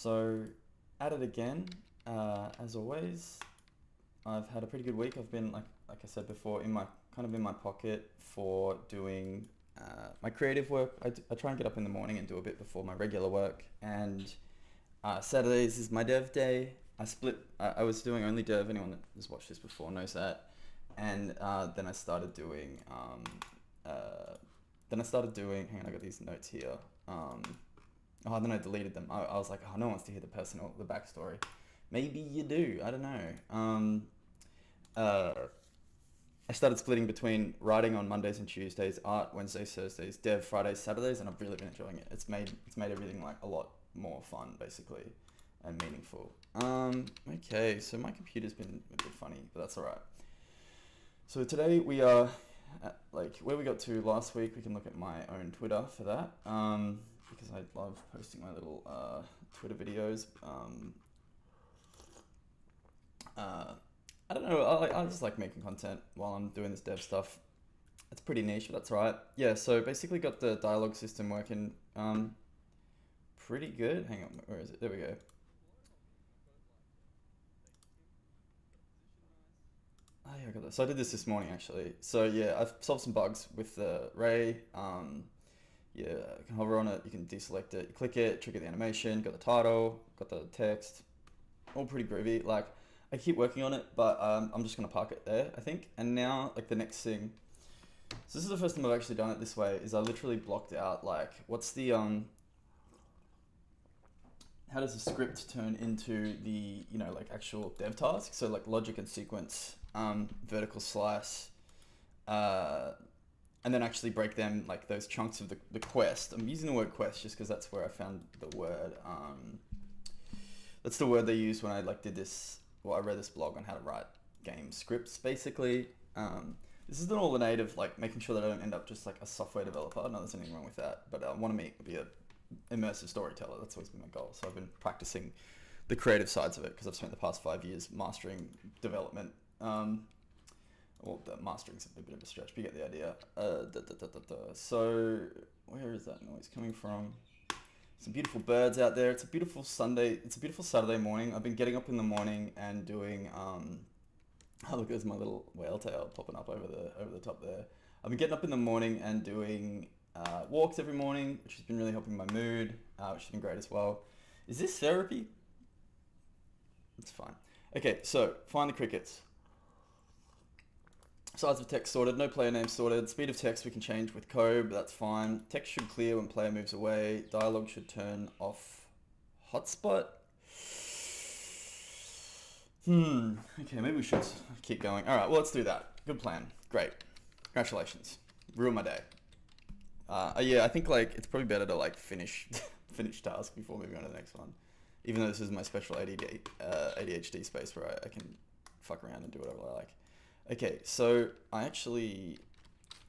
So, at it again, as always. I've had a pretty good week. I've been like I said before, in my kind of in my pocket for doing my creative work. I try and get up in the morning and do a bit before my regular work. And Saturdays is my dev day. I split. I was doing only dev. Anyone that has watched this before knows that. And then I started doing. Then I started doing. Hang on, I got these notes here. Then I deleted them. I was like, oh, no one wants to hear the personal, the backstory. Maybe you do. I don't know. Uh, I started splitting between writing on Mondays and Tuesdays, art Wednesdays, Thursdays, dev Fridays, Saturdays, and I've really been enjoying it. It's made everything like a lot more fun, basically, and meaningful. Okay, so my computer's been a bit funny, but that's all right. So today we are at, like where we got to last week. We can look at my own Twitter for that, because I love posting my little Twitter videos. I don't know. I just like making content while I'm doing this dev stuff. It's pretty niche, but that's all right. Yeah. So basically, got the dialogue system working pretty good. Hang on, where is it? There we go. Oh yeah, I got that. So I did this morning actually. So yeah, I've solved some bugs with the Ray. Yeah, you can hover on it, you can deselect it, you click it, trigger the animation, got the title, got the text, all pretty groovy. Like, I keep working on it, but I'm just gonna park it there, I think. And now, like the next thing. So this is the first time I've actually done it this way. Is I literally blocked out like, what's the how does the script turn into the like actual dev task? So like logic and sequence, vertical slice, uh, and then actually break them like those chunks of the quest. I'm using the word quest just because that's where I found the word. That's the word they used when I like did this. Well, I read this blog on how to write game scripts. Basically, this is all the native, like making sure that I don't end up just like a software developer. No, there's anything wrong with that, but I want to be a immersive storyteller. That's always been my goal. So I've been practicing the creative sides of it because I've spent the past 5 years mastering development. Well, the mastering's a bit of a stretch, but you get the idea. So, where is that noise coming from? Some beautiful birds out there. It's a beautiful Sunday. It's a beautiful Saturday morning. I've been getting up in the morning and doing. Oh, look, there's my little whale tail popping up over the top there. I've been getting up in the morning and doing walks every morning, which has been really helping my mood, which has been great as well. Is this therapy? It's fine. Okay, so find the crickets. Size of text sorted, no player name sorted. Speed of text we can change with code, but that's fine. Text should clear when player moves away. Dialogue should turn off hotspot. Okay, maybe we should keep going. All right, well, let's do that. Good plan. Great. Congratulations. Ruined my day. Yeah, I think like it's probably better to like finish finish task before moving on to the next one. Even though this is my special ADHD space where I can fuck around and do whatever I like. Okay, so I actually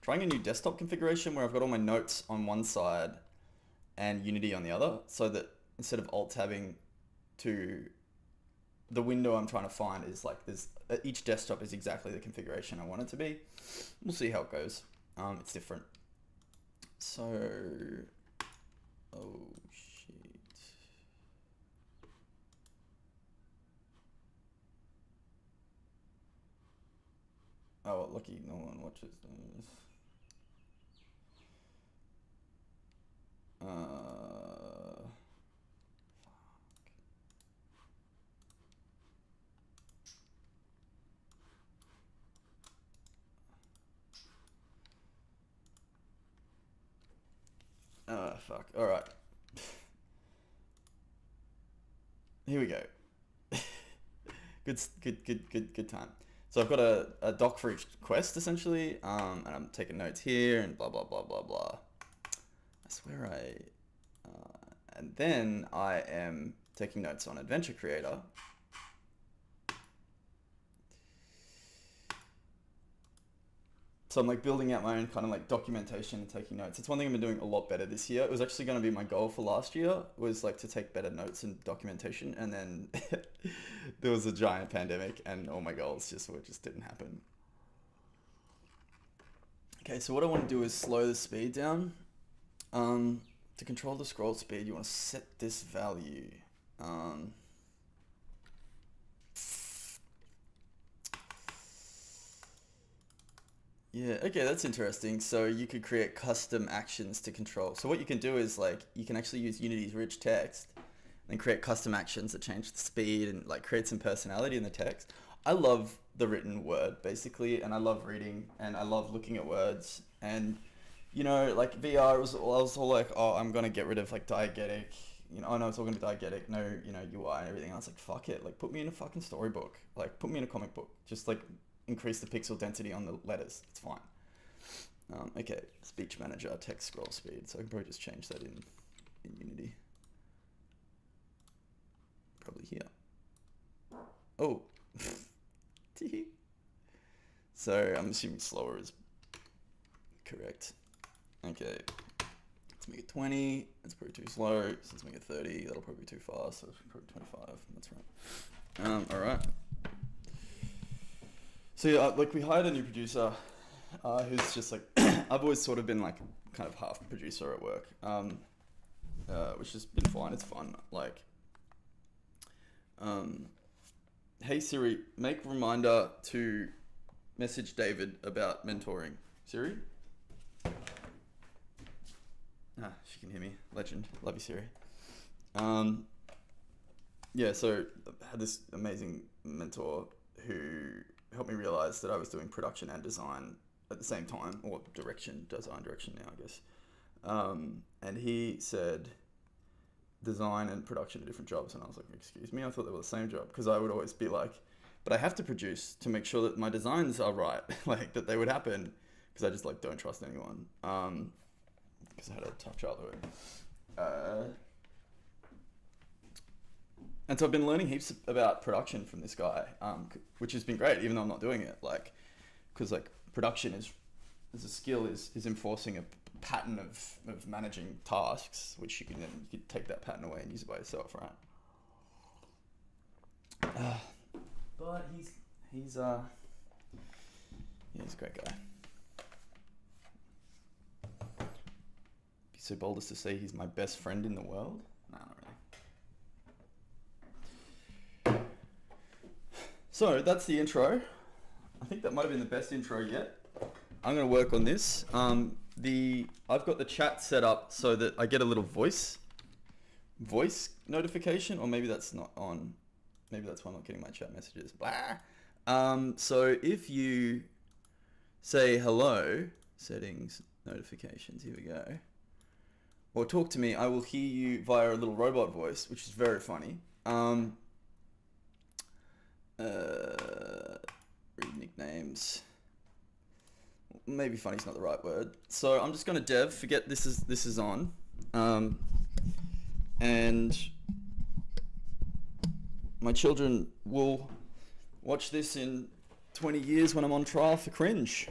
trying a new desktop configuration where I've got all my notes on one side and Unity on the other, so that instead of alt tabbing to the window I'm trying to find is like there's each desktop is exactly the configuration I want it to be. We'll see how it goes. It's different. So, oh shit. Oh, well, lucky no one watches this. Fuck. Fuck. All right. Here we go. Good time. So I've got a doc for each quest essentially, and I'm taking notes here and blah blah blah blah blah. I swear and then I am taking notes on Adventure Creator. So I'm like building out my own kind of like documentation and taking notes. It's one thing I've been doing a lot better this year. It was actually going to be my goal for last year was like to take better notes and documentation, and then there was a giant pandemic and all my goals just didn't happen. Okay, so what I want to do is slow the speed down. To control the scroll speed, you want to set this value. Um, yeah, okay, that's interesting. So you could create custom actions to control. So what you can do is like you can actually use Unity's rich text and create custom actions that change the speed and like create some personality in the text. I love the written word basically, and I love reading and I love looking at words. And you know, like VR was I was all like, oh, I'm gonna get rid of like diegetic. You know, I know it's all gonna be diegetic, no, you know, UI and everything. I was like, fuck it, like put me in a fucking storybook, like put me in a comic book, just like increase the pixel density on the letters. It's fine. Okay, speech manager, text scroll speed. So I can probably just change that in Unity. Probably here. Oh. So I'm assuming slower is correct. Okay. Let's make it 20. That's probably too slow. So let's make it 30. That'll probably be too fast. So probably 25. That's right. All right. So yeah, like we hired a new producer who's just like I've always sort of been like kind of half producer at work, which has been fine. It's fun. Like, hey Siri, make reminder to message David about mentoring. Siri? She can hear me. Legend. Love you, Siri. Yeah, so I had this amazing mentor who helped me realize that I was doing production and design at the same time, or design direction now, I guess. And he said design and production are different jobs, and I was like, excuse me, I thought they were the same job, because I would always be like, but I have to produce to make sure that my designs are right, like that they would happen, because I just like don't trust anyone, because I had a tough childhood. And so I've been learning heaps about production from this guy, which has been great, even though I'm not doing it. Like, because like production is, as a skill, is enforcing a pattern of managing tasks, which you can take that pattern away and use it by yourself, right? But he's a great guy. Be so bold as to say he's my best friend in the world? No, not really. So that's the intro. I think that might have been the best intro yet. I'm gonna work on this. I've got the chat set up so that I get a little voice notification, or maybe that's not on. Maybe that's why I'm not getting my chat messages. Blah. So if you say hello, settings, notifications, here we go, or talk to me, I will hear you via a little robot voice, which is very funny. Read nicknames. Maybe funny's not the right word. So I'm just gonna forget this is on. And my children will watch this in 20 years when I'm on trial for cringe.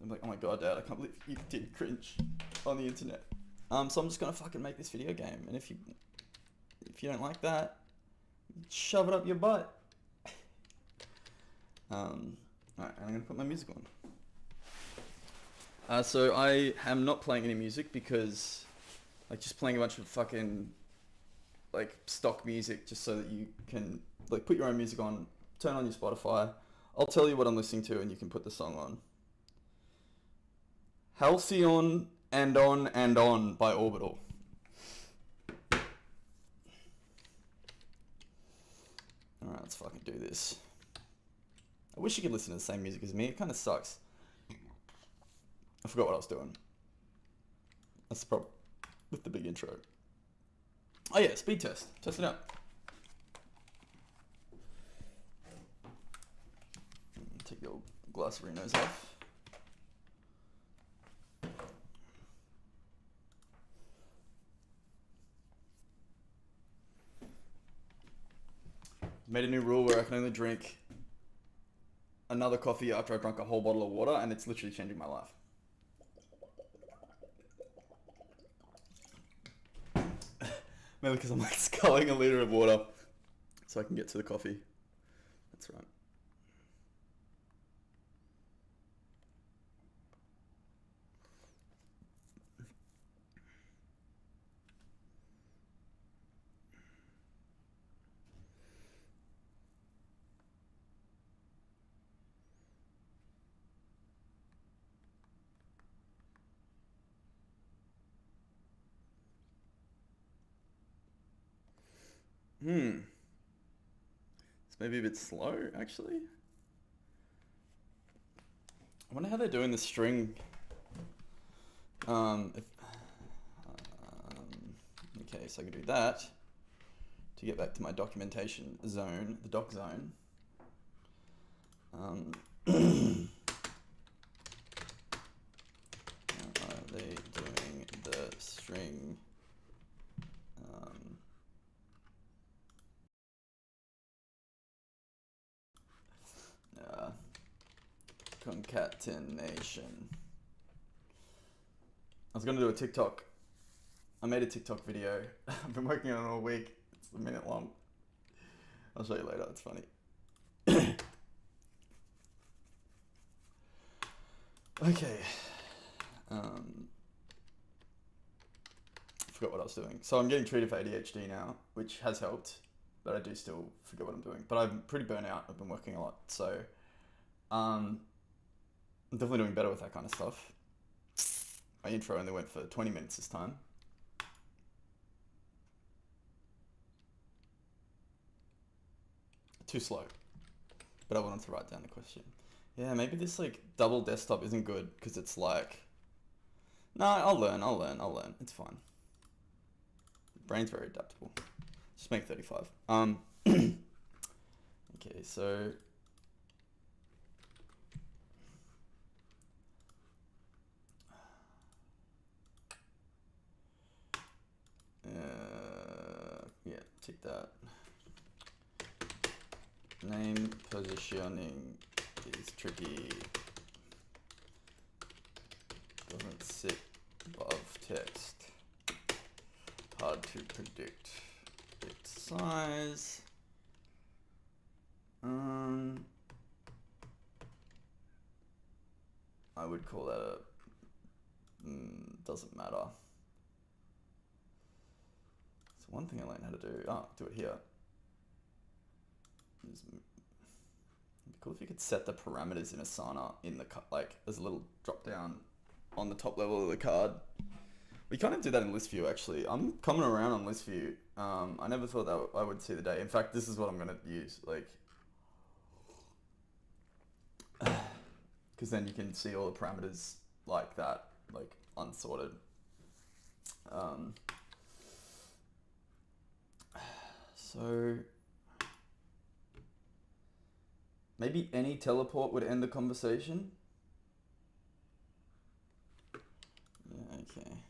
I'm like, oh my god, Dad, I can't believe you did cringe on the internet. So I'm just gonna fucking make this video game, and if you don't like that, shove it up your butt. Alright, I'm gonna put my music on. So I am not playing any music because, like, just playing a bunch of fucking, like, stock music just so that you can, like, put your own music on, turn on your Spotify. I'll tell you what I'm listening to and you can put the song on. Halcyon and On by Orbital. Alright, let's fucking do this. I wish you could listen to the same music as me. It kind of sucks. I forgot what I was doing. That's the problem with the big intro. Oh yeah, speed test. Test it out. Take your Glasserinos off. Made a new rule where I can only drink another coffee after I drank a whole bottle of water, and it's literally changing my life. Mainly because I'm like sculling a liter of water so I can get to the coffee. That's right. It's maybe a bit slow, actually. I wonder how they're doing the string. If, okay, so I can do that to get back to my documentation zone, the doc zone. How are they doing the string? Concatenation. I was gonna do a TikTok. I made a TikTok video. I've been working on it all week. It's a minute long. I'll show you later. It's funny. Okay. I forgot what I was doing. So I'm getting treated for ADHD now, which has helped, but I do still forget what I'm doing. But I'm pretty burnt out. I've been working a lot, so I'm definitely doing better with that kind of stuff. My intro only went for 20 minutes this time. Too slow. But I wanted to write down the question. Yeah, maybe this like double desktop isn't good because it's like, no, I'll learn. It's fine. Brain's very adaptable. Just make 35. Okay, so yeah, tick that. Name positioning is tricky. Doesn't sit above text. Hard to predict. Predict size. I would call that a doesn't matter. So one thing I learned how to do. Do it here. It'd be cool if you could set the parameters in Asana in the like as a little drop down on the top level of the card. We kind of do that in list view actually. I'm coming around on list view. I never thought that I would see the day. In fact, this is what I'm gonna use, like, because then you can see all the parameters like that, like unsorted. So maybe any teleport would end the conversation. Yeah, okay.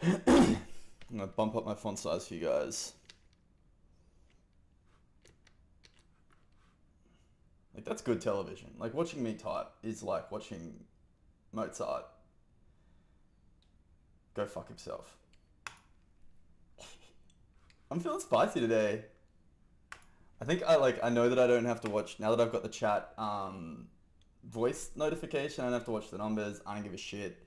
I'm gonna bump up my font size for you guys. Like, that's good television. Like, watching me type is like watching Mozart go fuck himself. I'm feeling spicy today. I think I know that I don't have to watch, now that I've got the chat voice notification, I don't have to watch the numbers. I don't give a shit.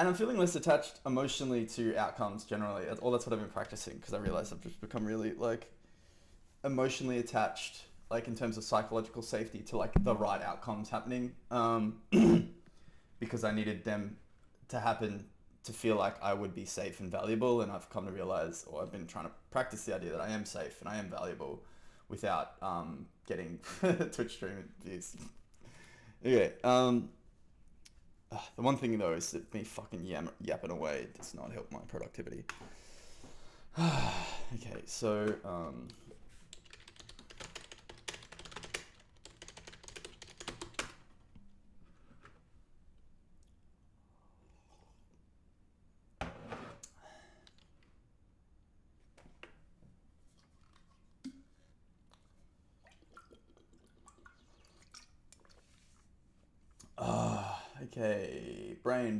And I'm feeling less attached emotionally to outcomes generally. That's what I've been practicing, because I realize I've just become really like emotionally attached, like in terms of psychological safety, to like the right outcomes happening, because I needed them to happen to feel like I would be safe and valuable. And I've come to realize, or I've been trying to practice the idea that I am safe and I am valuable without getting Twitch stream views. Okay. The one thing though is that me fucking yapping away does not help my productivity. Okay, so Okay, brain.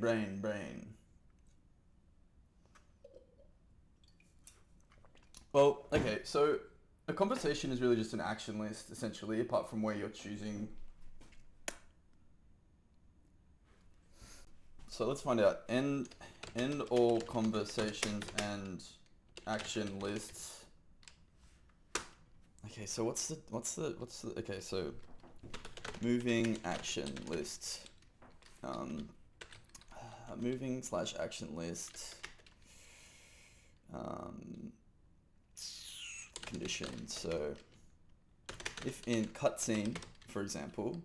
Well, okay, so a conversation is really just an action list, essentially, apart from where you're choosing. So let's find out. End all conversations and action lists. Okay, so what's the okay, so moving action lists. Moving slash action list. Condition. So if in cutscene, for example,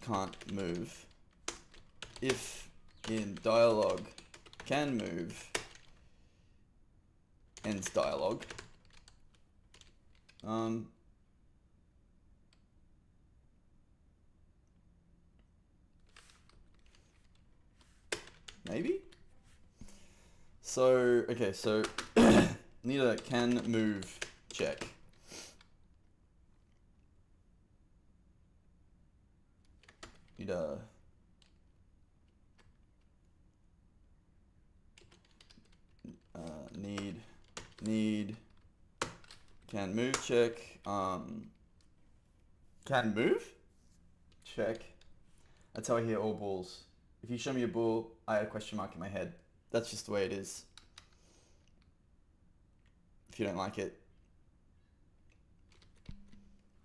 can't move. If in dialogue can move, ends dialogue. Maybe? So, okay, so need a can move check. Need a need can move check. Can move check. That's how I hear all bulls. If you show me a bull, I have a question mark in my head. That's just the way it is. If you don't like it,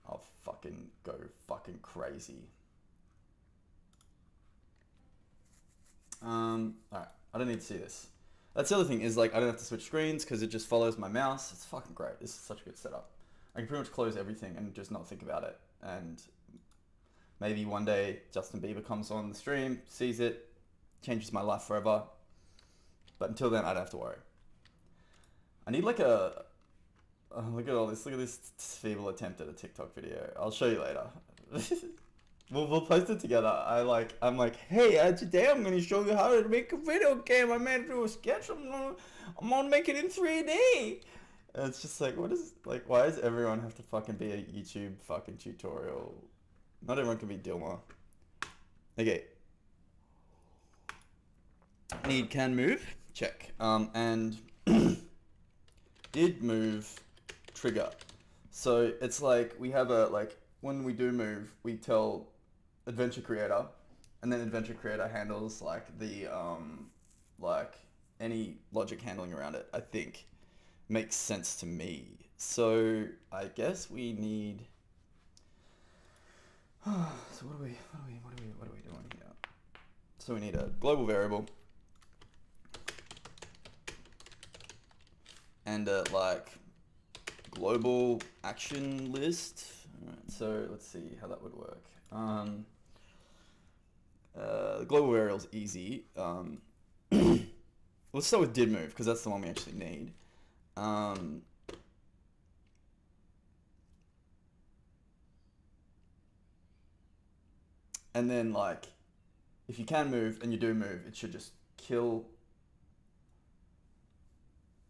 I'll fucking go fucking crazy. Alright, I don't need to see this. That's the other thing, is like I don't have to switch screens because it just follows my mouse. It's fucking great. This is such a good setup. I can pretty much close everything and just not think about it. And maybe one day Justin Bieber comes on the stream, sees it, changes my life forever. But until then, I don't have to worry. I need like a... look at all this. Look at this feeble attempt at a TikTok video. I'll show you later. We'll post it together. I'm like, hey, today I'm going to show you how to make a video game. I made it through a sketch. I'm gonna make it in 3D. And it's just like, like, why does everyone have to fucking be a YouTube fucking tutorial? Not everyone can be Dilma. Okay. Need can move? Check. And did move trigger. So it's like we have a, like, when we do move, we tell Adventure Creator, and then Adventure Creator handles like the like any logic handling around it. I think makes sense to me. So I guess we need. So what are we doing here? So we need a global variable and a like global action list. Alright, so let's see how that would work. The global variable is easy. Let's start with did move because that's the one we actually need. And then like, if you can move and you do move, it should just kill.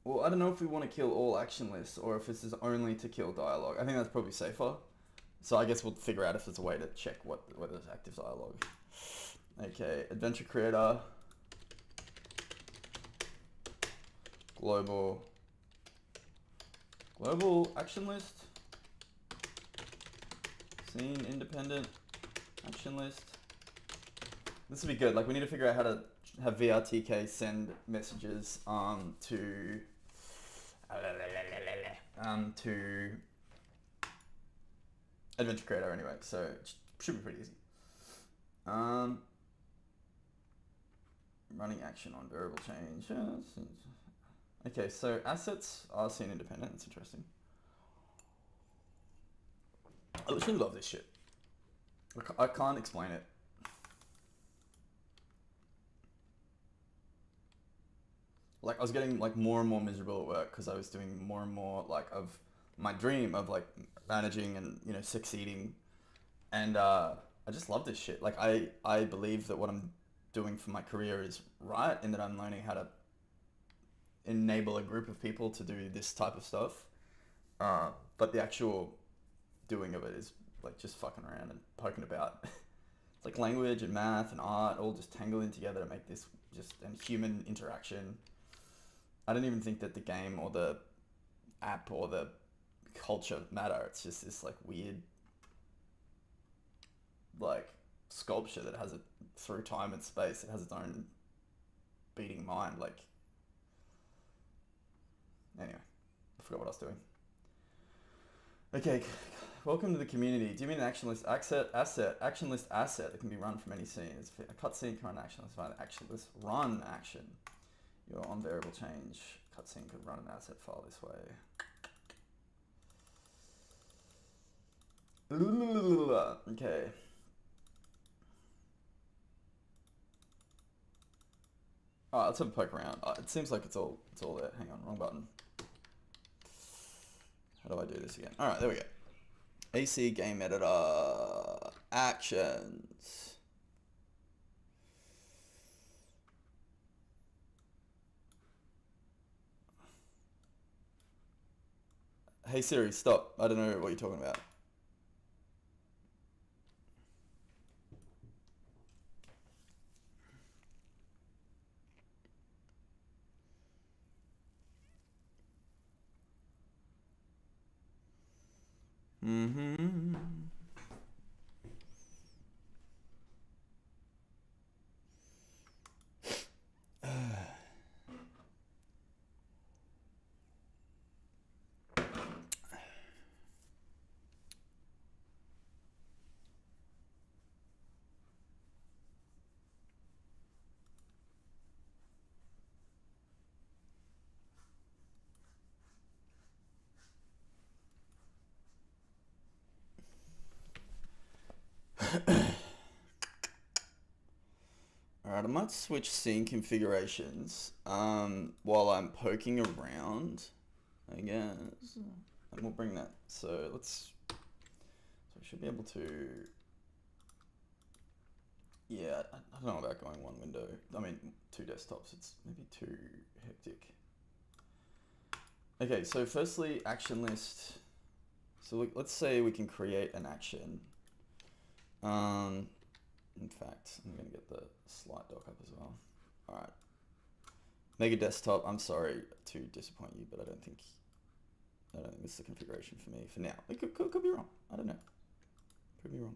Well, I don't know if we want to kill all action lists or if this is only to kill dialogue. I think that's probably safer. So I guess we'll figure out if there's a way to check whether there's active dialogue. Okay, Adventure Creator. Global action list. Scene independent action list. This would be good. Like we need to figure out how to have VRTK send messages to Adventure Creator anyway, so it should be pretty easy. Running action on variable change. Okay, so assets are scene independent. That's interesting. I literally love this shit. I can't explain it. Like I was getting like more and more miserable at work because I was doing more and more like of my dream of like managing and succeeding, and I just love this shit. Like I believe that what I'm doing for my career is right, and that I'm learning how to enable a group of people to do this type of stuff. But the actual doing of it is like just fucking around and poking about. It's like language and math and art all just tangle in together to make this just and human interaction. I don't even think that the game or the app or the culture matter. It's just this like weird like sculpture that has it through time and space. It has its own beating mind. Like anyway, I forgot what I was doing. Okay, welcome to the community. Do you mean an action list action list asset that can be run from any scene? It's a cutscene can run action list, find action list run action. Your on variable change cutscene could run an asset file this way. Okay. Alright, let's have a poke around. It seems like it's all there. Hang on, wrong button. How do I do this again? Alright, there we go. AC game editor actions. Hey Siri, stop. I don't know what you're talking about. Mm-hmm. Alright, I might switch scene configurations while I'm poking around, I guess. And we'll bring that. So we should be able to, yeah, I don't know about going one window. I mean, two desktops. It's maybe too hectic. Okay, so firstly, action list. So let's say we can create an action. In fact, I'm gonna get the slide dock up as well. All right. Mega desktop. I'm sorry to disappoint you, but I don't think this is the configuration for me for now. It could be wrong. I don't know. Could be wrong.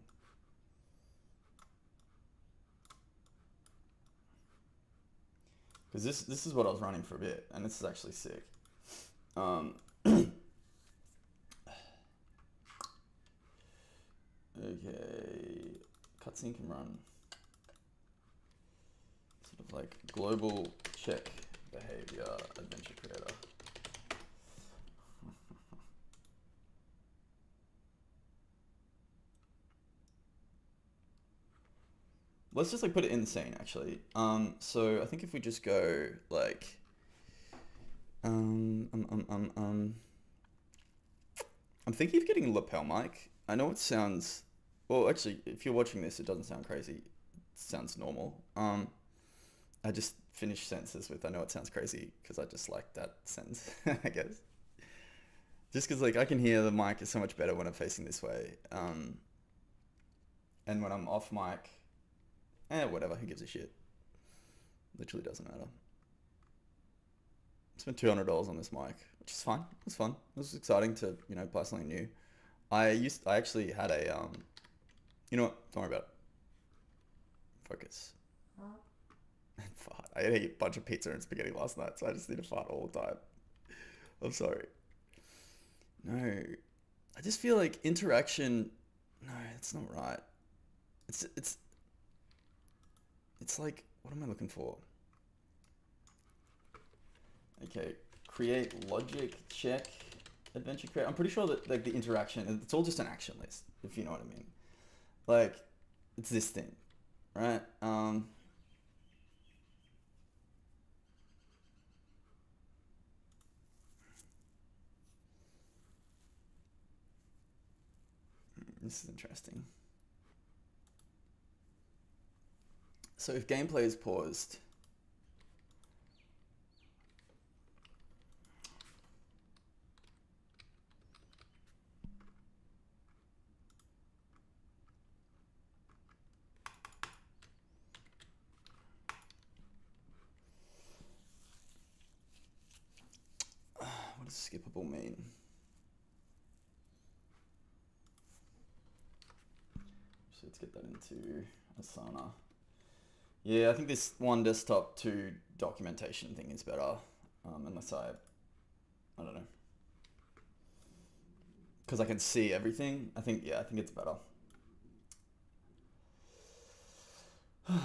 Because this is what I was running for a bit, and this is actually sick. Okay, cutscene can run. Sort of like global check behavior adventure creator. Let's just like put it in the scene actually. So I think if we just go like, I'm thinking of getting a lapel mic. I know it sounds, well actually if you're watching this it doesn't sound crazy. It sounds normal. I just finished sentences with I know it sounds crazy because I just like that sentence, I guess. Just because like I can hear the mic is so much better when I'm facing this way. And when I'm off mic, whatever, who gives a shit? Literally doesn't matter. Spent $200 on this mic, which is fine. It's fun. It was exciting to, buy something new. I actually had a, you know what? Don't worry about it. Focus. Fart. I ate a bunch of pizza and spaghetti last night, so I just need to fart all the time. I'm sorry. No. I just feel like interaction, no, it's not right. It's like, what am I looking for? Okay, create logic check adventure create. I'm pretty sure that like the interaction, it's all just an action list, if you know what I mean. Like, it's this thing, right? This is interesting. So if gameplay is paused, skippable mean? So let's get that into Asana. Yeah, I think this one desktop, two documentation thing is better. Unless I don't know. Because I can see everything. I think it's better. I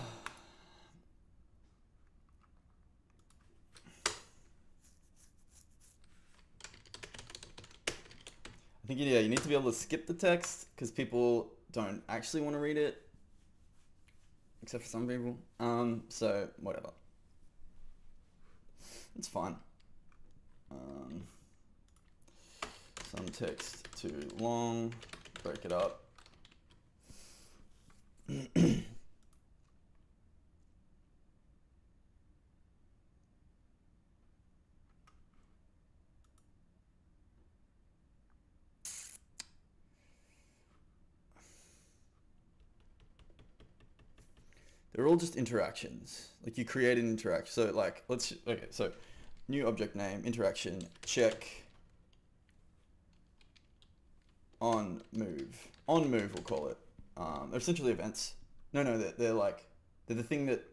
think, yeah, you need to be able to skip the text because people don't actually want to read it, except for some people. So whatever, it's fine. Some text too long, break it up. They're all just interactions. Like you create an interaction. So like, so new object name, interaction, check, on move. On move, we'll call it. They're essentially events. No, they're the thing that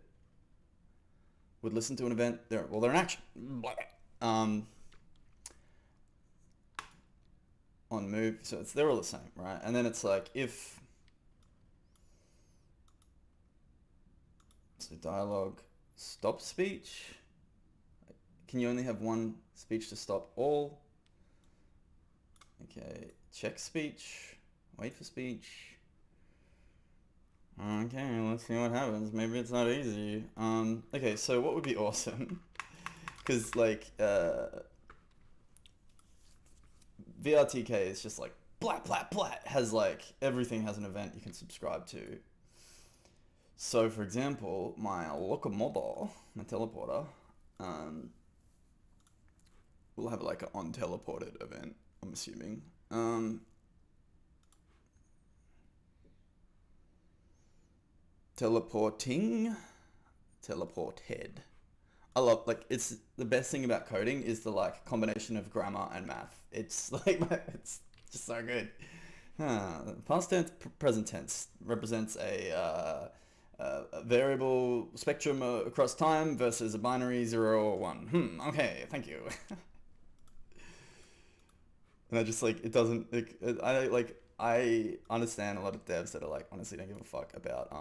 would listen to an event. They're an action. On move, so they're all the same, right? And then it's like if, so dialogue, stop speech. Can you only have one speech to stop all? Okay, check speech, wait for speech. Okay, let's see what happens. Maybe it's not easy. Okay, so what would be awesome? Because like, VRTK is just like blat blat blat, has like everything has an event you can subscribe to. So for example, my locomotor, my teleporter, will have like an on teleported event, I'm assuming. Teleporting, teleported. I love, like, it's the best thing about coding is the like combination of grammar and math. It's like it's just so good. Past tense, present tense represents a variable spectrum across time versus a binary 0 or 1. Okay, thank you. And I just like, it doesn't I understand a lot of devs that are like honestly don't give a fuck about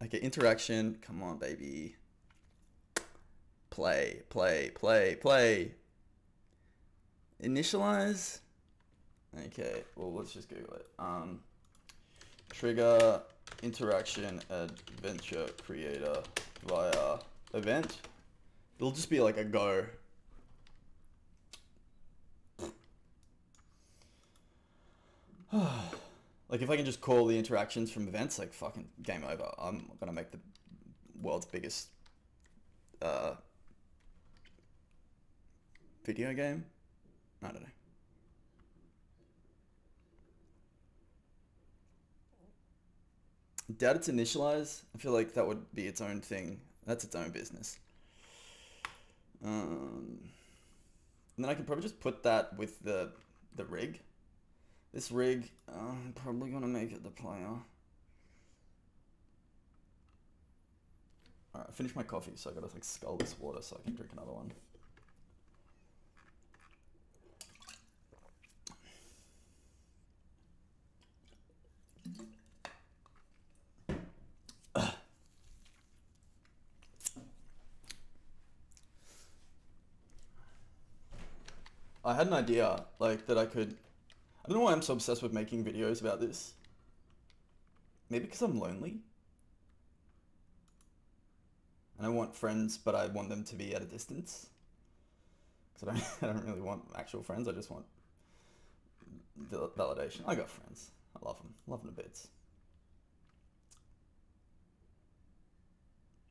okay, interaction. Come on, baby. Play. Initialize. Okay, well, let's just Google it. Trigger interaction adventure creator via event. It'll just be like a go. Like if I can just call the interactions from events, like fucking game over. I'm gonna make the world's biggest video game. I don't know. Doubt it's initialize. I feel like that would be its own thing. That's its own business. And then I can probably just put that with the rig. This rig, I'm probably gonna make it the player. Alright, I finished my coffee, so I gotta like scull this water so I can drink another one. I had an idea, like, that I could... I don't know why I'm so obsessed with making videos about this. Maybe because I'm lonely. And I want friends, but I want them to be at a distance. Because I don't really want actual friends, I just want validation. I got friends. I love them. Love them to bits.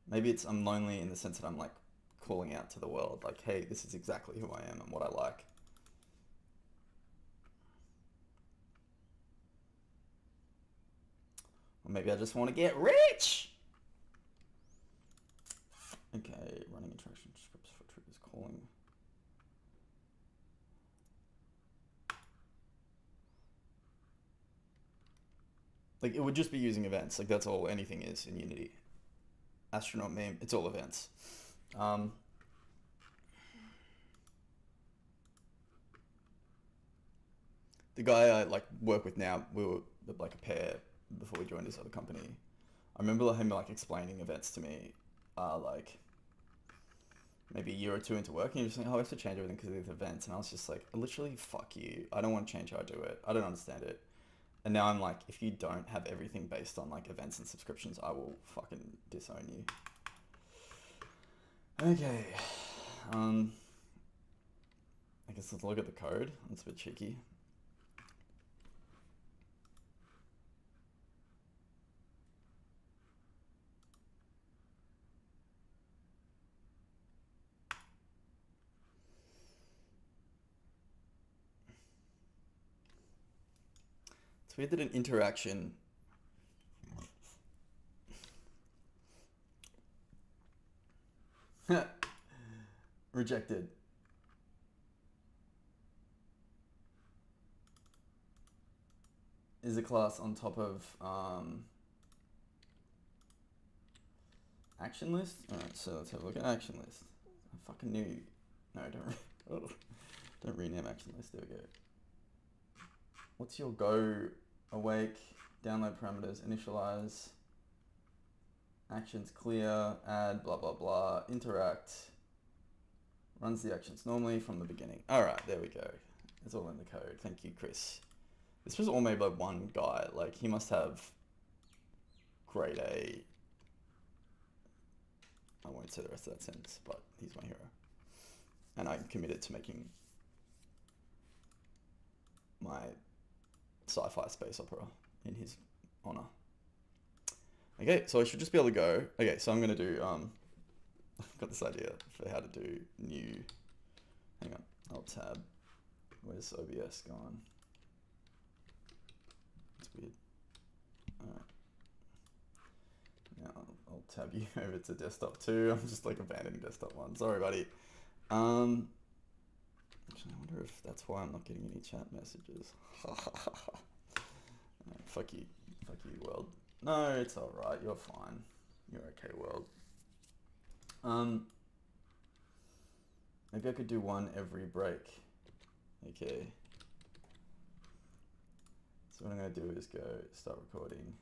Maybe it's I'm lonely in the sense that I'm like calling out to the world, like, hey, this is exactly who I am and what I like. Or maybe I just want to get rich! Okay, running interaction scripts for triggers calling. Like, it would just be using events. Like, that's all anything is in Unity. Astronaut meme, it's all events. Um, the guy I like work with now, we were like a pair before we joined this other company. I remember him like explaining events to me, like maybe a year or two into work, and he was saying, "Oh, I have to change everything because of these events," and I was just like, "Literally, fuck you! I don't want to change how I do it. I don't understand it." And now I'm like, if you don't have everything based on like events and subscriptions, I will fucking disown you. Okay. I guess let's look at the code. That's a bit cheeky. It's weird that an interaction rejected. Is a class on top of action list? Alright, so let's have a look at action list. I fucking knew. No, don't rename action list. There we go. What's your go, awake, download parameters, initialize, actions clear, add, blah, blah, blah, interact, runs the actions normally from the beginning. All right, there we go. It's all in the code. Thank you, Chris. This was all made by one guy. Like, he must have grade A. I won't say the rest of that sentence, but he's my hero. And I'm committed to making my sci-fi space opera in his honor. Okay, so I should just be able to go. Okay, so I'm gonna do, I've got this idea for how to do new, hang on, Alt tab. Where's OBS gone? It's weird. Alright. Now I'll tab you over to desktop 2. I'm just like abandoning desktop 1. Sorry, buddy. Actually, I wonder if that's why I'm not getting any chat messages. Fuck you, world. No, it's alright, you're fine. You're okay, world. Maybe I could do one every break. Okay. So what I'm gonna do is go start recording.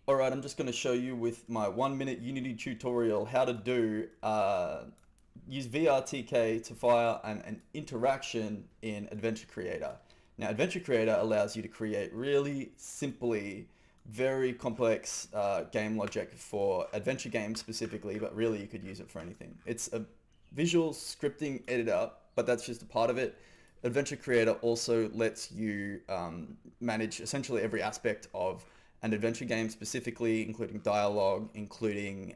Alright, I'm just gonna show you with my 1-minute Unity tutorial how to do, use VRTK to fire an interaction in Adventure Creator. Now, Adventure Creator allows you to create really simply very complex game logic for adventure games specifically, but really you could use it for anything. It's a visual scripting editor, but that's just a part of it. Adventure Creator also lets you manage essentially every aspect of an adventure game specifically, including dialogue, including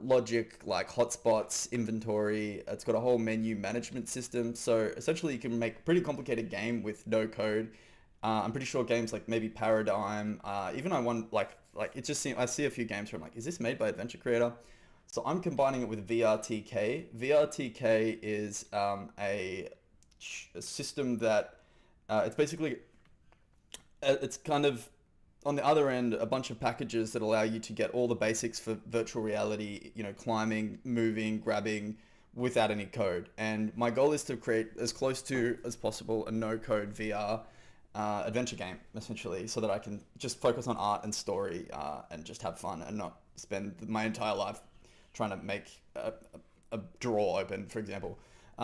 logic like hotspots, inventory. It's got a whole menu management system. So essentially you can make a pretty complicated game with no code. I'm pretty sure games like maybe Paradigm, even it just seems, I see a few games where I'm like, is this made by Adventure Creator? So I'm combining it with VRTK. VRTK is a system that it's basically, it's kind of on the other end, a bunch of packages that allow you to get all the basics for virtual reality, you know, climbing, moving, grabbing without any code. And my goal is to create as close to as possible a no-code VR adventure game, essentially, so that I can just focus on art and story and just have fun and not spend my entire life trying to make a drawer open, for example.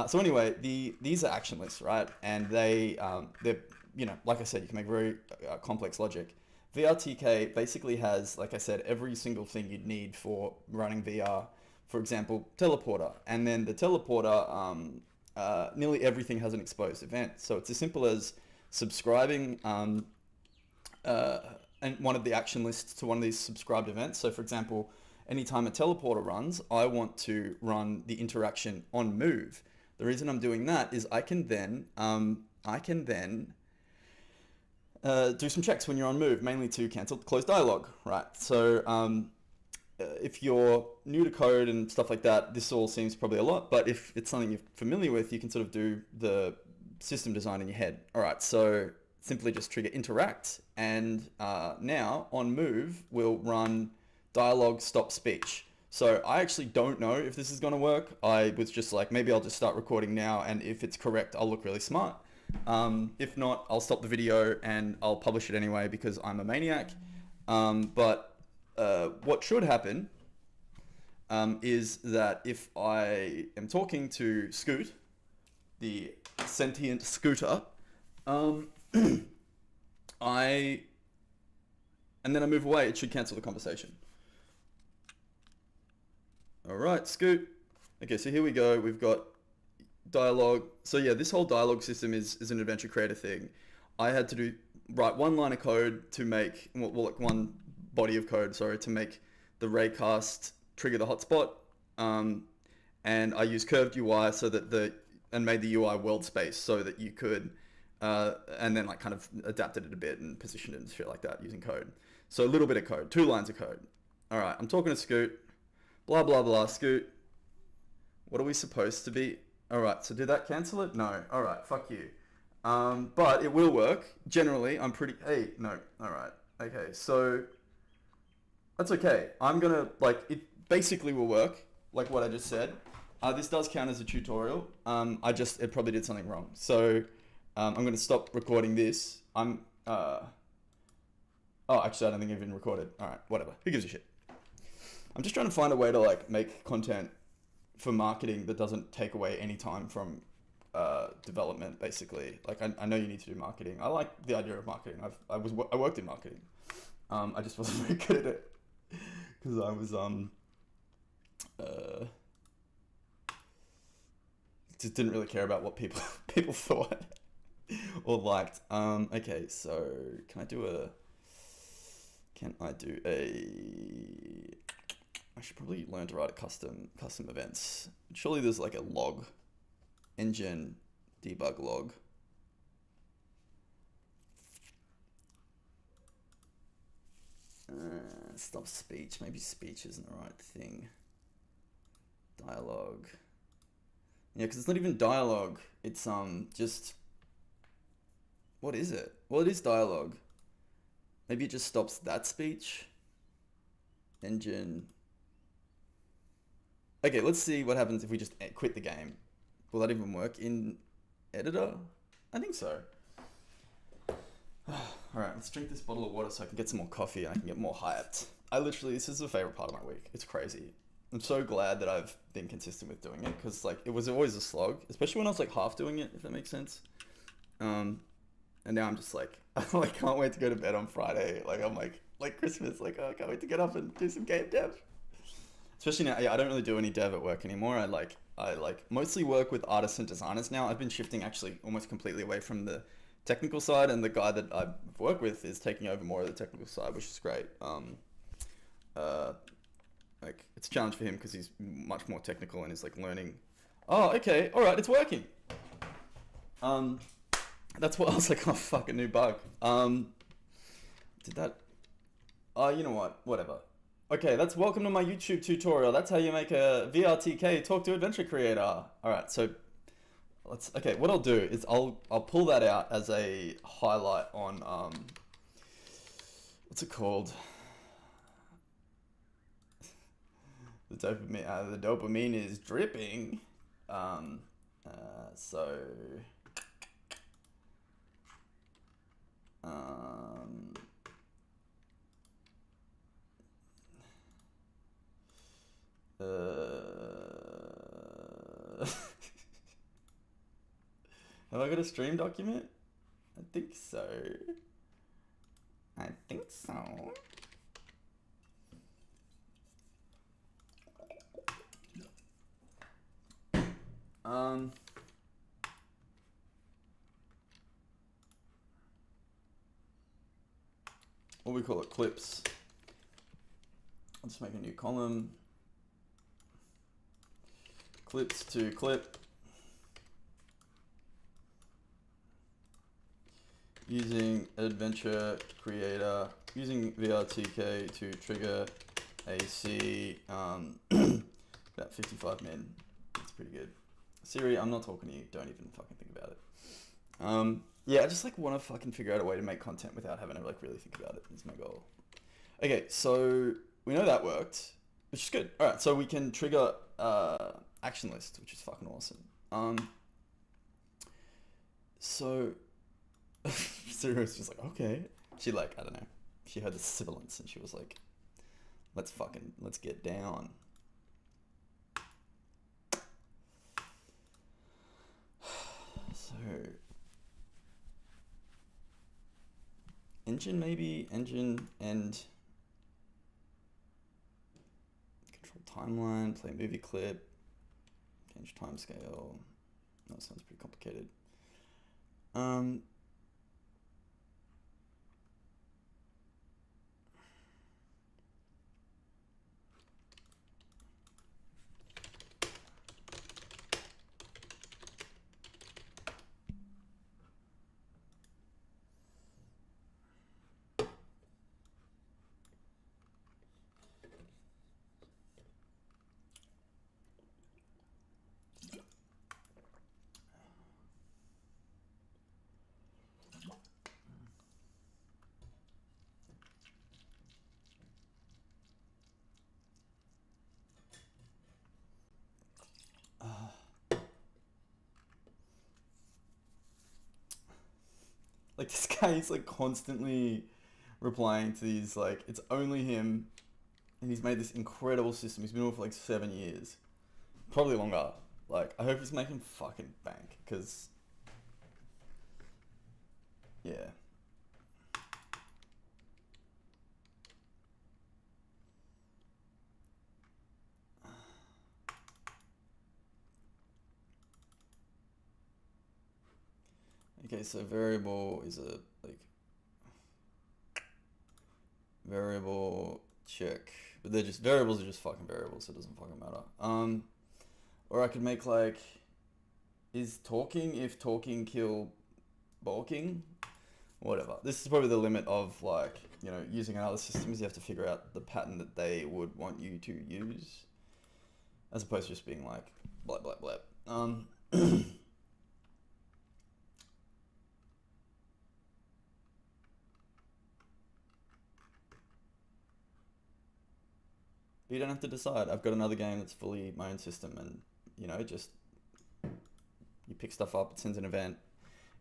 So anyway, these are action lists, right? And they're, you know, like I said, you can make very complex logic. VRTK basically has, like I said, every single thing you'd need for running VR. For example, teleporter. And then the teleporter, nearly everything has an exposed event. So it's as simple as subscribing and one of the action lists to one of these subscribed events. So for example, anytime a teleporter runs, I want to run the interaction on move. The reason I'm doing that is I can then do some checks when you're on move, mainly to cancel close dialogue, right? So if you're new to code and stuff like that, this all seems probably a lot, but if it's something you're familiar with, you can sort of do the system design in your head. All right, so simply just trigger interact, and now on move we'll run dialogue stop speech. So I actually don't know if this is going to work. I was just like, maybe I'll just start recording now, and if it's correct, I'll look really smart. If not, I'll stop the video and I'll publish it anyway because I'm a maniac. But what should happen is that if I am talking to Scoot, the sentient scooter, and then I move away, it should cancel the conversation. All right, Scoot. Okay, so here we go. We've got dialogue. So yeah, this whole dialogue system is an Adventure Creator thing. I had to write one line of code to make, well, like one body of code, sorry, to make the raycast trigger the hotspot. And I used curved UI and made the UI world space so that you could, and then like kind of adapted it a bit and positioned it and shit like that using code. So a little bit of code, 2 lines of code. All right, I'm talking to Scoot, blah, blah, blah, Scoot. What are we supposed to be? All right, so did that cancel it? No. All right, fuck you. But it will work. Generally, I'm pretty, hey, no. All right. Okay, so that's okay. I'm gonna, like, it basically will work, like what I just said. This does count as a tutorial. It probably did something wrong. So I'm gonna stop recording this. Oh, actually, I don't think I've even recorded. All right, whatever. Who gives a shit? I'm just trying to find a way to like make content for marketing that doesn't take away any time from development, basically. Like I know you need to do marketing. I like the idea of marketing. I worked in marketing. I just wasn't very good at it because I was just didn't really care about what people thought or liked. Okay, so can I do a? I should probably learn to write a custom events. Surely there's like a log, engine debug log. Stop speech. Maybe speech isn't the right thing. Dialogue. Yeah, because it's not even dialogue. It's just. What is it? Well, it is dialogue. Maybe it just stops that speech. Engine. Okay, let's see what happens if we just quit the game. Will that even work in editor? I think so. Alright, let's drink this bottle of water so I can get some more coffee and I can get more hyped. This is the favorite part of my week. It's crazy. I'm so glad that I've been consistent with doing it because like it was always a slog, especially when I was like half doing it, if that makes sense. And now I'm just like, I like can't wait to go to bed on Friday. Like I'm like Christmas, like oh, I can't wait to get up and do some game dev. Especially now, yeah, I don't really do any dev at work anymore. I mostly work with artists and designers now. I've been shifting actually almost completely away from the technical side, and the guy that I work with is taking over more of the technical side, which is great. Like it's a challenge for him because he's much more technical and is like learning. Oh, okay, all right, it's working. That's what I was like. Oh fuck, a new bug. Did that? Oh, you know what? Whatever. Okay, that's welcome to my YouTube tutorial. That's how you make a VRTK talk to adventure creator. All right, so okay, what I'll do is I'll pull that out as a highlight on what's it called? The dopamine is dripping. So have I got a stream document? I think so. What we call it, clips. I'll just make a new column. Clips to clip. Using Adventure Creator, using VRTK to trigger AC, about 55 min. That's pretty good. Siri, I'm not talking to you. Don't even fucking think about it. Yeah, I just like want to fucking figure out a way to make content without having to like really think about it. Is my goal. Okay, so we know that worked, which is good. All right, so we can trigger action list, which is fucking awesome. So Sarah's just like, okay. She like, I don't know. She heard the sibilance and she was like, let's get down. So engine maybe, engine and control timeline, play movie clip, change timescale. That sounds pretty complicated. Like this guy is like constantly replying to these like it's only him, and he's made this incredible system. He's been on it for like 7 years, probably longer. Like I hope he's making fucking bank, cause yeah. Okay, so variable is a like variable check, but they're just variables are just fucking variables, so it doesn't fucking matter. Or I could make like is talking if talking kill balking, whatever. This is probably the limit of like using another systems. You have to figure out the pattern that they would want you to use, as opposed to just being like blah blah blah. But you don't have to decide. I've got another game that's fully my own system, and just you pick stuff up, it sends an event.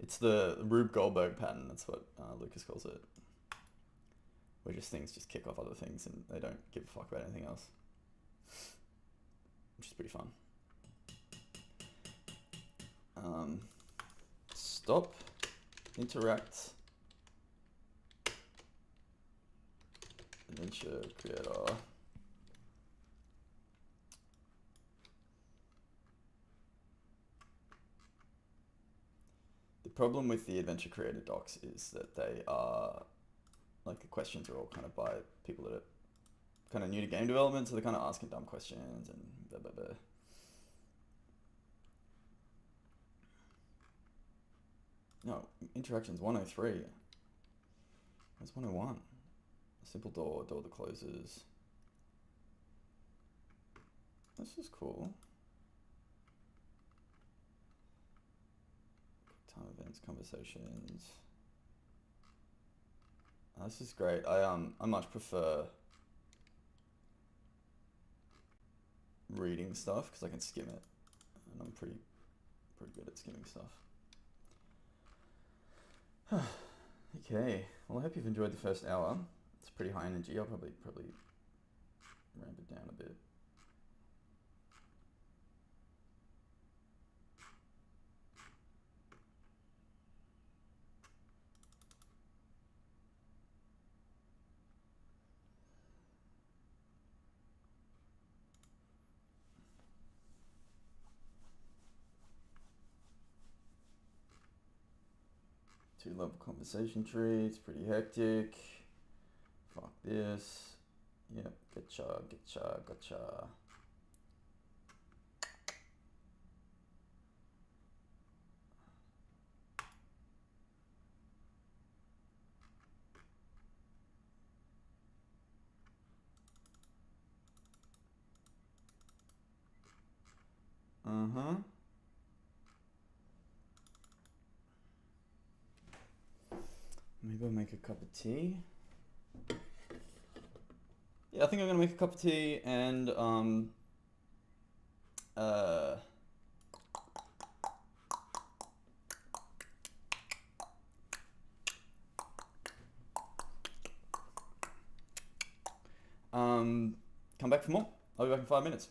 It's the Rube Goldberg pattern. That's what Lucas calls it, where just things just kick off other things, and they don't give a fuck about anything else, which is pretty fun. Stop, interact, adventure creator. The problem with the adventure creator docs is that they are like the questions are all kind of by people that are kind of new to game development, so they're kind of asking dumb questions and blah blah blah. No, interactions 103. Where's 101? Simple door, door that closes. This is cool. Time events, conversations. Oh, this is great. I much prefer reading stuff because I can skim it, and I'm pretty good at skimming stuff. Okay, well I hope you've enjoyed the first hour. It's pretty high energy. I'll probably ramp it down a bit. Two-level conversation tree. It's pretty hectic. Fuck this. Yep, gotcha. Maybe I'll make a cup of tea. Yeah, I think I'm gonna make a cup of tea and uh, come back for more. I'll be back in 5 minutes.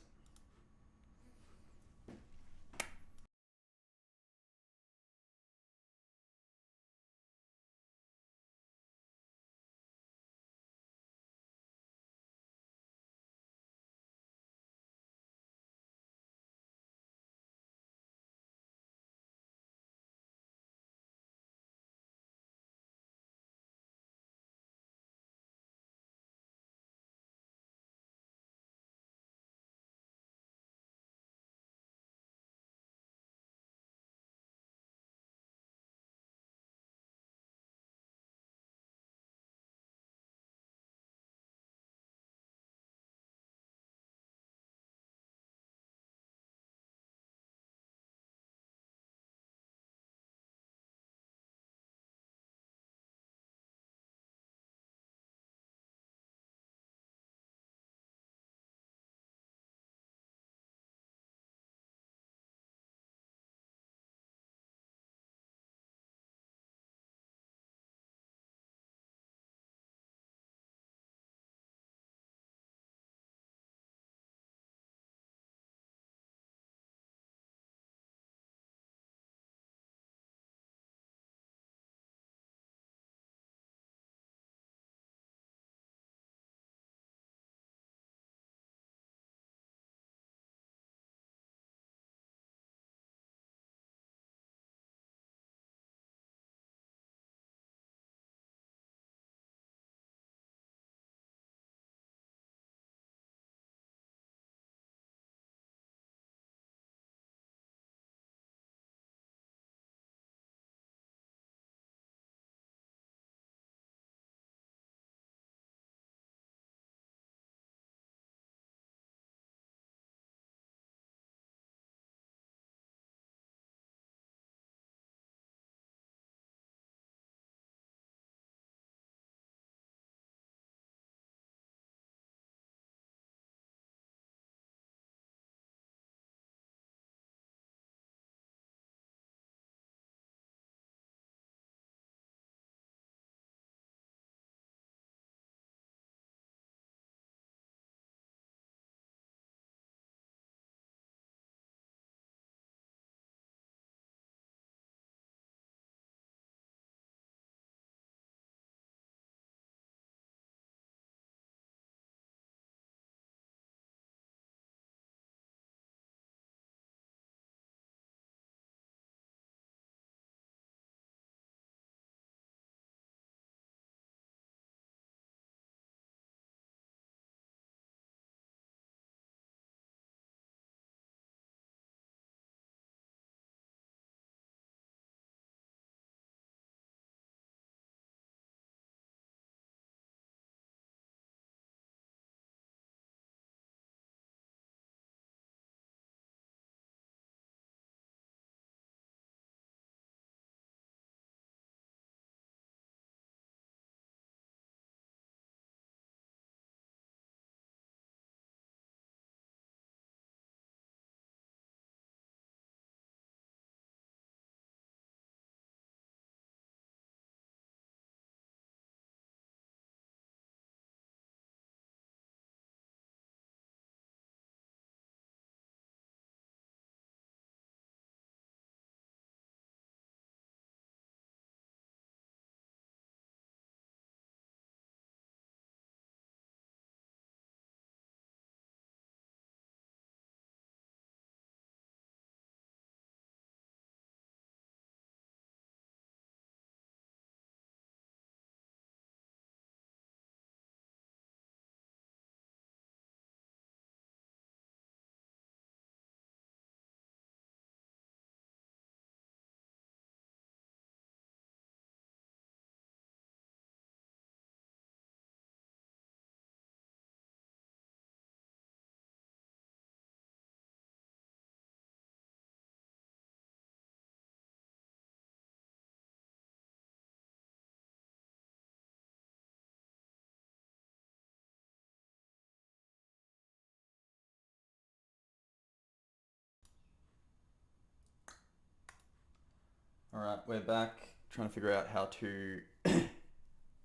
All right, we're back trying to figure out how to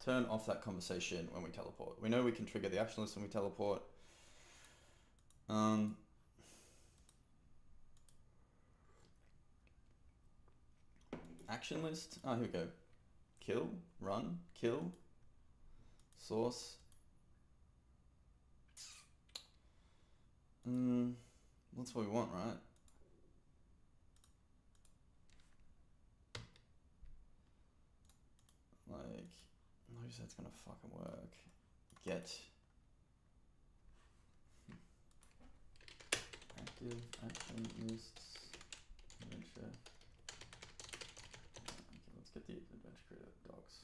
turn off that conversation when we teleport. We know we can trigger the action list when we teleport. Action list. Oh, here we go. Kill, run, kill, source. That's what we want, right? Like, notice that's gonna fucking work. Get active action lists adventure. Okay, let's get the adventure creator docs.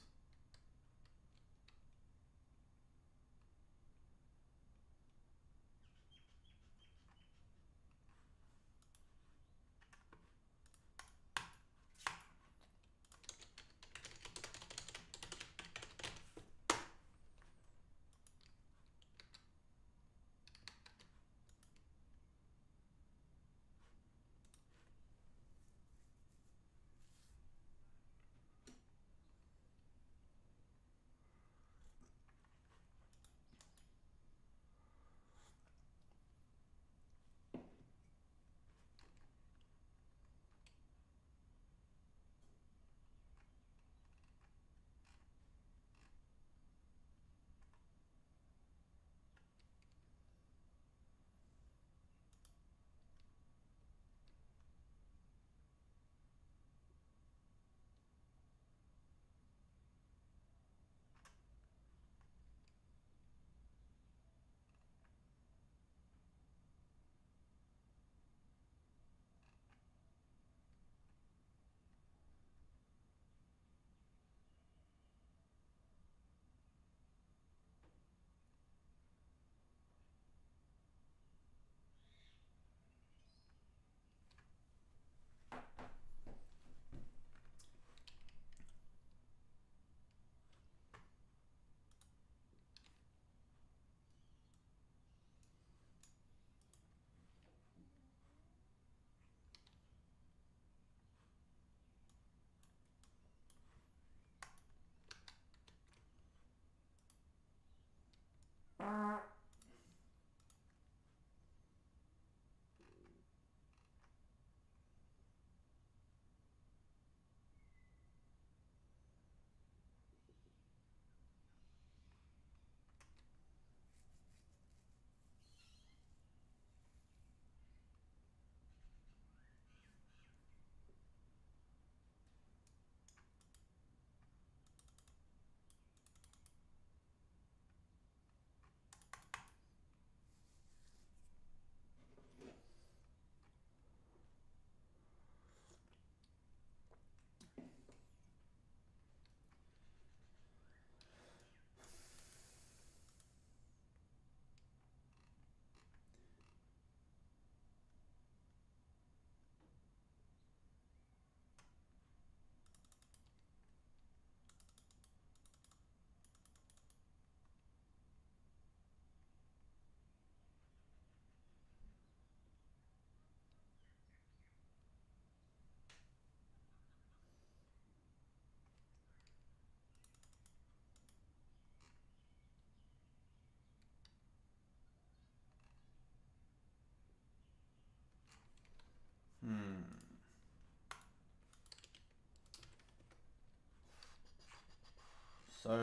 So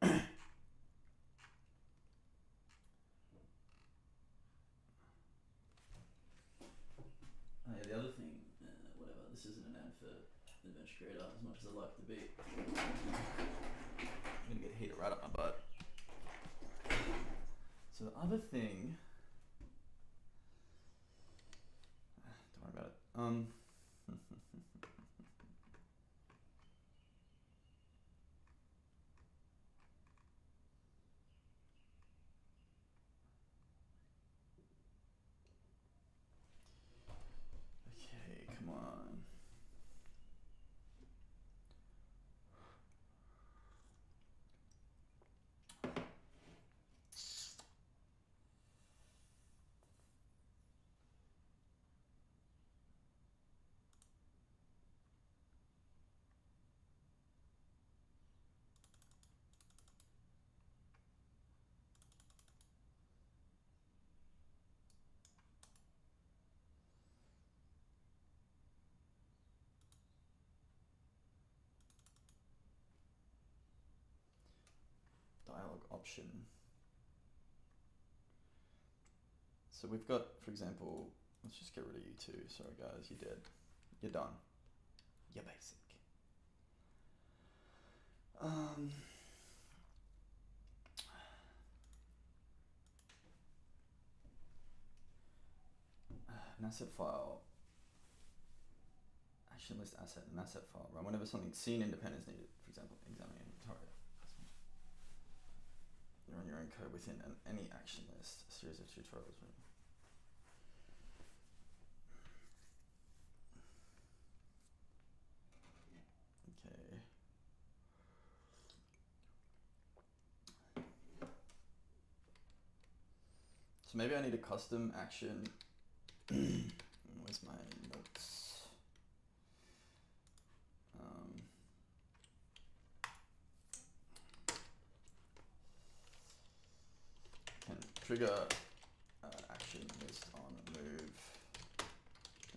yeah, the other thing, whatever, this isn't an ad for Adventure Creator as much as I'd like it to be. I'm gonna get heated right up my butt. So the other thing, don't worry about it. Okay, come on. dialogue option. So we've got, for example, let's just get rid of you two. Sorry guys, you're dead. You're done. You're basic. An asset file. Action list asset, an asset file. Run whenever something scene independent is needed. For example, examine inventory. You run your own code within any action list. A series of tutorials. Okay. So maybe I need a custom action. Where's my notes? Can trigger action list on move.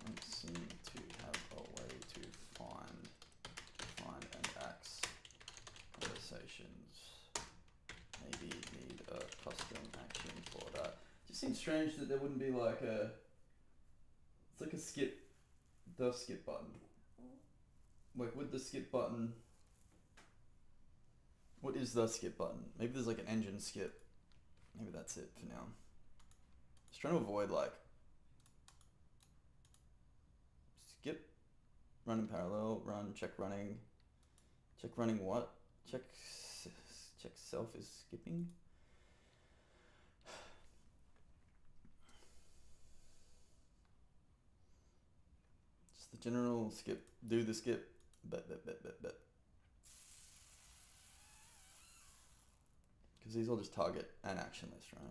Don't seem to have a way to find and axe conversations. Maybe need a custom action for that. It just seems strange that there wouldn't be like a, it's like a skip, the skip button. Like with the skip button, what is the skip button? Maybe there's like an engine skip. Maybe that's it for now. Just trying to avoid like skip, run in parallel, run, check running what? Check self is skipping. Just the general skip, do the skip, bet. Because these all just target an action list, right?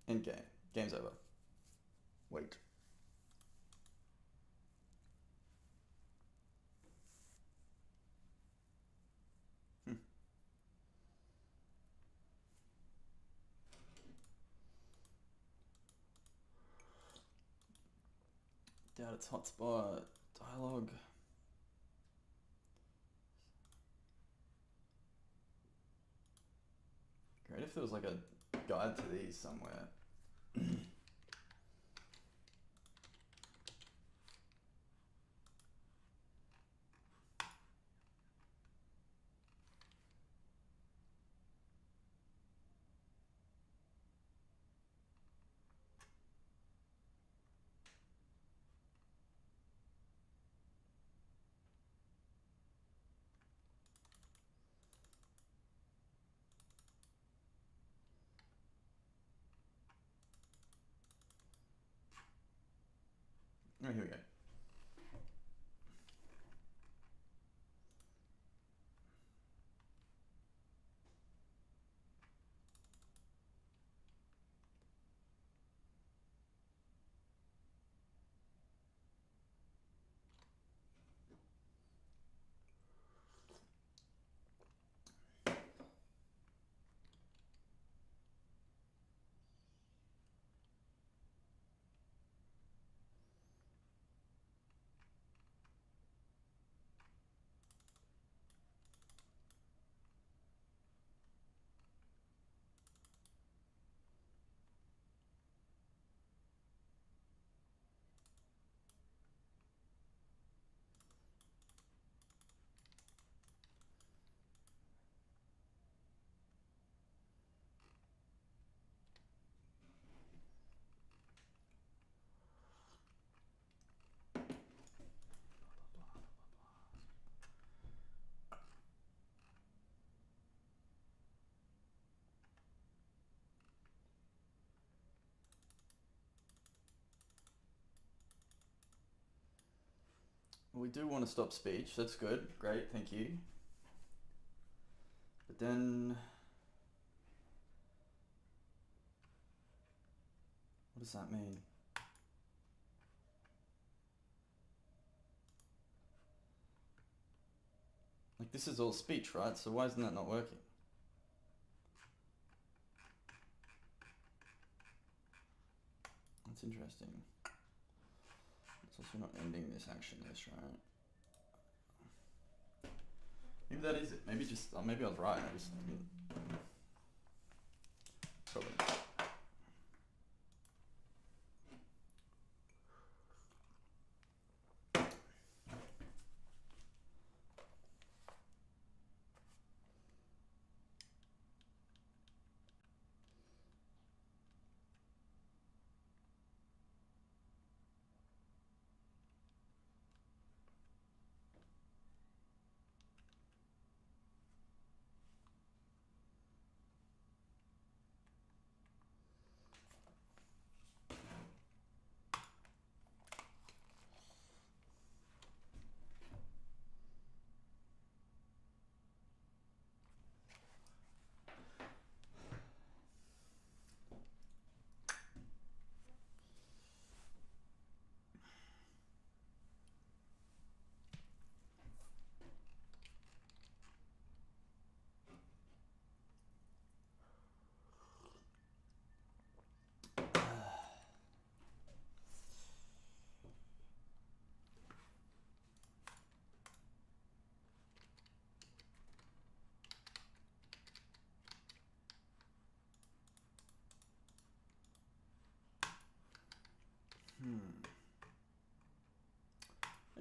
End game. Game's over. Wait. Doubt it's hotspot. Dialogue. Great if there was like a guide to these somewhere. Oh, here we go. We do want to stop speech. That's good. Great. Thank you. But then, what does that mean? Like this is all speech, right? So why isn't that not working? That's interesting. It's also not ending this action list, right? Maybe that is it. Maybe just maybe I was right. I just probably.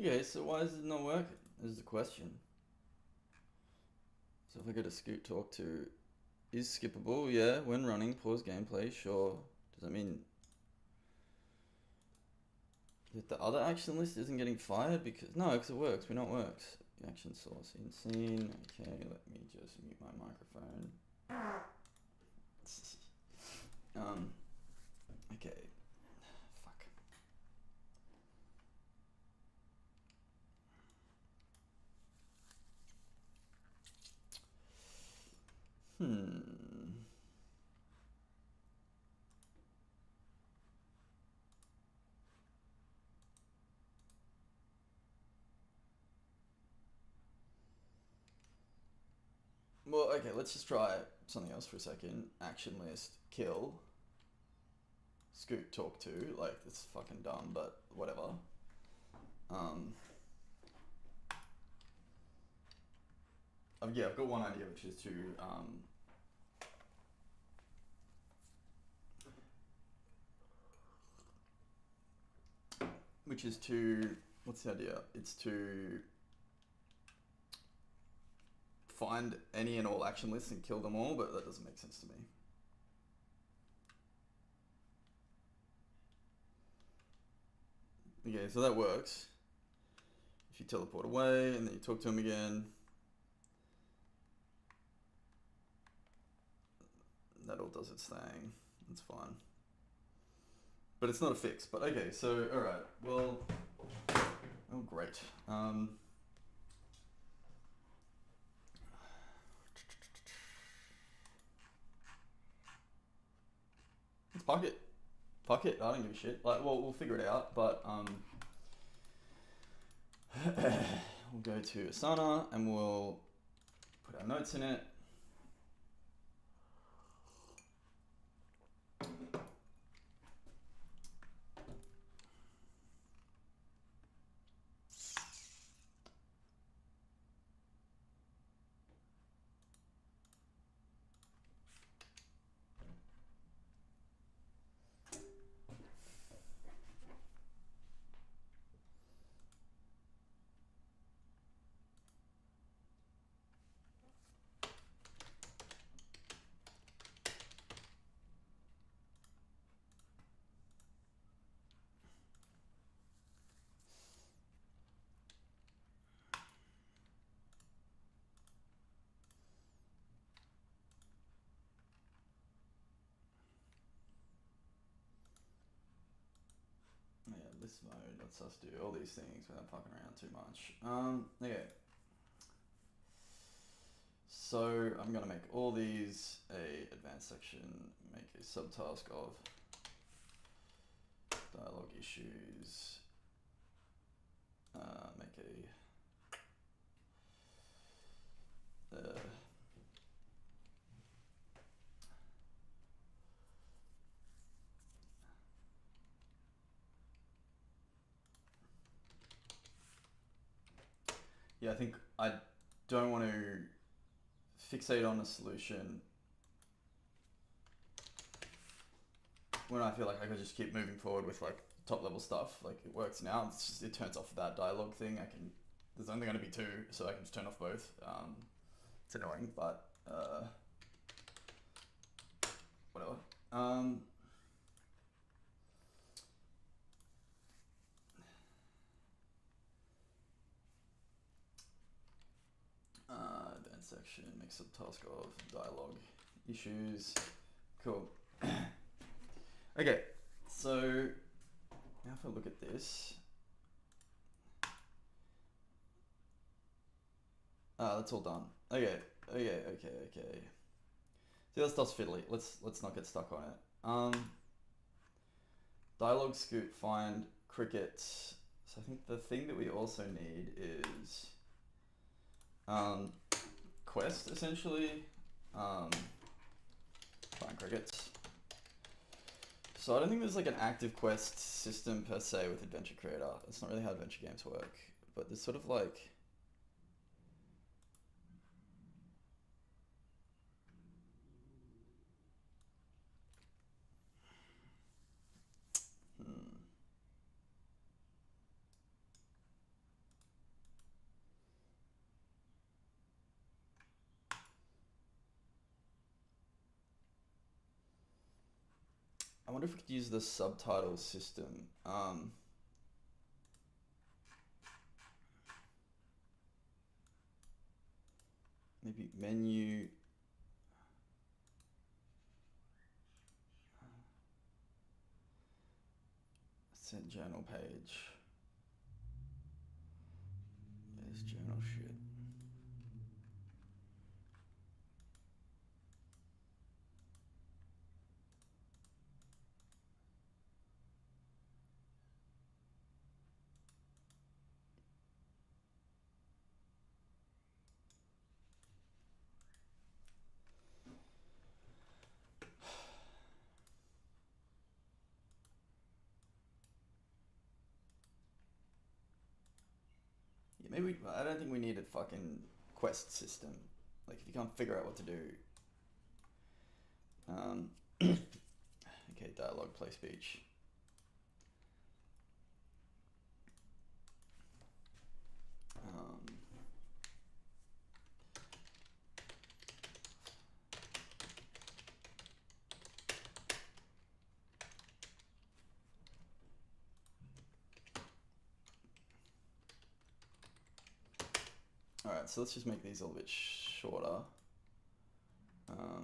Okay, so why does it not work? Is the question. So if I go to Scoot Talk to is skippable, yeah, when running, pause gameplay, sure. Does that mean that the other action list isn't getting fired? Because no, because it works. We know it works. Action source insane. Okay, let me just mute my microphone. Okay. Fuck. Well, okay, let's just try something else for a second. Action list, kill. Scoot talk to. Like, it's fucking dumb, but whatever. Yeah, I've got one idea, which is to what's the idea? It's to find any and all action lists and kill them all, but that doesn't make sense to me. Okay, so that works. If you teleport away and then you talk to him again, that all does its thing. That's fine. But it's not a fix. But okay, so alright, well, oh great. Let's fuck it. Fuck it, I don't give a shit. Like, well, we'll figure it out, but we'll go to Asana and we'll put our notes in it. Yeah, list mode lets us do all these things without fucking around too much. Okay. So I'm gonna make all these a advanced section, make a subtask of dialogue issues, make a yeah, I think I don't want to fixate on a solution when I feel like I could just keep moving forward with like top level stuff. Like it works now. It's just, it turns off that dialogue thing. There's only going to be two, so I can just turn off both. It's annoying, but whatever. Advanced section, make subtask of dialogue issues. Cool. Okay, so now if I look at this, that's all done. Okay. See, that stuff's fiddly. Let's not get stuck on it. Dialogue scoot find cricket. So I think the thing that we also need is quest essentially. Find crickets. So I don't think there's like an active quest system per se with Adventure Creator. That's not really how adventure games work. But there's sort of like I wonder if we could use the subtitle system. Maybe menu. Set journal page. There's journal shit. Yeah, maybe I don't think we need a fucking quest system. Like if you can't figure out what to do. Okay, dialogue, play speech. Alright, so let's just make these a little bit shorter. Oh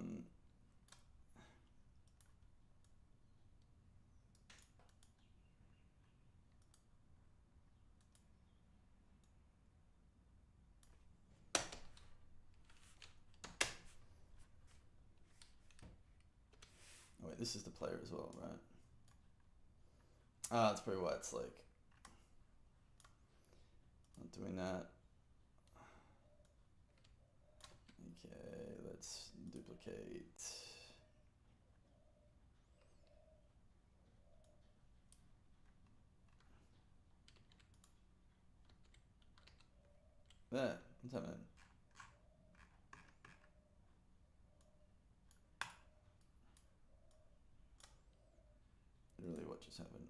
wait, this is the player as well, right? That's probably why it's like not doing that. Okay, let's duplicate. There, what's happening? Literally what just happened?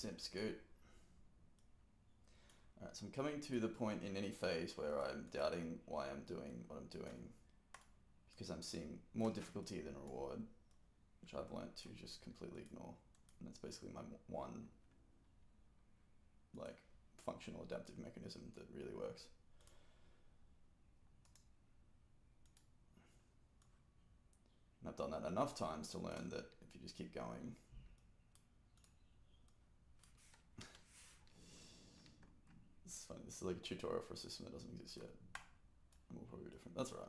Simp scoot. Alright, so I'm coming to the point in any phase where I'm doubting why I'm doing what I'm doing because I'm seeing more difficulty than reward, which I've learnt to just completely ignore. And that's basically my one like functional adaptive mechanism that really works. And I've done that enough times to learn that if you just keep going, this is funny, this is like a tutorial for a system that doesn't exist yet. And we'll probably be different, that's all right.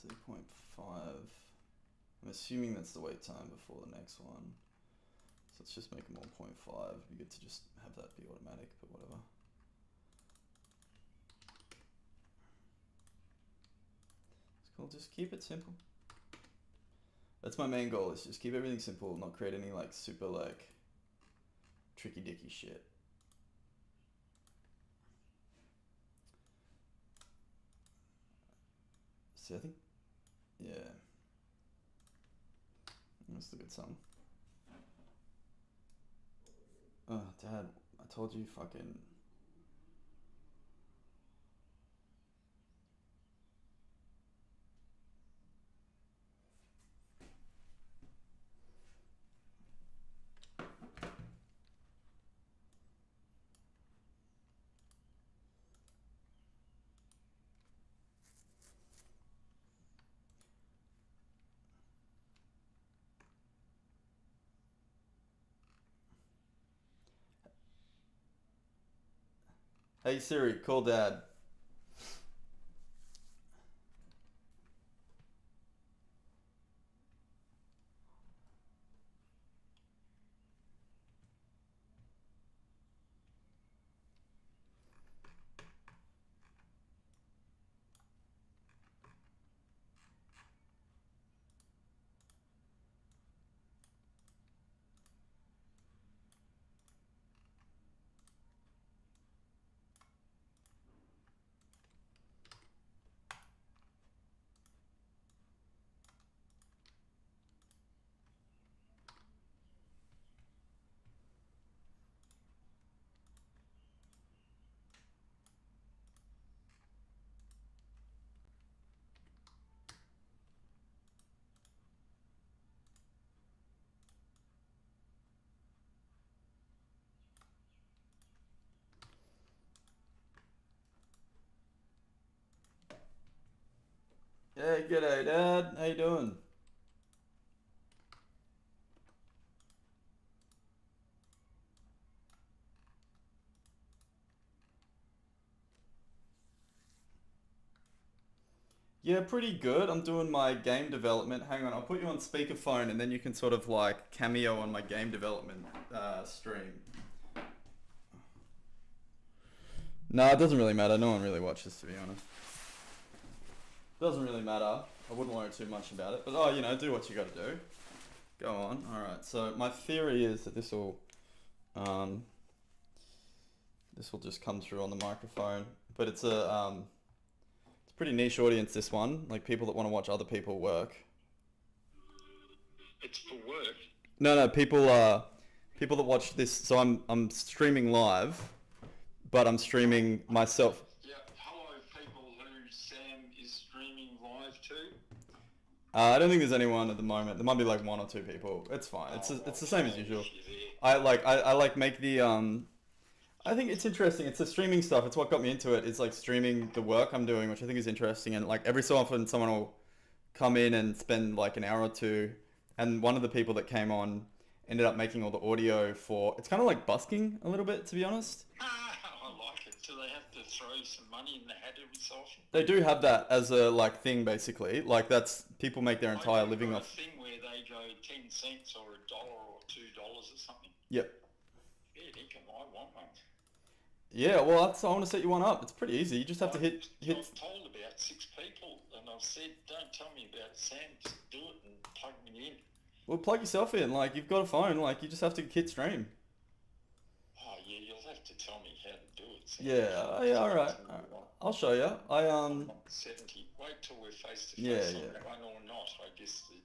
Let's say 0.5. I'm assuming that's the wait time before the next one. So let's just make them all 0.5. It'd be good to just have that be automatic, but whatever. It's cool, just keep it simple. That's my main goal, is just keep everything simple, not create any like super like tricky dicky shit. See, I think, yeah. That's a good song. Oh, Dad, I told you fucking... Hey Siri, call Dad. Hey, g'day Dad, how you doing? Yeah, pretty good. I'm doing my game development. Hang on, I'll put you on speakerphone and then you can sort of like cameo on my game development stream. No, it doesn't really matter. No one really watches, to be honest. Doesn't really matter. I wouldn't worry too much about it. But, oh, you know, do what you gotta do. Go on. Alright, so my theory is that um, this will just come through on the microphone. But it's a pretty niche audience, this one. Like people that want to watch other people work. It's for work. No, no, people that watch this. So I'm streaming live, but I'm streaming myself. Yeah, hello people who Sam is streaming live to. I don't think there's anyone at the moment. There might be like one or two people. It's fine. It's the same as usual. She's there. I like make the I think it's interesting. It's the streaming stuff. It's what got me into it. It's like streaming the work I'm doing, which I think is interesting. And like every so often, someone will come in and spend like an hour or two. And one of the people that came on ended up making all the audio for. It's kind of like busking a little bit, to be honest. I like it. Do they have to throw some money in the hat every so often? They do have that as a like thing, basically. Like that's people make their entire living got off. a thing where they go 10 cents or $1 or $2 or something. Yep. Yeah, Dinkum, I want one. Yeah, well, I want to set you one up. It's pretty easy. You just have to hit. I've told about 6 people, and I've said, don't tell me about Sam, just do it and plug me in. Well, plug yourself in. Like you've got a phone. Like you just have to hit stream. Oh, yeah, you'll have to tell me how to do it, Sam. Yeah. Yeah. All right. I'll show you. I'm not 70. Wait till we're face to face Yeah, on yeah. that one or not. I guess the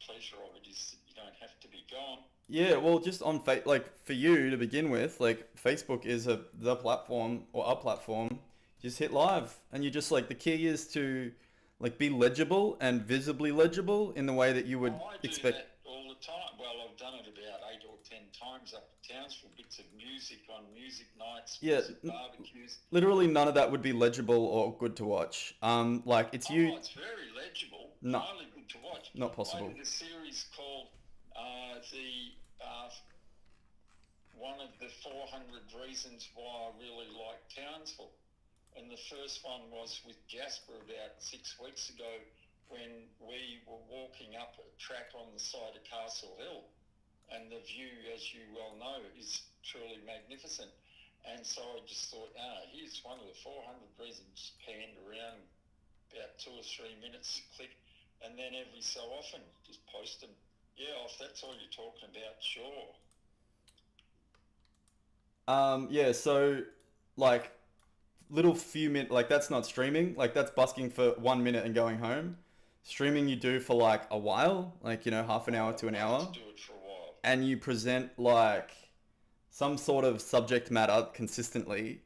pleasure of it is that you don't have to be gone. Yeah. Well, just on like for you to begin with, like Facebook is the platform or a platform. Just hit live, and you just like the key is to like be legible and visibly legible in the way that you would I do expect. that all the time. Well, I've done it about 8 or 10 times up at Townsville. Bits of music on music nights, Yeah. music barbecues. Literally none of that would be legible or good to watch. Like it's Oh, you. it's very legible. No. Highly good to watch. Not possible. I did a series called the one of the 400 reasons why I really like Townsville. And the first one was with Jasper about 6 weeks ago when we were walking up a track on the side of Castle Hill. And the view, as you well know, is truly magnificent. And so I just thought, here's one of the 400 reasons, panned around about 2 or 3 minutes, click, and then every so often just post them. Yeah, if that's all you're talking about, sure. Yeah. So like little few minutes, like that's not streaming. Like that's busking for 1 minute and going home. Streaming you do for like a while, like half an hour to an hour, Do it for a while. and you present like some sort of subject matter consistently.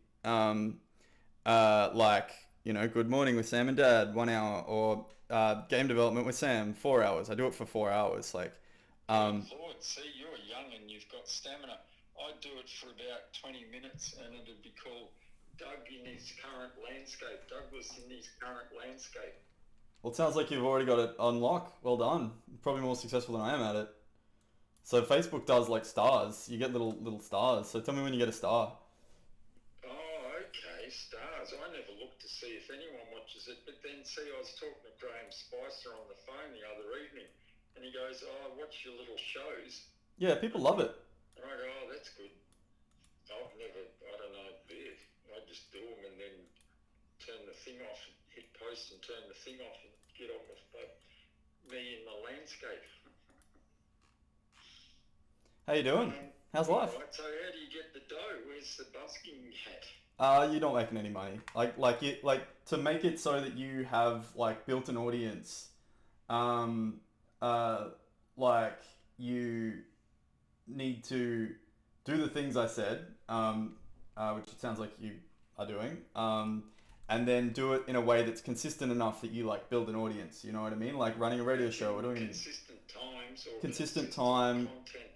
Like good morning with Sam and Dad, 1 hour, or game development with Sam, 4 hours. I do it for 4 hours. Like, Lord, see, you're young and you've got stamina. I'd do it for about 20 minutes and it'd be called Doug in his current landscape. Douglas in his current landscape. well, it sounds like you've already got it on lock. Well done. Probably more successful than I am at it. So Facebook does like stars. You get little stars. So tell me when you get a star. Oh, okay, stars. I never look to see if anyone watches it, but then see, I was talking to Graham Spicer on the phone the other evening, and he goes, I watch your little shows. Yeah, people love it. And I go, oh, that's good. I've never, I don't know, I just do them and then turn the thing off, hit post and turn the thing off and get on with me in the landscape. How you doing? How's life? Right, so how do you get the dough? Where's the busking hat? You're not making any money. Like to make it so that you have like built an audience. Like you need to do the things I said, which it sounds like you are doing. And then do it in a way that's consistent enough that you like build an audience. You know what I mean? Like running a radio show or doing consistent times or consistent time. content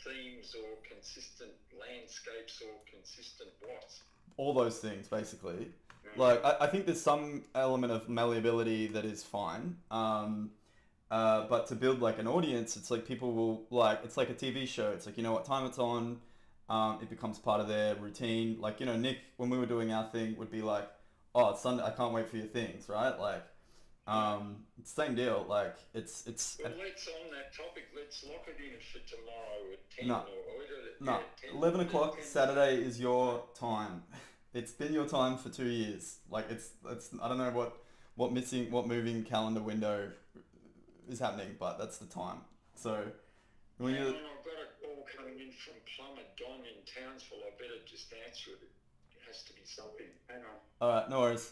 themes or consistent landscapes or consistent what? All those things basically. Like I think there's some element of malleability that is fine. But to build like an audience, it's like people will like, it's like a TV show. It's like, you know what time it's on. It becomes part of their routine. Like, Nick, when we were doing our thing, would be like, oh, it's Sunday. I can't wait for your things, right? Like, it's the same deal. Like, it's. Well, let's on that topic. Let's lock it in for tomorrow at 10 No. No, 11 o'clock Saturday is your time. It's been your time for 2 years. Like, it's. I don't know what moving calendar window is happening, but that's the time. So when you. I've got a call coming in from Plumber Don in Townsville. I better just answer it. It has to be something. Hang on. All right, no worries.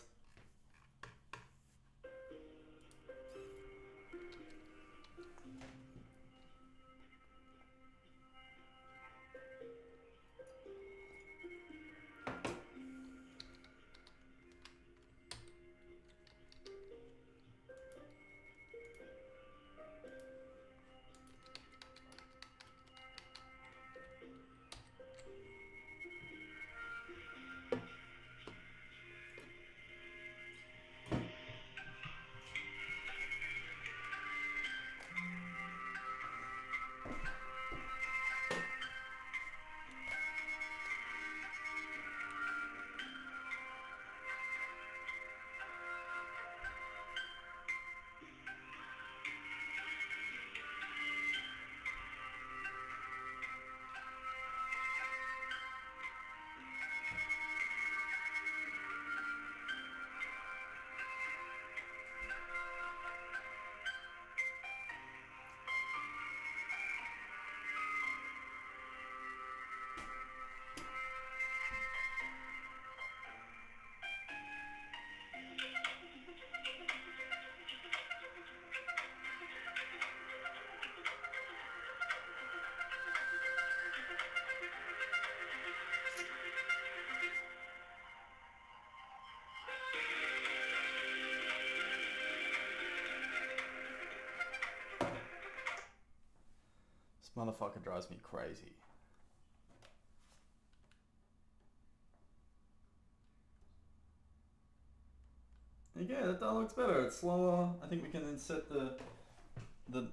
motherfucker drives me crazy. Okay, that dialogue's better. It's slower. I think we can then set the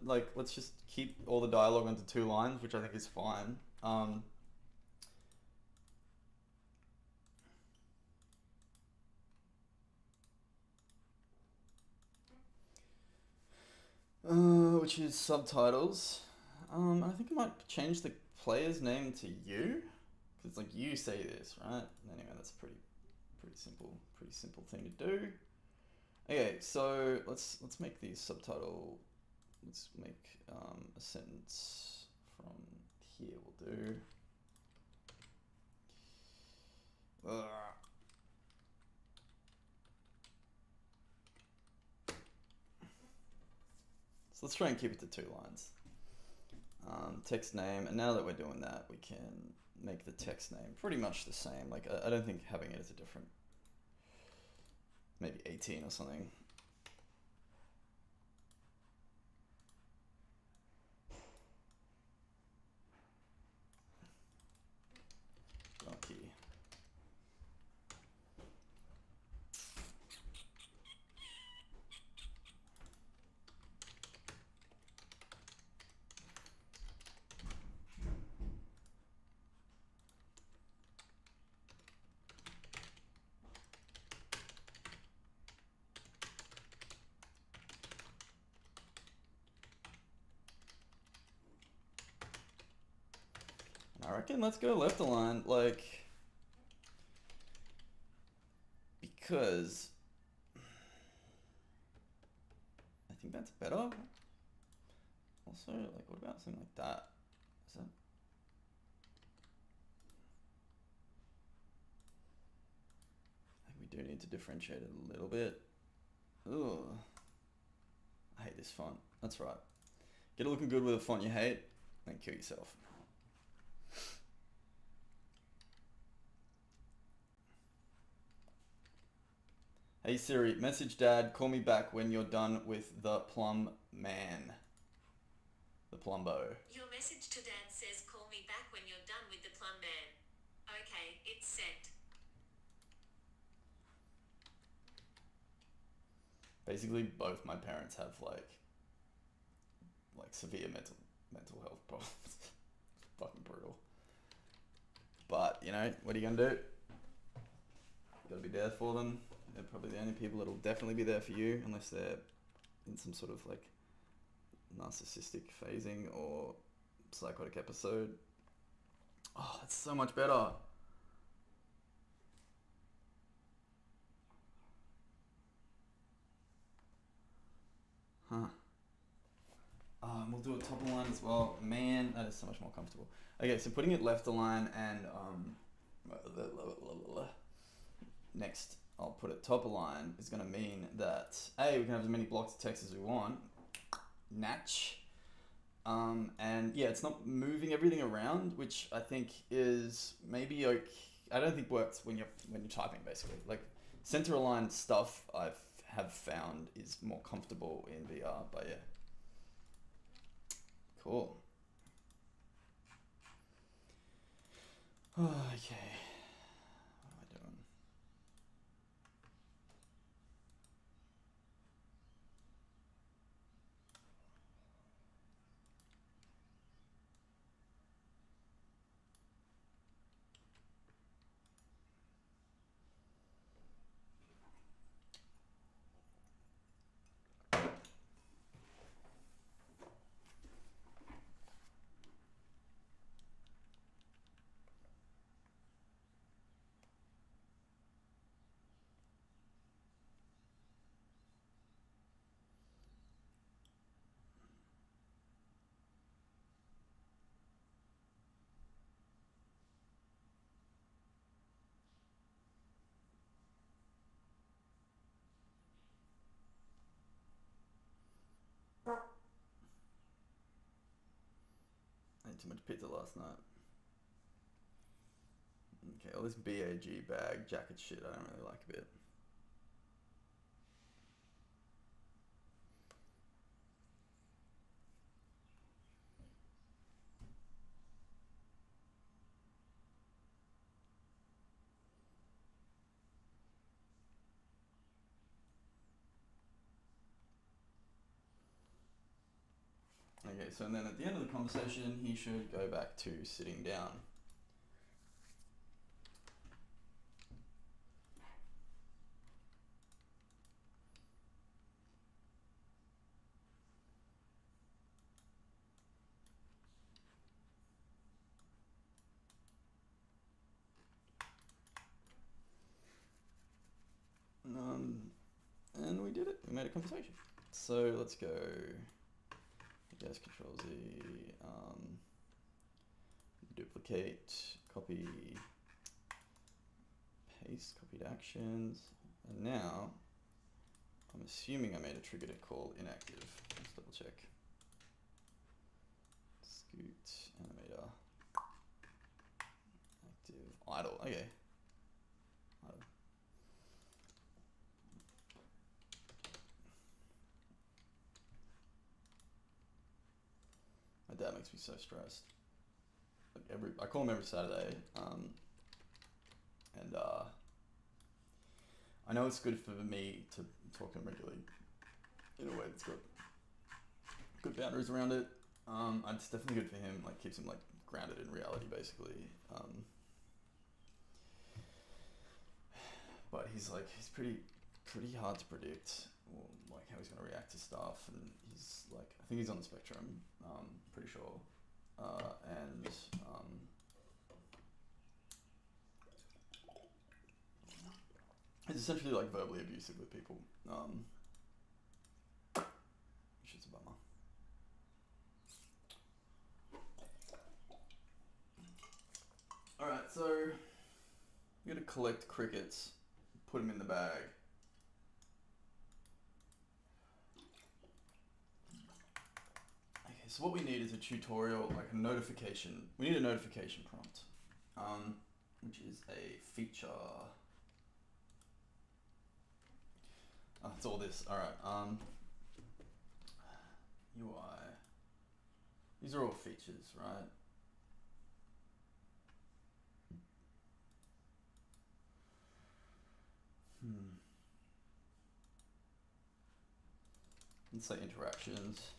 like. Let's just keep all the dialogue onto 2 lines, which I think is fine. Which is subtitles. I think I might change the player's name to you, because it's like you say this, right? Anyway, that's a pretty simple thing to do. Okay, so let's make the subtitle. Let's make a sentence from here. We'll do. So let's try and keep it to 2 lines. Text name, and now that we're doing that, we can make the text name pretty much the same. Like, I don't think having it as a different, maybe 18 or something. Lucky. I reckon let's go left align, like, because I think that's better. Also, like, what about something like that? Is that? I think we do need to differentiate it a little bit. Ugh. I hate this font. That's right. Get it looking good with a font you hate, then kill yourself. Hey Siri, message Dad, call me back when you're done with the plum man. The plumbo. Your message to Dad says call me back when you're done with the plum man. Okay, it's sent. Basically, both my parents have like severe mental health problems. Fucking brutal. But, you know, what are you gonna do? You gotta be there for them. They're probably the only people that'll definitely be there for you, unless they're in some sort of like narcissistic phasing or psychotic episode. Oh, that's so much better. Huh. We'll do a top align as well. Man, that is so much more comfortable. Okay, so putting it left align and next I'll put it top align is going to mean that A, we can have as many blocks of text as we want. Natch. And yeah, it's not moving everything around, which I think is maybe like, I don't think works when you're typing, basically. Like, center aligned stuff have found is more comfortable in VR, but yeah. Cool. Okay. What am I doing? I ate too much pizza last night. Okay, all this BAG bag jacket shit I don't really like a bit. Okay, so and then at the end of the conversation, he should go back to sitting down. And we did it. We made a conversation. So let's go. Yes, Control Z. Duplicate, copy, paste, copied actions, and now I'm assuming I made a trigger to call inactive. Let's double check. Scoot animator. Active idle. Okay. Idle. My dad makes me so stressed. Like I call him every Saturday, and I know it's good for me to talk to him regularly in a way that's got good boundaries around it. It's definitely good for him. Like keeps him like grounded in reality, basically. But he's pretty hard to predict, or like how he's gonna react to stuff, and he's like I think he's on the spectrum. Pretty sure, and he's essentially like verbally abusive with people, which is a bummer. Alright, so you're gonna collect crickets, put them in the bag. Okay, so what we need is a tutorial, like a notification. We need a notification prompt, which is a feature. Oh, it's all this. Alright, UI. These are all features, right? Let's say interactions.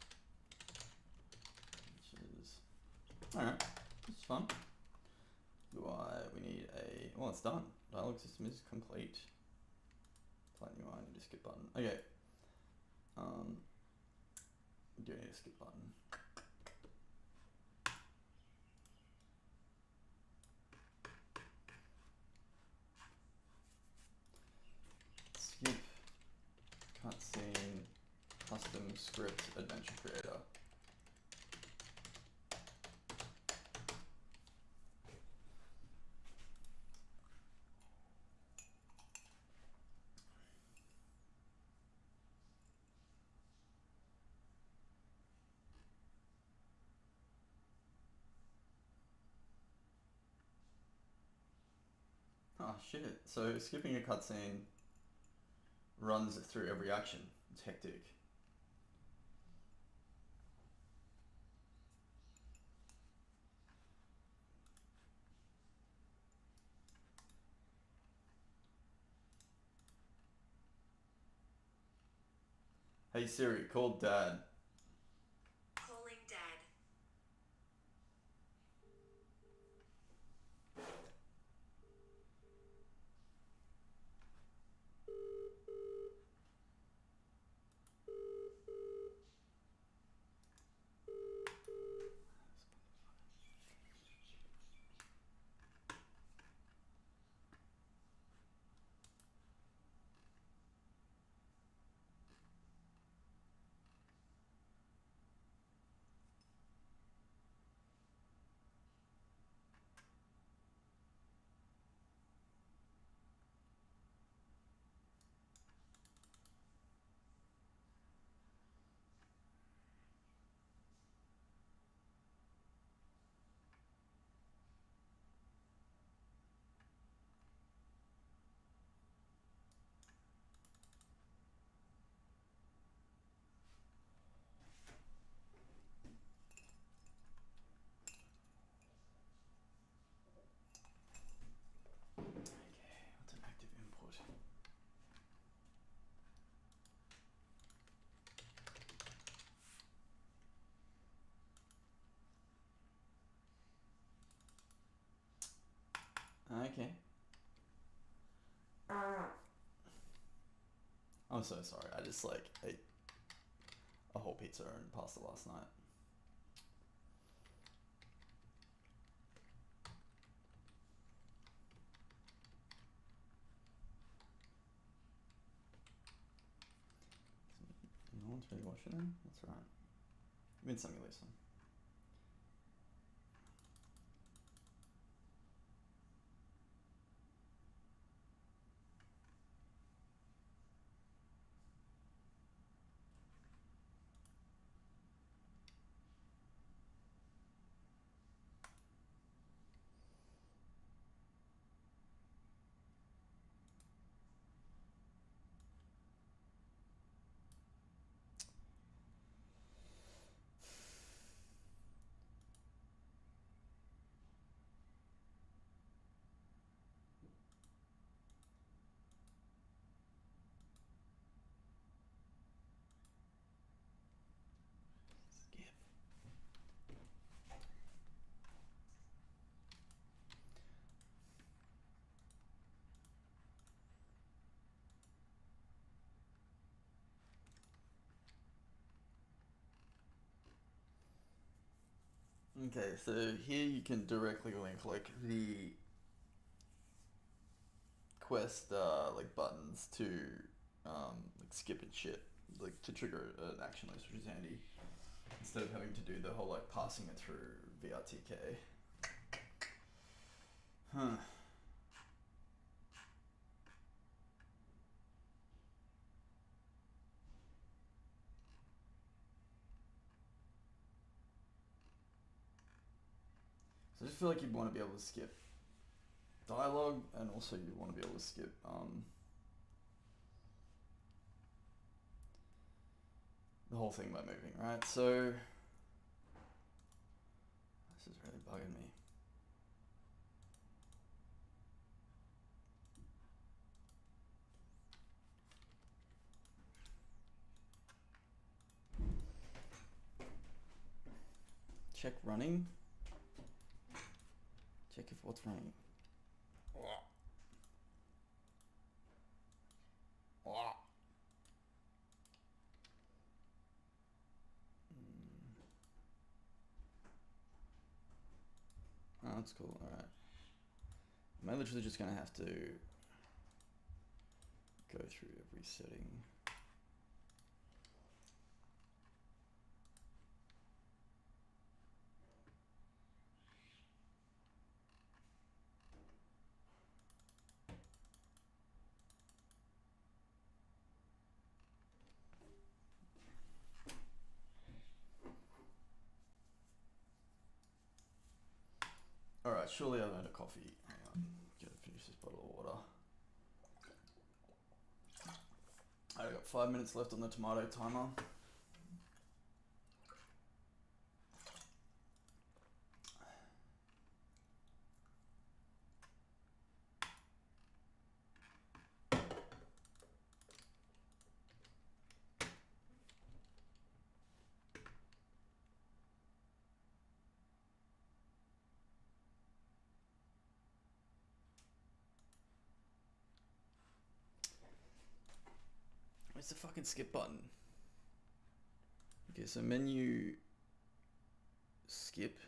Alright, this is fun. UI, we need a, well, it's done. Dialog system is complete. Plain UI, I need a skip button. Okay. We do need a skip button. Skip, cutscene, custom script, adventure creator. Oh shit, so skipping a cutscene runs through every action. It's hectic. Hey Siri, call Dad. Calling Dad. Okay. I'm so sorry. I just like ate a whole pizza and pasta last night. No one's really watching them? That's right. You've been sending me this one. Skip. Okay, so here you can directly link like the quest like buttons to like skip and shit, like to trigger an action list, which is handy instead of having to do the whole like passing it through VRTK. Huh. So I just feel like you'd want to be able to skip dialogue, and also you want to be able to skip the whole thing by moving, right? So this is really bugging me. Check running. Check if what's running. Oh, that's cool. Alright. Am I literally just gonna have to go through every setting? Alright, surely I've earned a coffee. Hang on. Gotta finish this bottle of water. I've got 5 minutes left on the tomato timer. Where's the fucking skip button? Okay, so menu, skip,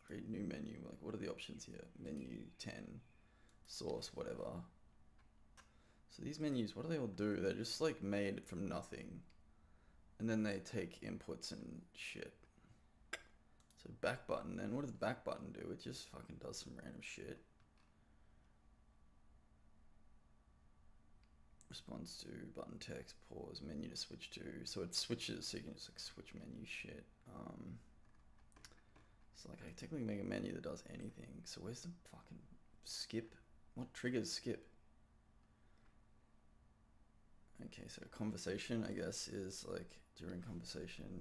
create new menu. Like, what are the options here? Menu 10, source, whatever. So these menus, what do they all do? They're just like made from nothing. And then they take inputs and shit. So back button, then what does the back button do? It just fucking does some random shit. Response to button text, pause, menu to switch to. So it switches, so you can just like switch menu shit. So like I technically make a menu that does anything. So where's the fucking skip? What triggers skip? Okay, so conversation, I guess, is like during conversation.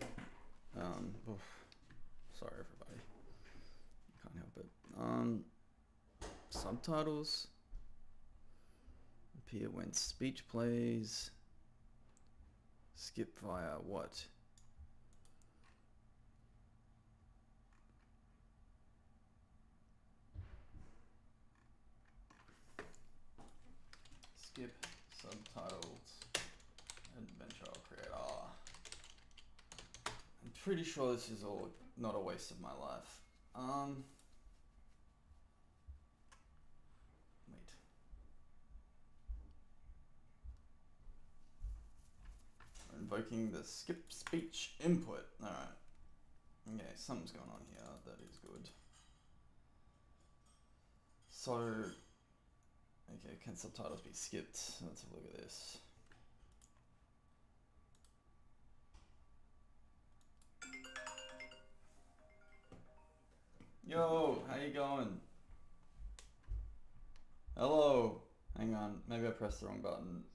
Oof. Sorry, everybody. Can't help it. Subtitles appear when speech plays. Skip via what? skip subtitles adventure creator. I'm pretty sure this is all not a waste of my life. Wait. We're invoking the skip speech input. Alright. Okay, something's going on here. That is good. So, okay, can subtitles be skipped? Let's have a look at this. Yo, how you going? Hello. Hang on, maybe I pressed the wrong button.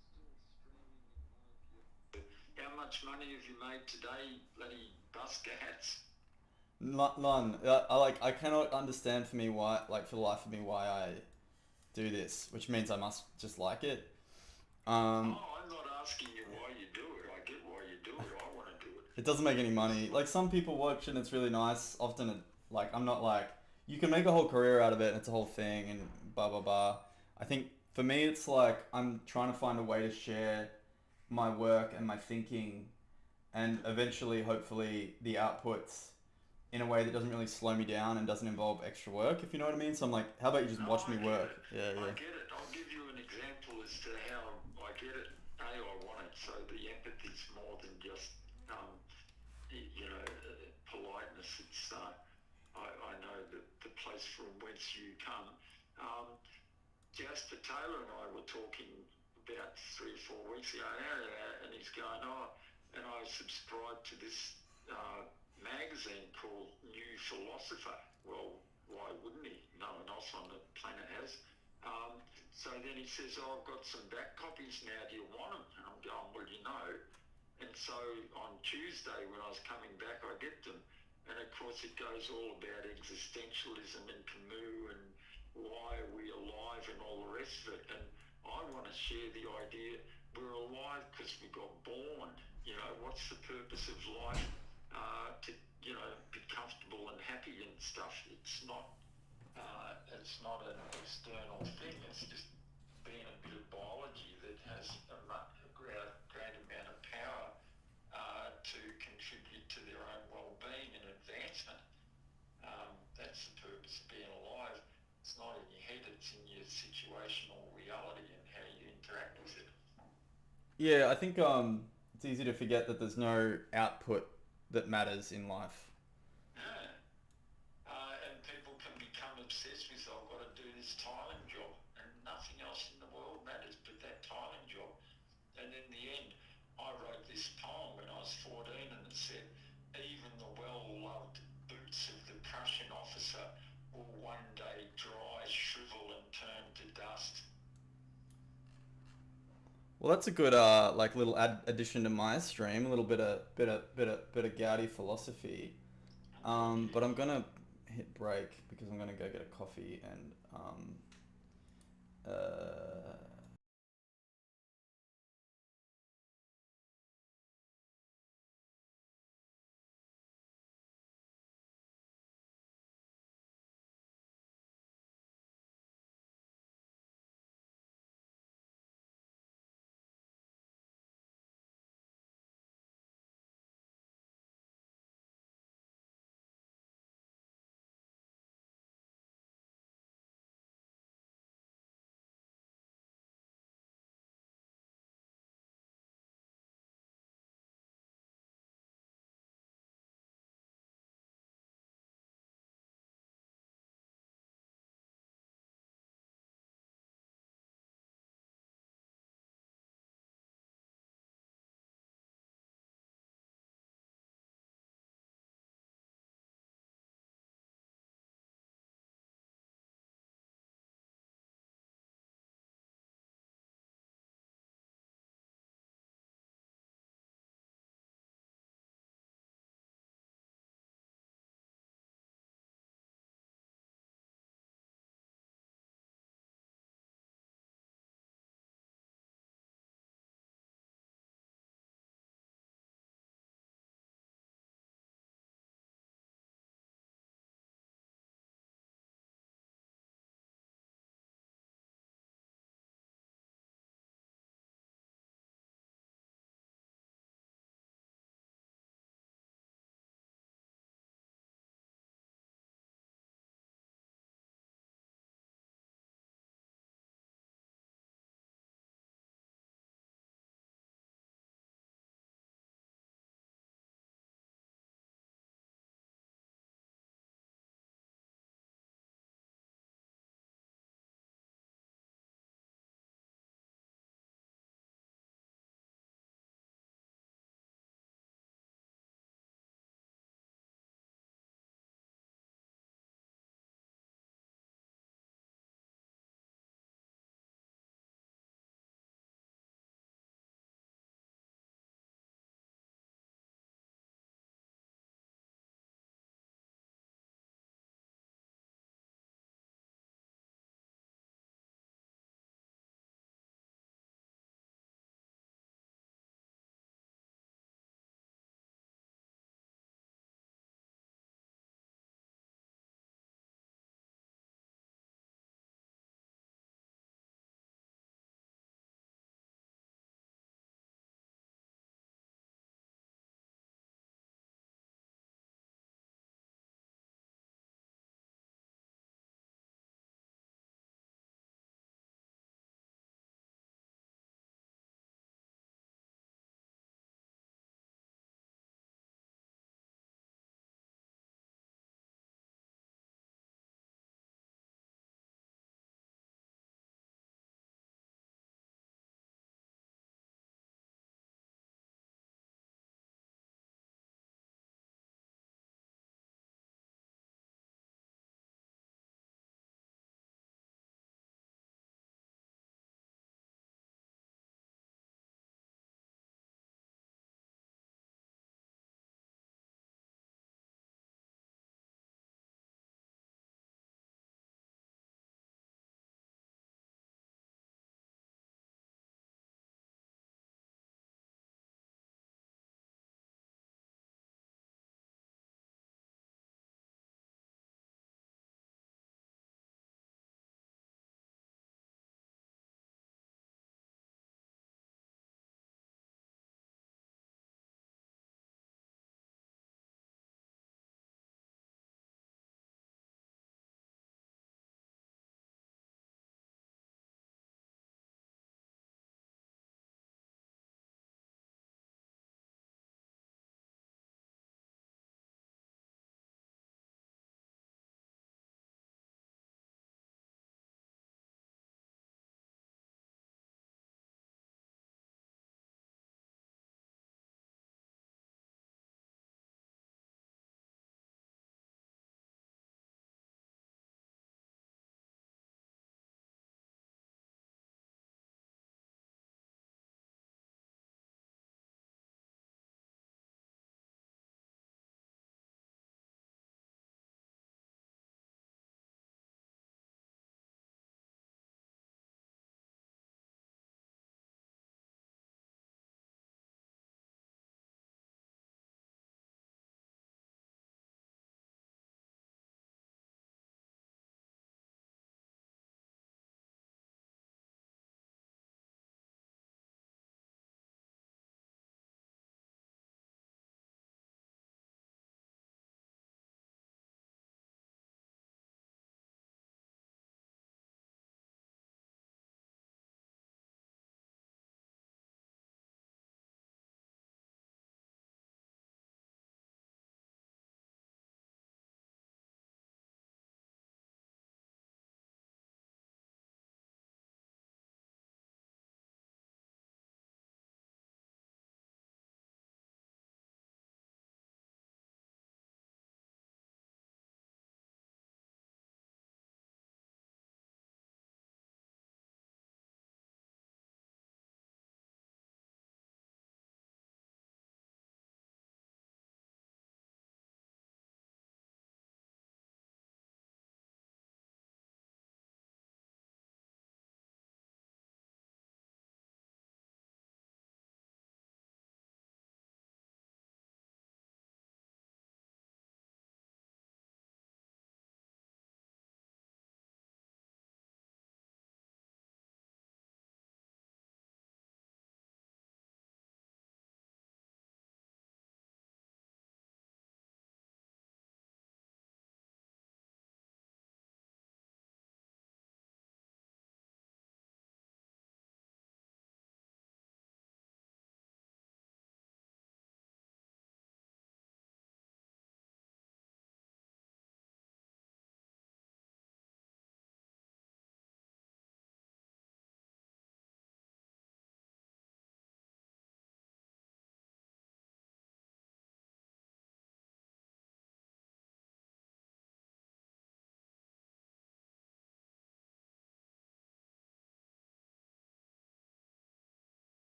How much money have you made today, bloody busker hats? None. I cannot understand for the life of me, why I do this, which means I must just like it. I'm not asking you why you do it. I get why you do it. I want to do it. It doesn't make any money. Like, some people watch and it's really nice. Often, I'm not like, you can make a whole career out of it and it's a whole thing and blah blah blah. I think for me, it's like I'm trying to find a way to share my work and my thinking, and eventually, hopefully, the outputs in a way that doesn't really slow me down and doesn't involve extra work, if you know what I mean. So I'm like, how about you just watch me work? Yeah, I get it. I'll give you an example as to how I get it. I want it. So the empathy's more than just, politeness. It's, I know the place from whence you come. Jasper Taylor and I were talking about 3 or 4 weeks ago, and he's going, and I subscribe to this magazine called New Philosopher. Well, why wouldn't he? No one else on the planet has. So then he says, I've got some back copies now, do you want them? And I'm going, well, And so on Tuesday when I was coming back, I get them. And of course it goes all about existentialism and Camus and why are we alive and all the rest of it. And I want to share the idea we're alive because we got born. What's the purpose of life? To be comfortable and happy and stuff. It's not an external thing. It's just being a bit of biology that has a great amount of power to contribute to their own well-being and advancement. That's the purpose of being alive. It's not in your head, it's in your situational reality and how you interact with it. Yeah, I think it's easy to forget that there's no output that matters in life. And people can become obsessed with, I've got to do this tiling job, and nothing else in the world matters but that tiling job. And in the end, I wrote this poem when I was 14, and it said, even the well-loved boots of the Prussian officer will one day dry, shrivel, and turn to dust. Well, that's a good little addition to my stream. A little bit of Gaudi philosophy. But I'm gonna hit break because I'm gonna go get a coffee and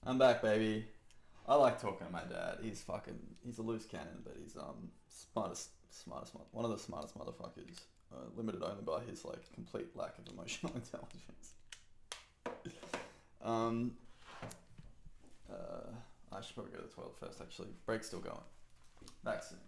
I'm back, baby. I like talking to my dad. He's a loose cannon, but he's smartest, one of the smartest motherfuckers. Limited only by his like complete lack of emotional intelligence. I should probably go to the toilet first. Actually, break's still going. Back soon.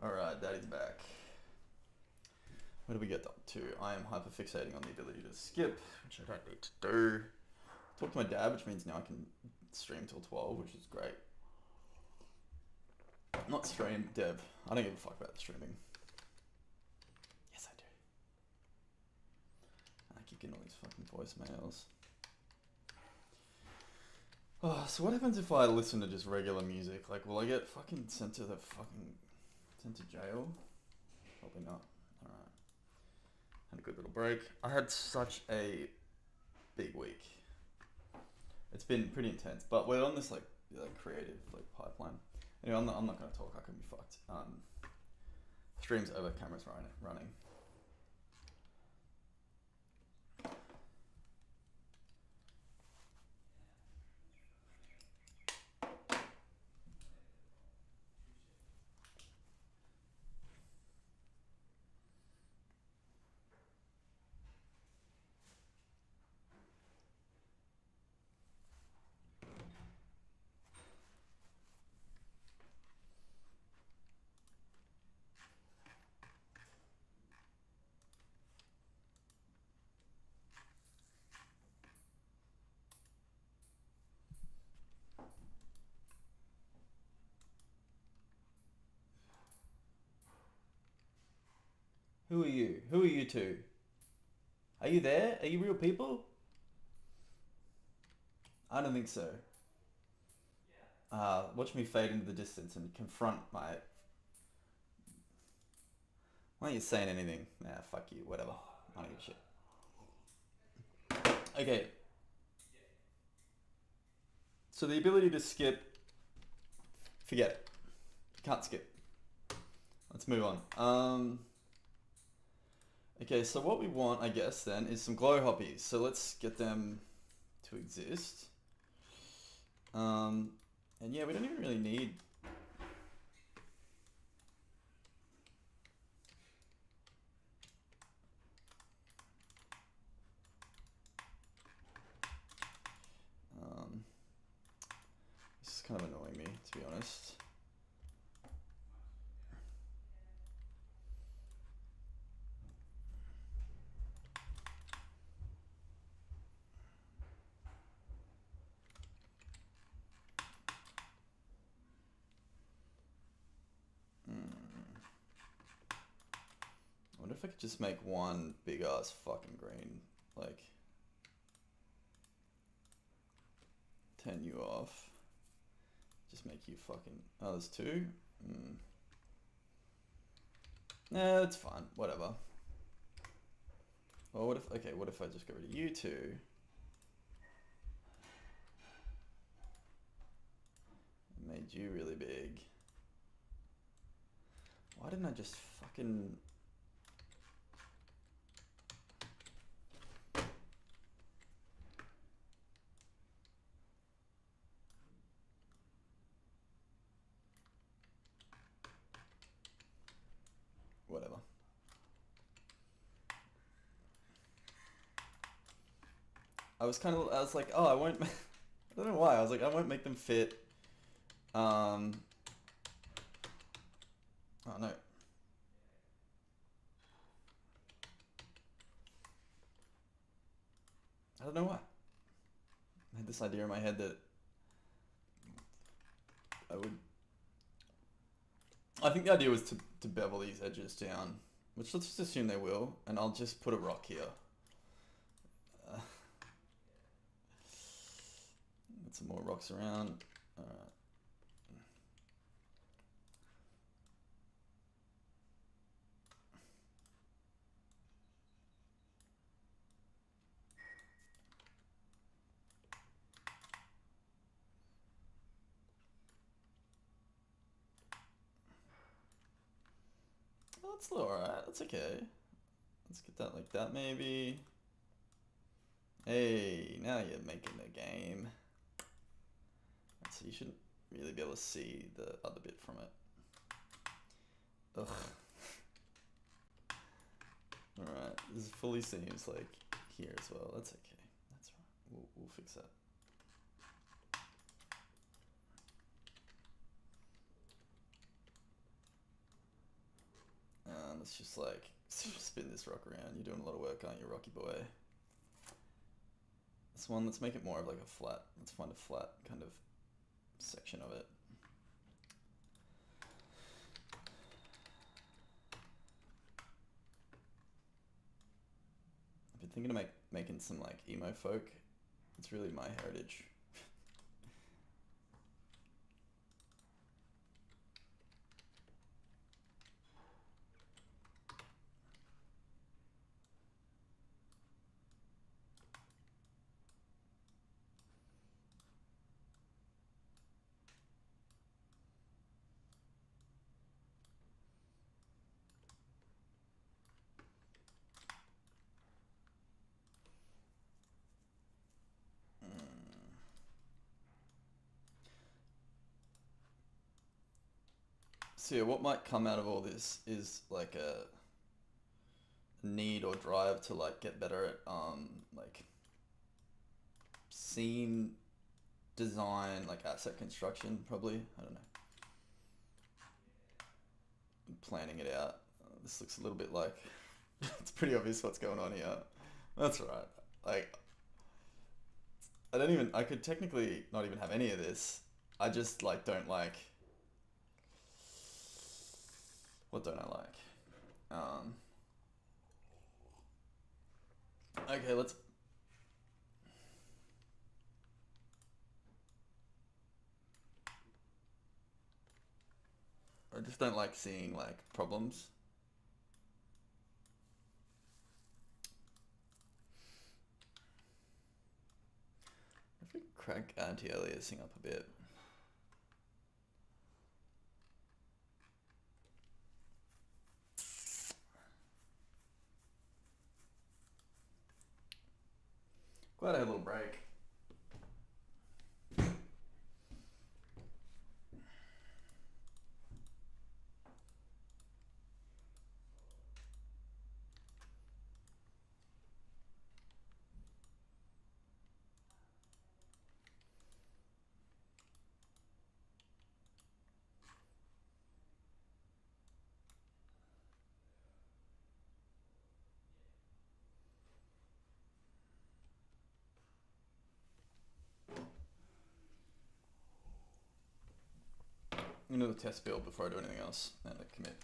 Alright, Daddy's back. Where do we get up to? I am hyperfixating on the ability to skip, which I don't need to do. Talk to my dad, which means now I can stream till 12, which is great. Not stream, Dev. I don't give a fuck about the streaming. Yes, I do. I keep getting all these fucking voicemails. Oh, so what happens if I listen to just regular music? Like, will I get fucking sent to jail? Probably not. Alright. Had a good little break. I had such a big week. It's been pretty intense, but we're on this like creative like pipeline. Anyway, I'm not gonna talk. I can be fucked. Streams over, cameras running. Who are you? Who are you two? Are you there? Are you real people? I don't think so. Watch me fade into the distance and confront my... Why aren't you saying anything? Nah, fuck you, whatever. I don't give a shit. Okay. So the ability to skip... Forget it. Can't skip. Let's move on. Okay, so what we want, I guess, then, is some glow hoppies. So let's get them to exist. And yeah, we don't even really need... This is kind of annoying me, to be honest. I wonder if I could just make one big ass fucking green, like, turn you off. Just make you fucking, oh, there's two? Nah, that's fine, whatever. Well, what if I just get rid of you two? Made you really big. Why didn't I just fucking... I was like, oh, I won't. I don't know why. I was like, I won't make them fit. Oh no. I don't know why. I had this idea in my head that I would. I think the idea was to bevel these edges down, which let's just assume they will, and I'll just put a rock here. Uh, get some more rocks around. Alright. Well, that's alright. That's okay. Let's get that like that, maybe. Hey, now you're making the game. So you shouldn't really be able to see the other bit from it. Ugh. Alright, this fully seems like here as well. That's okay. That's right. We'll fix that. Let's just like spin this rock around. You're doing a lot of work, aren't you, Rocky boy? This one, let's make it more of like a flat. Let's find a flat kind of section of it. I've been thinking of making some like emo folk. It's really my heritage. So yeah, what might come out of all this is like a need or drive to like get better at like scene design, like asset construction, probably. I don't know. Planning it out. This looks a little bit like it's pretty obvious what's going on here. That's right. Like I could technically not even have any of this. I just like don't like. What don't I like? Okay, let's. I just don't like seeing like problems. If we crank anti-aliasing up a bit. Glad I had a little break. I'm gonna do the test build before I do anything else and I commit.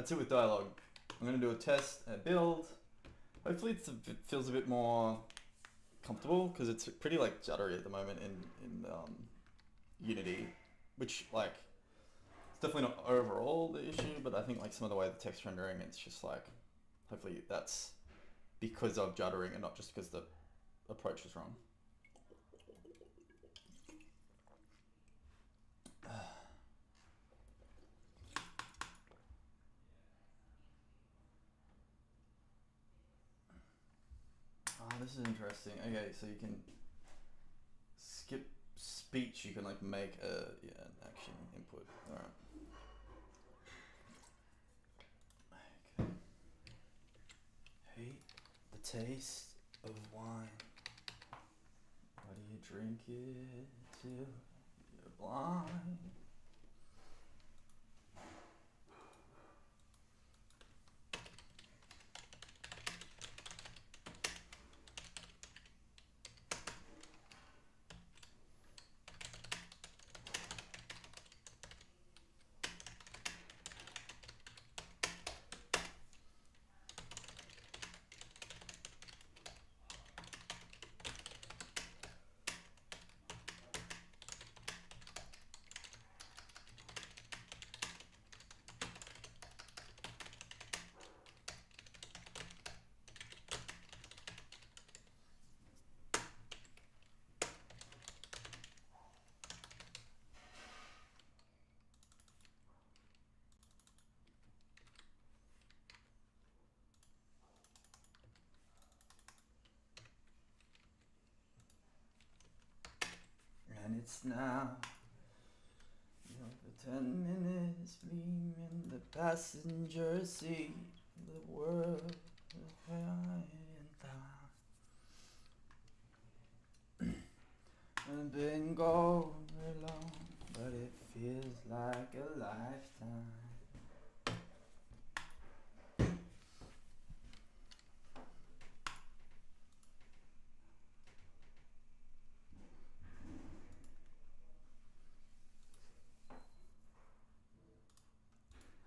that's it with dialogue. I'm gonna do a test, a build. Hopefully it feels a bit more comfortable because it's pretty like juddery at the moment in Unity, which like it's definitely not overall the issue, but I think like some of the way the text rendering, it's just like hopefully that's because of juddering and not just because the approach is wrong. Oh, this is interesting. Okay, so you can skip speech. You can like make an action input. All right. Okay. Hate the taste of wine. Why do you drink it till you're blind? And it's now, for 10 minutes, me in the passenger seat, the world is high and down. I've been going along, but it feels like a lifetime.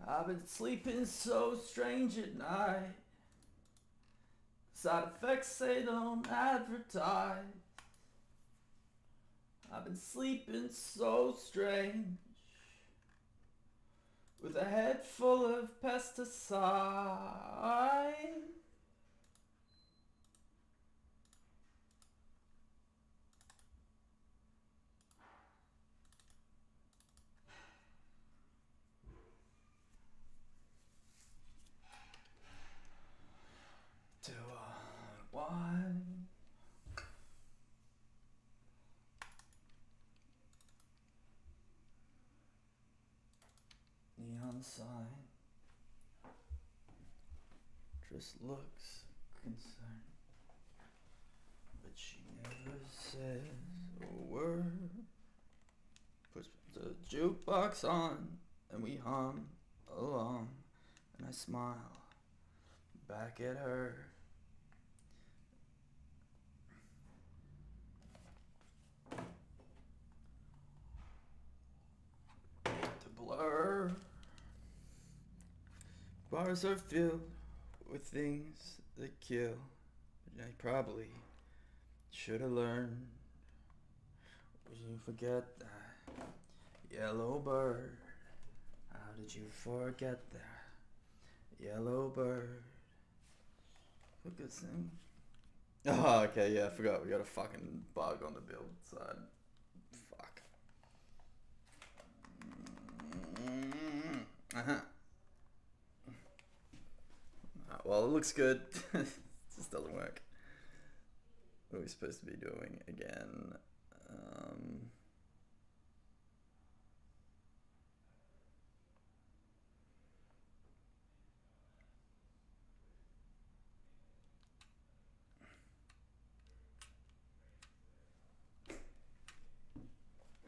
I've been sleeping so strange at night. Side effects they don't advertise. I've been sleeping so strange, with a head full of pesticide. To wine. Neon sign just looks concerned, but she never says a word. Puts the jukebox on and we hum along, and I smile back at her. To blur. Bars are filled with things that kill, but I probably should have learned. Would you forget that yellow bird? How did you forget that yellow bird? A good thing. Oh, okay, yeah, I forgot we got a fucking bug on the build side. Fuck. Uh-huh. Well, it looks good. It just doesn't work. What are we supposed to be doing again?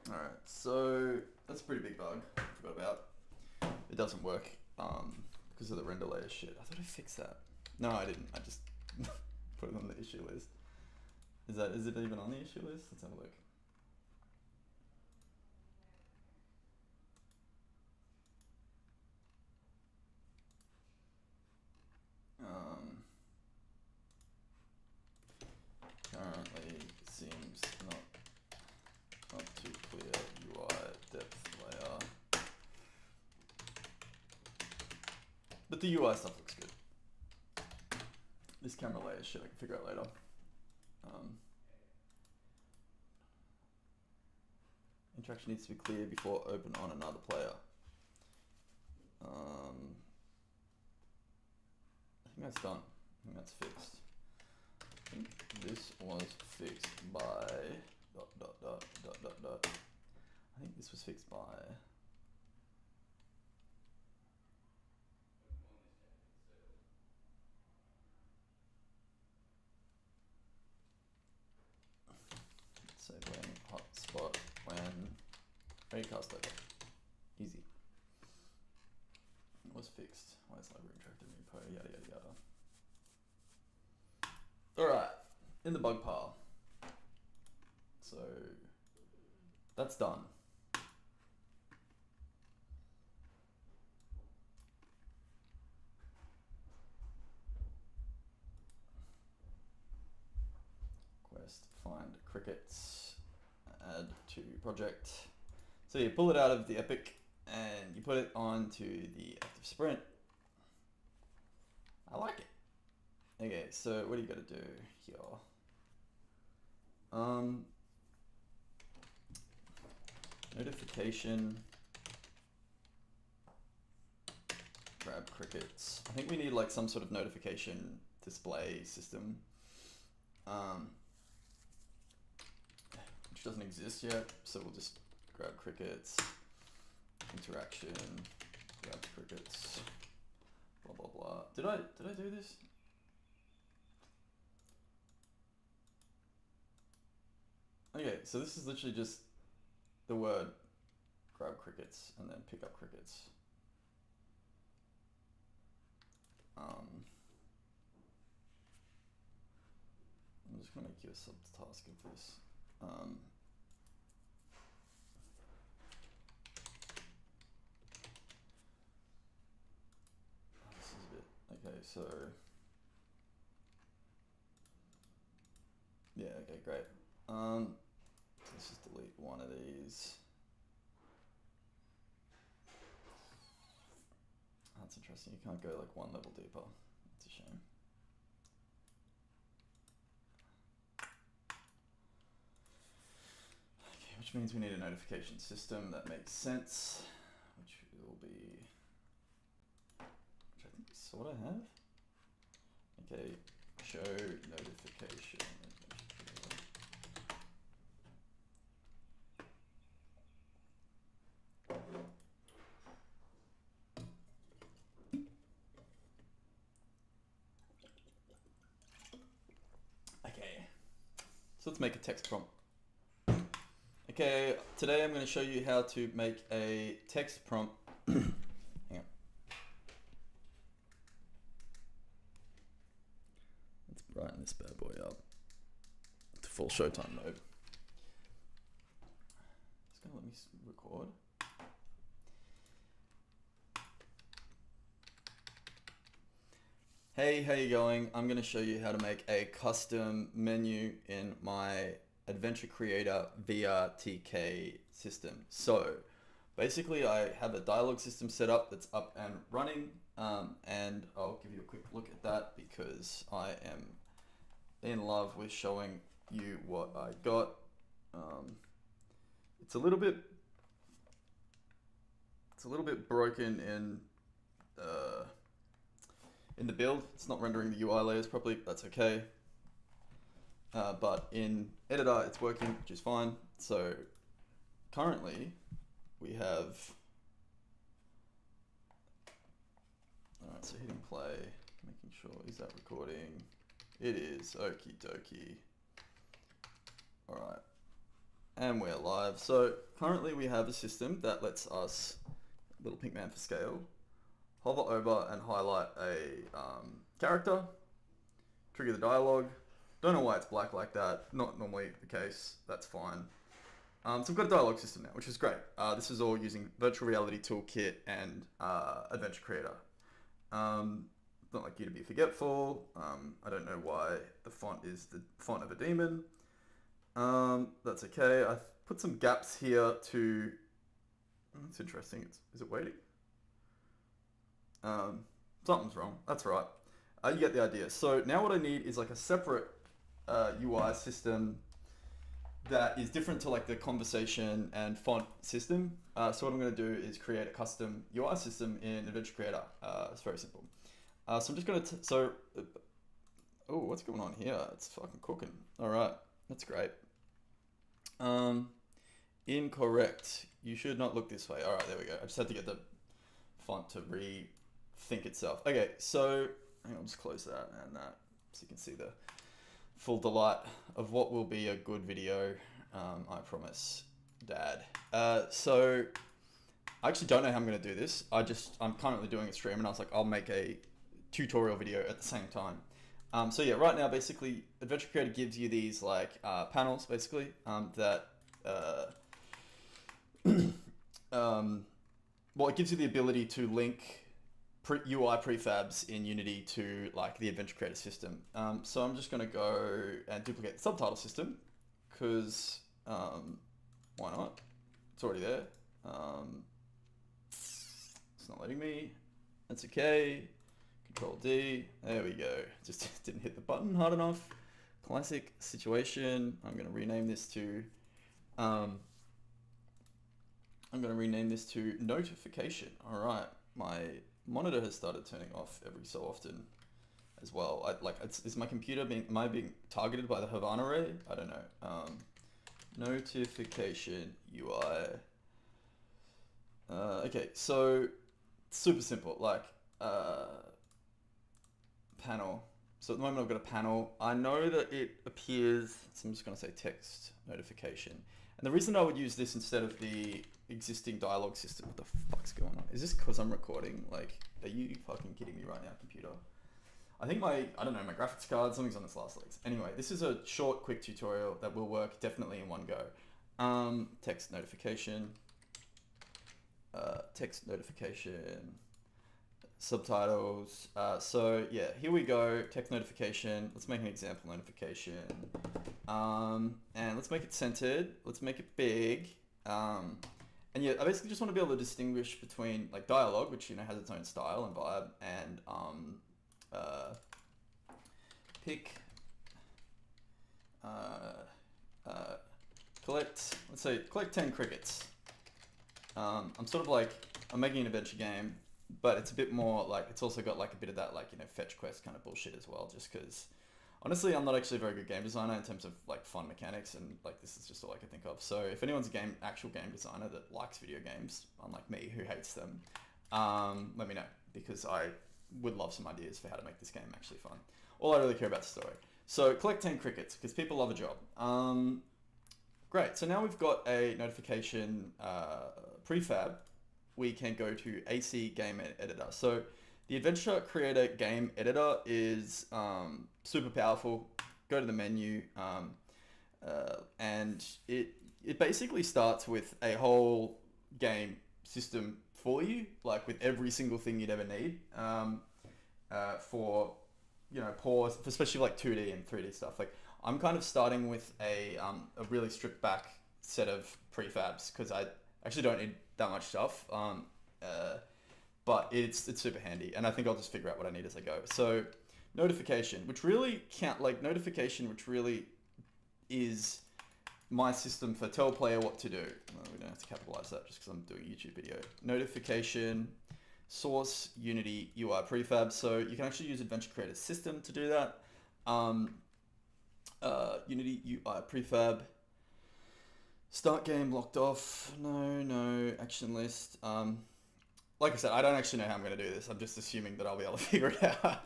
Alright, so that's a pretty big bug. I forgot about. It doesn't work because of the render layer shit. I thought I fixed that. No, I didn't. I just put it on the issue list. Is it even on the issue list? Let's have a look. but the UI stuff looks good. This camera layer shit I can figure out later. Interaction needs to be clear before open on another player. I think that's done. I think that's fixed. I think this was fixed by ... I think this was fixed by... Say when hotspot when raycast over. Easy. It was fixed. Why is library interactive repo? Yada yada yada. Alright, in the bug pile. So that's done. Quest find crickets, add to project. So you pull it out of the Epic and you put it onto the active sprint. I like it. Okay, so what do you gotta do here? Notification. Grab crickets. I think we need like some sort of notification display system. Which doesn't exist yet, so we'll just grab crickets, interaction, grab crickets, blah blah blah. Did I do this? Okay, so this is literally just the word grab crickets and then pick up crickets. I'm just gonna make you a subtask of this. This is a bit, okay, so yeah, okay, great. Let's just delete one of these. That's interesting, you can't go like one level deeper. That's a shame. Okay, which means we need a notification system that makes sense, which will be, which I think we sort of have. Okay, show notification. So let's make a text prompt. Okay, today I'm going to show you how to make a text prompt. Hang on. Let's brighten this bad boy up to full showtime mode. It's going to let me record. Hey, how you going? I'm going to show you how to make a custom menu in my Adventure Creator VRTK system. So basically I have a dialogue system set up that's up and running, and I'll give you a quick look at that because I am in love with showing you what I got. It's a little bit broken in the build. It's not rendering the UI layers properly, that's okay. But in editor, it's working, which is fine. So currently we have, all right, so hitting play, making sure, is that recording? It is, okie dokie. All right, and we're live. So currently we have a system that lets us, little pink man for scale, hover over and highlight a character, trigger the dialogue. Don't know why it's black like that. Not normally the case. That's fine. So we've got a dialogue system now, which is great. This is all using Virtual Reality Toolkit and Adventure Creator. Not like you to be forgetful. I don't know why the font is the font of a demon. That's okay. I've put some gaps here to... That's interesting. Is it waiting? Something's wrong. That's right. You get the idea. So now what I need is like a separate UI system that is different to like the conversation and font system. So what I'm going to do is create a custom UI system in Adventure Creator. It's very simple. So I'm just going to, oh, what's going on here? It's fucking cooking. All right, that's great. Incorrect. You should not look this way. All right, there we go. I just had to get the font to rethink itself. Okay, so hang on, I'll just close that and that so you can see the full delight of what will be a good video. I promise, Dad. So I actually don't know how I'm going to do this. I'm currently doing a stream and I was like, I'll make a tutorial video at the same time. So yeah, right now, basically, Adventure Creator gives you these like panels, basically, that well, it gives you the ability to link UI prefabs in Unity to like the Adventure Creator system. So I'm just going to go and duplicate the subtitle system because why not? It's already there. It's not letting me. That's okay. Control D. There we go. Just didn't hit the button hard enough. Classic situation. I'm going to rename this to notification. All right. My monitor has started turning off every so often as well. Is my computer am I being targeted by the Havana Ray? I don't know. Notification UI. Okay, so super simple. Like panel. So at the moment I've got a panel. I know that it appears. So I'm just going to say text notification. And the reason I would use this instead of the existing dialogue system, what the fuck's going on? Is this because I'm recording? Like, are you fucking kidding me right now, computer? I think my graphics card, something's on its last legs. Anyway, this is a short, quick tutorial that will work definitely in one go. Text notification, subtitles. So yeah, here we go, text notification. Let's make an example notification. And let's make it centered. Let's make it big. And yeah, I basically just want to be able to distinguish between like dialogue, which has its own style and vibe, and collect 10 crickets. I'm making an adventure game, but it's a bit more like, it's also got like a bit of that like, fetch quest kind of bullshit as well, just because honestly, I'm not actually a very good game designer in terms of like fun mechanics, and like this is just all I can think of. So if anyone's actual game designer that likes video games, unlike me who hates them, let me know, because I would love some ideas for how to make this game actually fun. All I really care about is the story. So collect 10 crickets, because people love a job. Great, so now we've got a notification prefab. We can go to AC Game Editor. So the Adventure Creator Game Editor is super powerful. Go to the menu, and it basically starts with a whole game system for you, like with every single thing you'd ever need for pause, especially like 2D and 3D stuff. Like I'm kind of starting with a really stripped back set of prefabs because I actually don't need that much stuff. But it's super handy, and I think I'll just figure out what I need as I go. So notification, which really is my system for tell player what to do. Well, we don't have to capitalize that just because I'm doing a YouTube video. Notification, source, Unity, UI prefab. So you can actually use Adventure Creator System to do that. Unity, UI prefab. Start game locked off. No, action list. Like I said, I don't actually know how I'm going to do this. I'm just assuming that I'll be able to figure it out.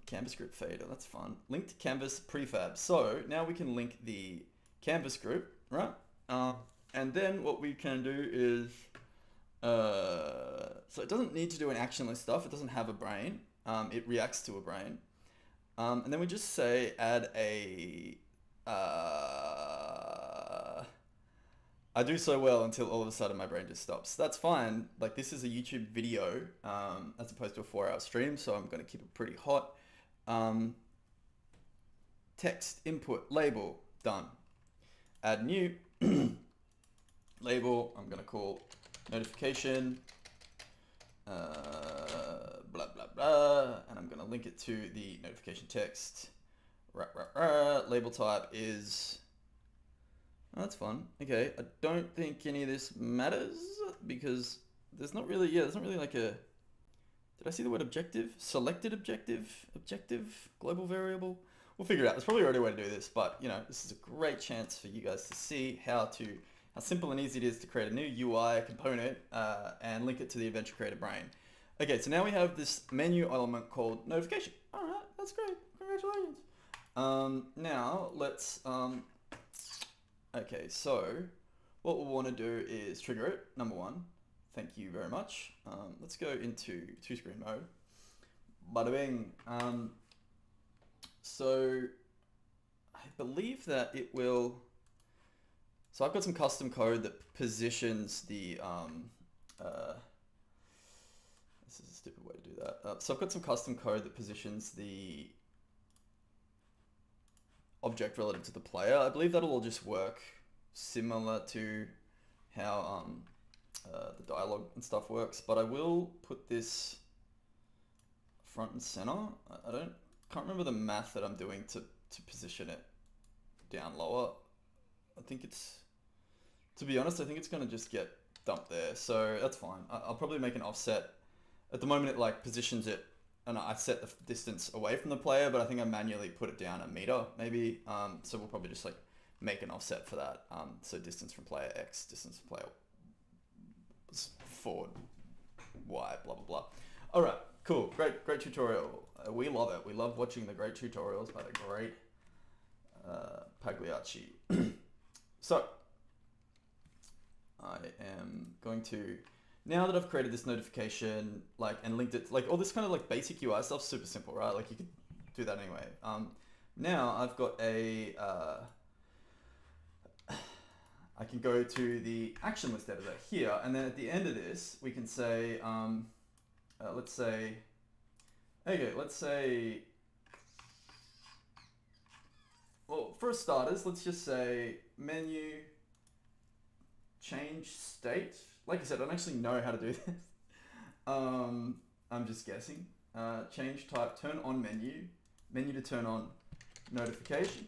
Canvas group fader, that's fun. Linked canvas prefab. So now we can link the canvas group, right? And then what we can do is, so it doesn't need to do an action list stuff. It doesn't have a brain. It reacts to a brain. And then we just say add a, I do so well until all of a sudden my brain just stops. That's fine. Like this is a YouTube video as opposed to a 4-hour stream, so I'm going to keep it pretty hot. Text, input, label, done. Add new label. I'm going to call notification I'm going to link it to the notification text. Label type is... Oh, that's fun. Okay, I don't think any of this matters because there's not really, there's not really like a... Did I see the word objective? Selected objective? Objective? Global variable? We'll figure it out. There's probably already a way to do this, but you know, this is a great chance for you guys to see how simple and easy it is to create a new UI component and link it to the Adventure Creator brain. Okay, so now we have this menu element called notification. All right, that's great. Congratulations. Now let's, okay, so what we'll want to do is trigger it, number one. Thank you very much. Let's go into two-screen mode. Bada bing. So I believe that it will, so I've got some custom code that positions the, this is a stupid way to do that. So I've got some custom code that positions the object relative to the player. I believe that'll all just work similar to how the dialogue and stuff works, but I will put this front and center. Can't remember the math that I'm doing to position it down lower. I think it's, to be honest, I think it's gonna just get dumped there, so that's fine. I'll probably make an offset. At the moment it like positions it, and I set the distance away from the player, but I think I manually put it down a meter maybe. So we'll probably just like make an offset for that. So distance from player X, distance from player forward Y, blah blah blah. All right, cool, great tutorial. We love it. We love watching the great tutorials by the great Pagliacci. So I am going to, now that I've created this notification, like, and linked it, like all this kind of like basic UI stuff, super simple, right? Like you could do that anyway. Now I've got a, I can go to the action list editor here, and then at the end of this, we can say, let's say, okay, let's say, well, for starters, let's just say menu, change state. Like I said, I don't actually know how to do this. I'm just guessing. Change type, turn on menu, menu to turn on notification.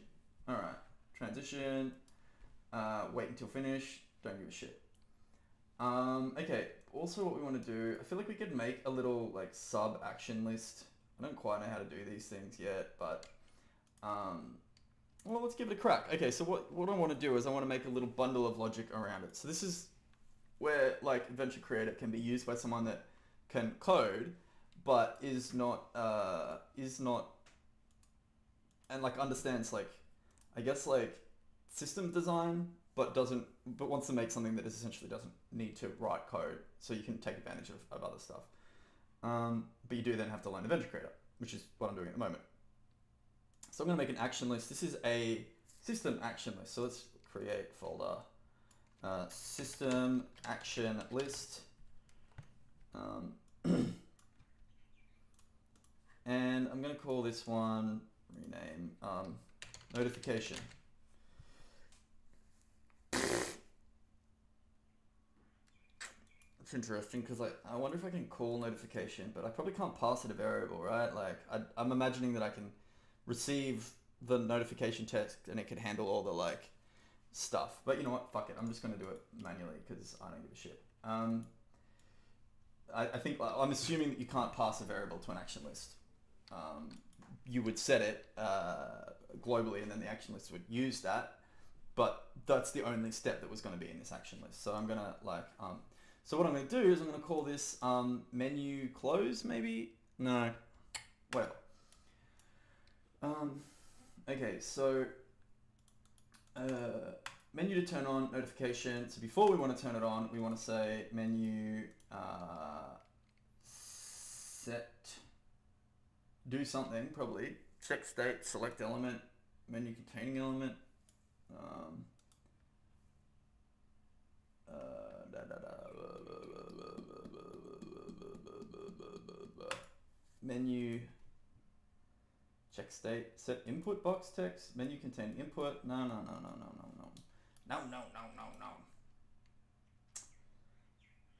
All right, transition, wait until finish, don't give a shit. Okay, also what we want to do, I feel like we could make a little like sub action list. I don't quite know how to do these things yet, but well, let's give it a crack. Okay, so what I want to do is I want to make a little bundle of logic around it. So this is where like Adventure Creator can be used by someone that can code, but is not and like understands like, I guess like system design, but wants to make something that essentially doesn't need to write code, so you can take advantage of other stuff. But you do then have to learn Adventure Creator, which is what I'm doing at the moment. So I'm going to make an action list. This is a system action list. So let's create folder, system action list. And I'm going to call this one, rename, notification. It's interesting because I wonder if I can call notification, but I probably can't pass it a variable, right? Like I'm imagining that I can receive the notification text and it can handle all the like stuff. But you know what? Fuck it. I'm just going to do it manually because I don't give a shit. I think I'm assuming that you can't pass a variable to an action list. You would set it globally, and then the action list would use that. But that's the only step that was going to be in this action list. So I'm going to like, so what I'm going to do is I'm going to call this menu close, maybe? No, whatever. Okay, so menu to turn on notification. So before we want to turn it on, we want to say menu set, do something, probably. Check state, select element, menu containing element. Menu, check state, set input box text, menu contain input. No.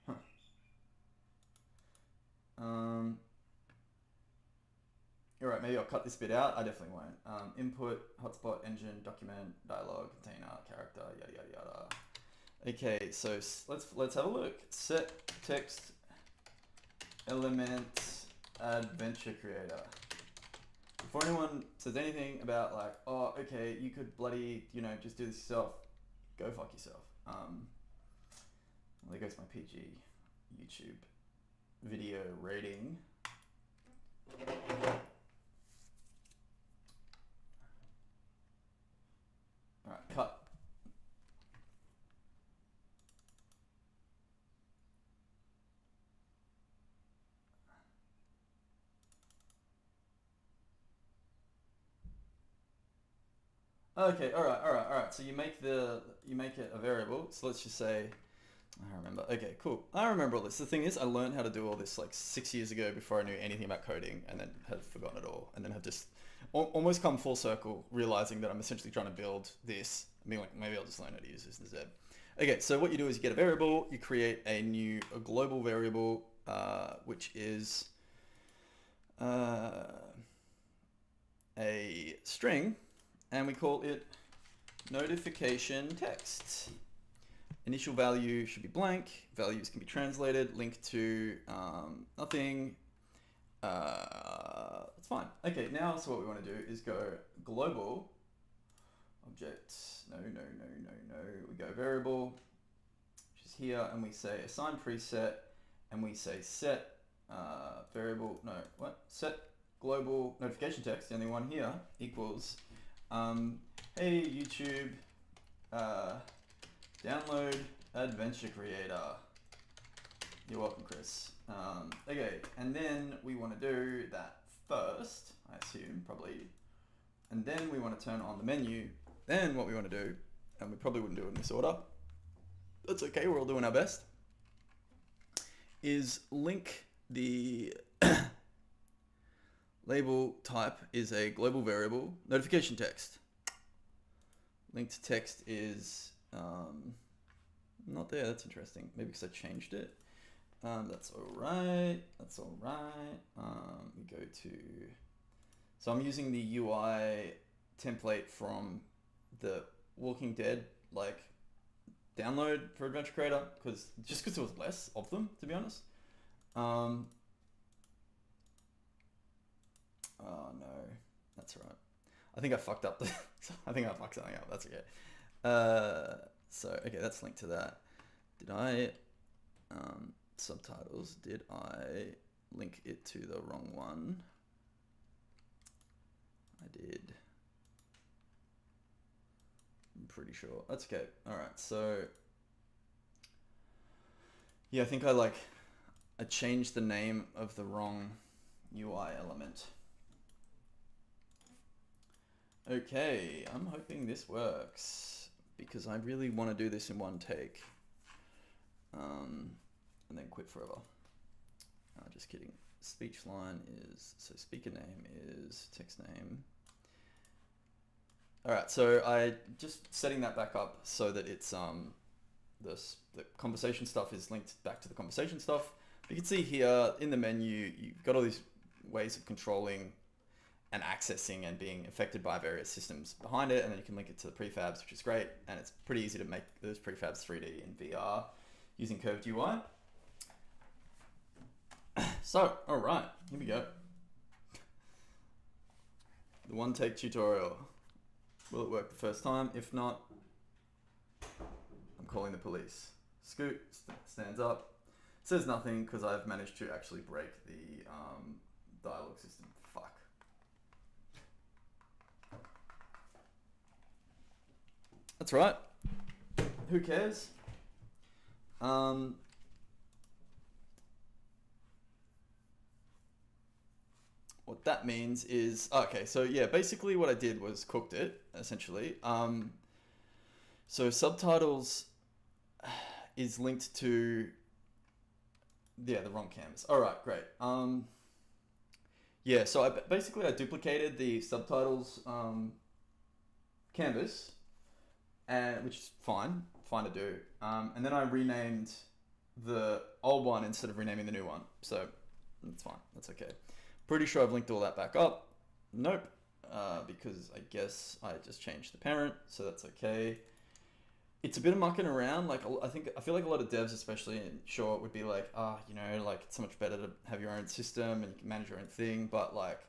Huh. All right, maybe I'll cut this bit out. I definitely won't. Input, hotspot, engine, document, dialogue, container, character, yada yada yada. Okay, so let's have a look. Set text element adventure creator. Before anyone says anything about like, oh, okay, you could bloody, just do this yourself, go fuck yourself. There goes my PG YouTube video rating. All right, cut. Okay, all right. So you make it a variable. So let's just say, I remember. Okay, cool. I remember all this. The thing is, I learned how to do all this like 6 years ago before I knew anything about coding, and then have forgotten it all, and then have just almost come full circle, realizing that I'm essentially trying to build this. I mean, like maybe I'll just learn how to use this instead. Okay, so what you do is you get a variable, you create a global variable, which is a string, and we call it notification text. Initial value should be blank. Values can be translated. Link to nothing. That's fine. Okay, now so what we want to do is go global object. No. We go variable, which is here, and we say assign preset, and we say set variable. No, what? Set global notification text. The only one here equals. Hey YouTube, download Adventure Creator. You're welcome, Chris. Okay, and then we want to do that first, I assume, probably. And then we want to turn on the menu. Then what we want to do, and we probably wouldn't do it in this order. That's okay, we're all doing our best. Is link the label type is a global variable, notification text. Linked text is not there. That's interesting. Maybe because I changed it. That's all right. We go to. So I'm using the UI template from the Walking Dead download for Adventure Creator because there was less of them, to be honest. Oh no, that's all right. I think I fucked up. I think I fucked something up. That's okay. So okay, that's linked to that. Did I subtitles? Did I link it to the wrong one? I did. I'm pretty sure. That's okay. All right. So yeah, I think I changed the name of the wrong UI element. Okay, I'm hoping this works because I really want to do this in one take, and then quit forever. Just kidding. Speech line is, so speaker name is text name. All right, so I just setting that back up so that it's the conversation stuff is linked back to the conversation stuff. You can see here in the menu, you've got all these ways of controlling and accessing and being affected by various systems behind it, and then you can link it to the prefabs, which is great, and it's pretty easy to make those prefabs 3D in VR using curved UI. So, all right, here we go. The one-take tutorial. Will it work the first time? If not, I'm calling the police. Scoot stands up, says nothing because I've managed to actually break the dialogue system. Fuck. That's right. Who cares? What that means is, okay, so yeah, basically what I did was cooked it, essentially. So subtitles is linked to, yeah, the wrong canvas. All right, great. Yeah, so I duplicated the subtitles canvas, which is fine to do. And then I renamed the old one instead of renaming the new one. So that's fine, that's okay. Pretty sure I've linked all that back up. Nope. Because I guess I just changed the parent, so that's okay. It's a bit of mucking around. Like I feel like a lot of devs, especially in short, would be like, like it's so much better to have your own system and you can manage your own thing. But like,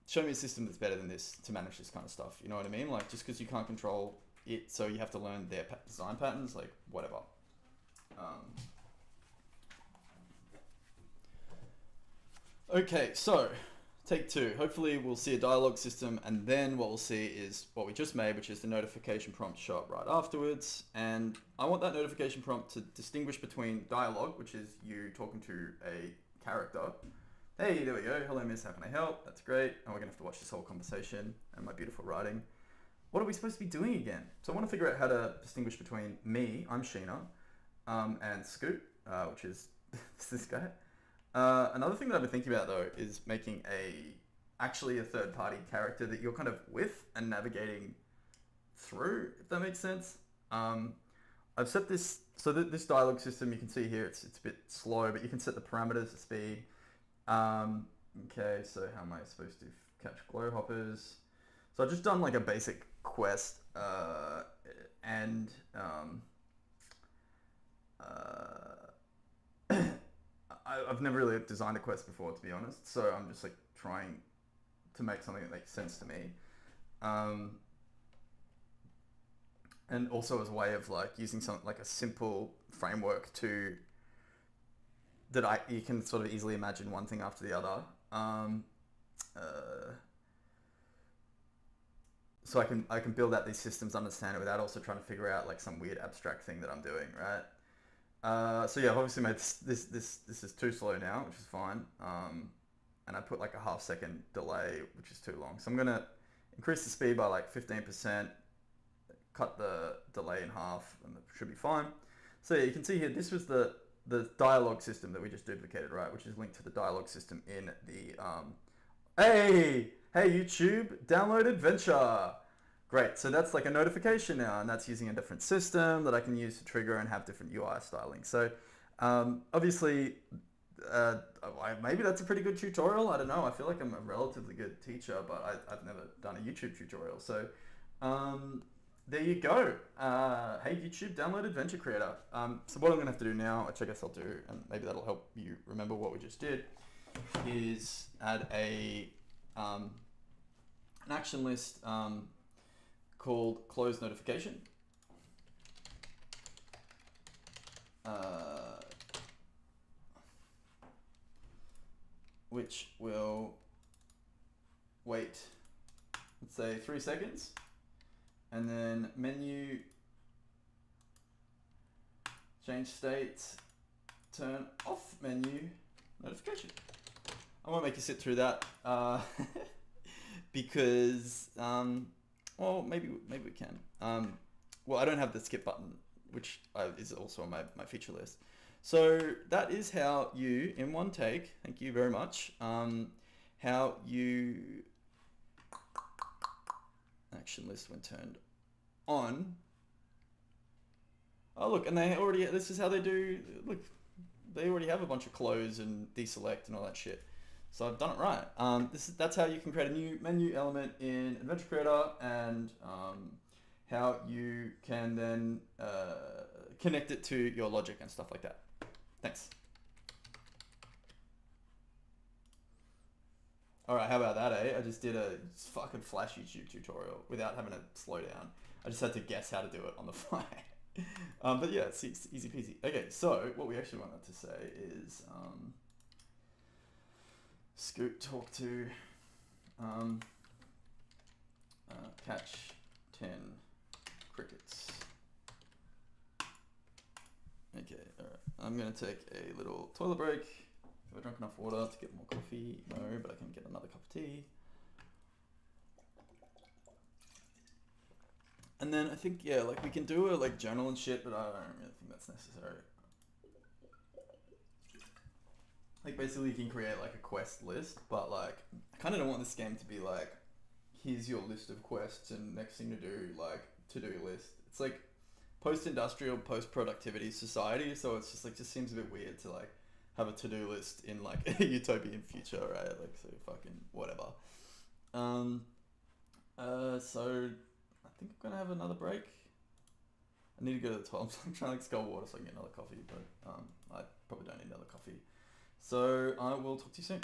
show me a system that's better than this to manage this kind of stuff. You know what I mean? Like just because you can't control it, so you have to learn their design patterns, like whatever. Okay, so take two. Hopefully we'll see a dialogue system, and then what we'll see is what we just made, which is the notification prompt show up right afterwards. And I want that notification prompt to distinguish between dialogue, which is you talking to a character. Hey, there we go. Hello, miss. How can I help? That's great. And we're going to have to watch this whole conversation and my beautiful writing. What are we supposed to be doing again? So I want to figure out how to distinguish between me, I'm Sheena, and Scoot, which is this guy. Another thing that I've been thinking about though is making actually a third party character that you're kind of with and navigating through, if that makes sense. I've set this, so this dialogue system, you can see here, it's a bit slow, but you can set the parameters, the speed. Okay, so how am I supposed to catch glow hoppers? So I've just done like a basic quest, and I've never really designed a quest before, to be honest. So I'm just like trying to make something that makes sense to me. And also as a way of like using something like a simple framework that you can sort of easily imagine one thing after the other. So I can build out these systems, understand it without also trying to figure out like some weird abstract thing that I'm doing, right? So yeah, I've obviously made this is too slow now, which is fine. And I put like a half-second delay, which is too long. So I'm gonna increase the speed by like 15%, cut the delay in half, and that should be fine. So yeah, you can see here, this was the dialogue system that we just duplicated, right? Which is linked to the dialogue system in the, hey YouTube, download Adventure. Great, so that's like a notification now, and that's using a different system that I can use to trigger and have different UI styling. So obviously, maybe that's a pretty good tutorial. I don't know. I feel like I'm a relatively good teacher, but I've never done a YouTube tutorial. So there you go. Hey YouTube, download Adventure Creator. So what I'm gonna have to do now, which I guess I'll do, and maybe that'll help you remember what we just did, is add an action list called close notification. Which will wait, let's say 3 seconds, and then menu, change state, turn off menu, notification. I won't make you sit through that because, well, maybe we can. Well, I don't have the skip button, which is also on my feature list. So that is how you, in one take, thank you very much, how you action list when turned on. Oh look, and this is how they do, look, they already have a bunch of close and deselect and all that shit. So I've done it right. That's how you can create a new menu element in Adventure Creator, and how you can then connect it to your logic and stuff like that. Thanks. All right, how about that, eh? I just did a fucking flash YouTube tutorial without having to slow down. I just had to guess how to do it on the fly. But yeah, it's easy peasy. Okay, so what we actually wanted to say is Scoot talk to catch 10 crickets. Okay, alright. I'm gonna take a little toilet break. Have I drunk enough water to get more coffee? No, but I can get another cup of tea. And then I think, yeah, like we can do a like journal and shit, but I don't really think that's necessary. Like basically you can create like a quest list, but like I kind of don't want this game to be like, here's your list of quests and next thing to do, like to-do list. It's like post-industrial, post-productivity society, so it's just like, just seems a bit weird to like have a to-do list in like a utopian future, right? Like, so fucking whatever. So I think I'm gonna have another break. I need to go to the toilet. I'm trying to scull water so I can get another coffee, but I probably don't need another coffee. So I will talk to you soon.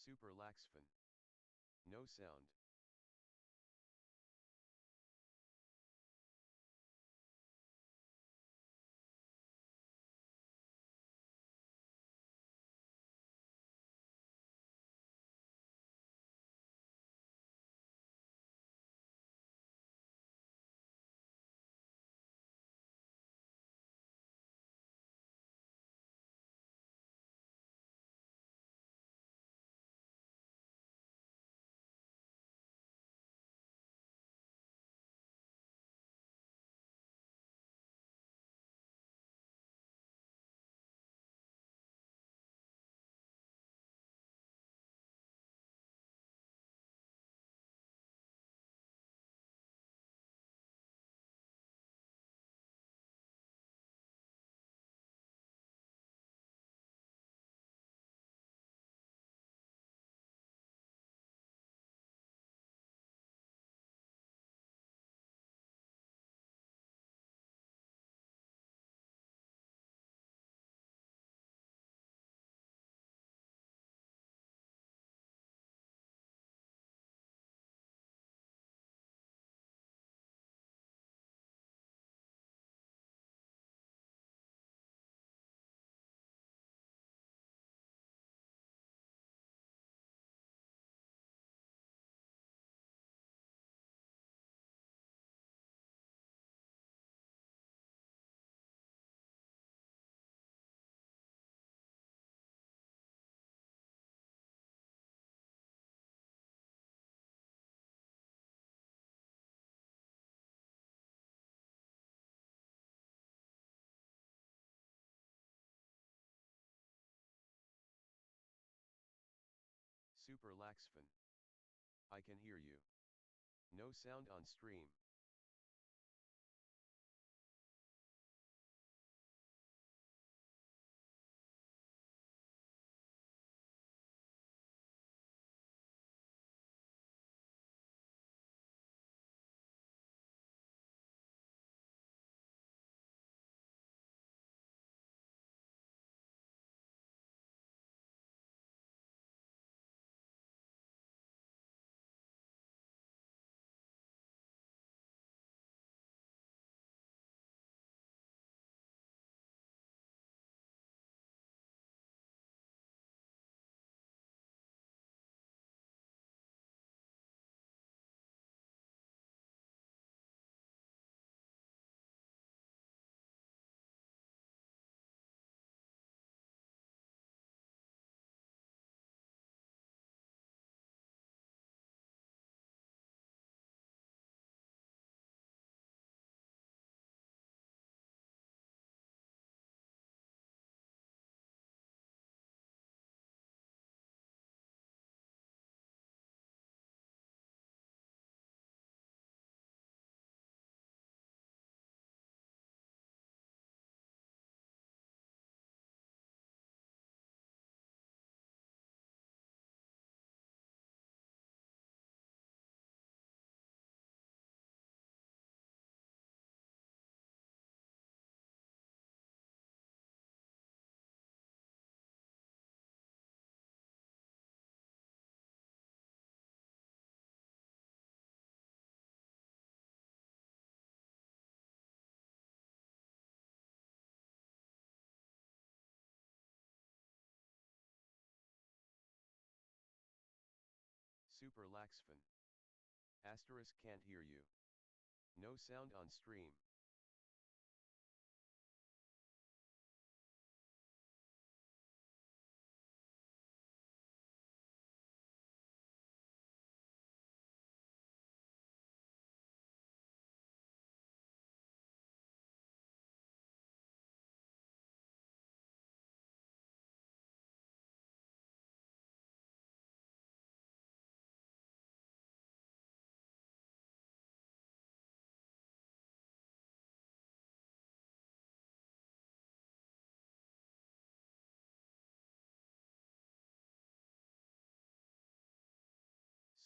Super laxfin. No sound. Super laxfin. I can hear you. No sound on stream. Super laxfin. Asterisk can't hear you. No sound on stream.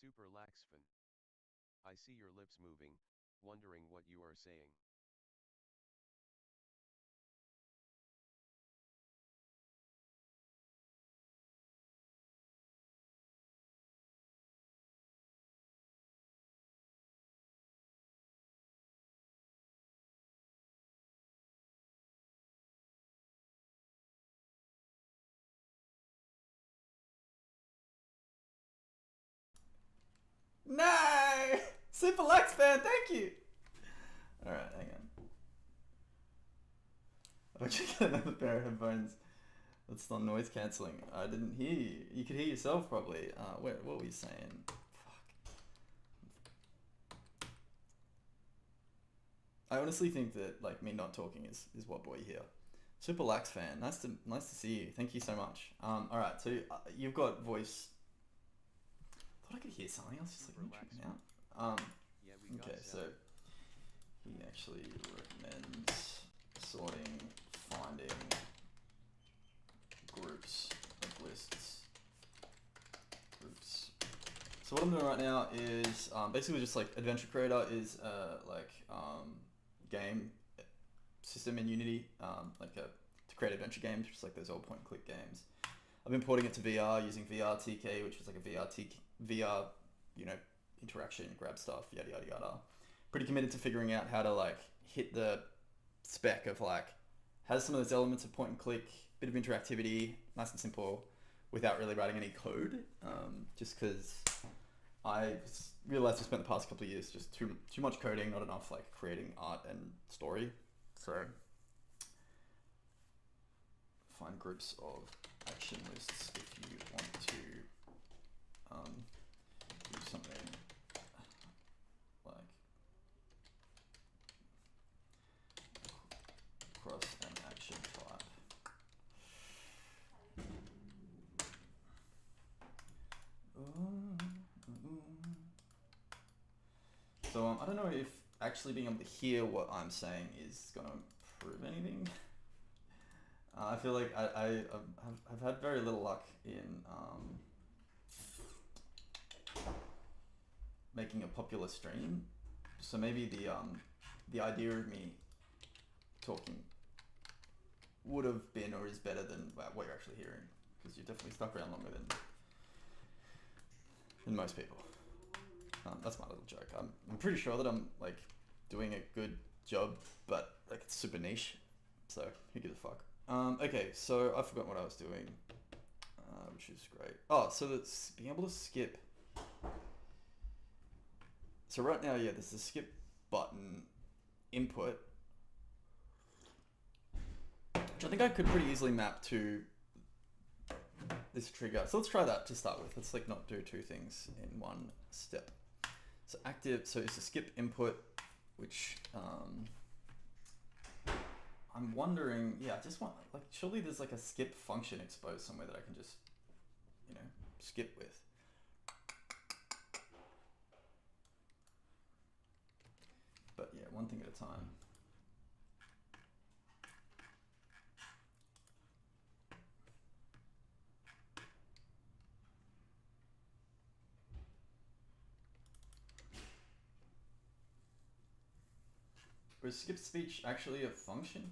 Super laxfin. I see your lips moving, wondering what you are saying. Super Lax fan, thank you. All right, hang on. I've actually got another pair of headphones. That's not noise cancelling. I didn't hear you. You could hear yourself probably. What were you saying? Fuck. I honestly think that like me not talking is what brought you here. Super Lax fan. Nice to see you. Thank you so much. All right. So you've got voice. I thought I could hear something else. Just like me tripping out. Yeah, we got Okay. So sound. he actually recommends sorting, finding groups of lists. Groups. So what I'm doing right now is basically just like Adventure Creator is game system in Unity, to create adventure games, just like those old point and click games. I've been porting it to VR using VRTK, which is like a VR, interaction, grab stuff, yada yada yada. Pretty committed to figuring out how to like hit the spec of like has some of those elements of point and click, bit of interactivity, nice and simple, without really writing any code. Just because I realized I spent the past couple of years just too much coding, not enough like creating art and story. So find groups of action lists if you want to do something like cross an action type. So I don't know if actually being able to hear what I'm saying is going to improve anything. I feel like I've had very little luck in making a popular stream. So maybe the idea of me talking would have been or is better than what you're actually hearing, because you've definitely stuck around longer than most people. That's my little joke. I'm pretty sure that I'm like doing a good job, but like it's super niche, so who gives a fuck? Okay, so I forgot what I was doing, which is great. Oh, so that's being able to skip. So right now, yeah, there's a skip button input, which I think I could pretty easily map to this trigger. So let's try that to start with. Let's like not do two things in one step. So active, so it's a skip input, which I'm wondering, yeah, I just want, like, surely there's like a skip function exposed somewhere that I can just, skip with. But yeah, one thing at a time. Was skip speech actually a function?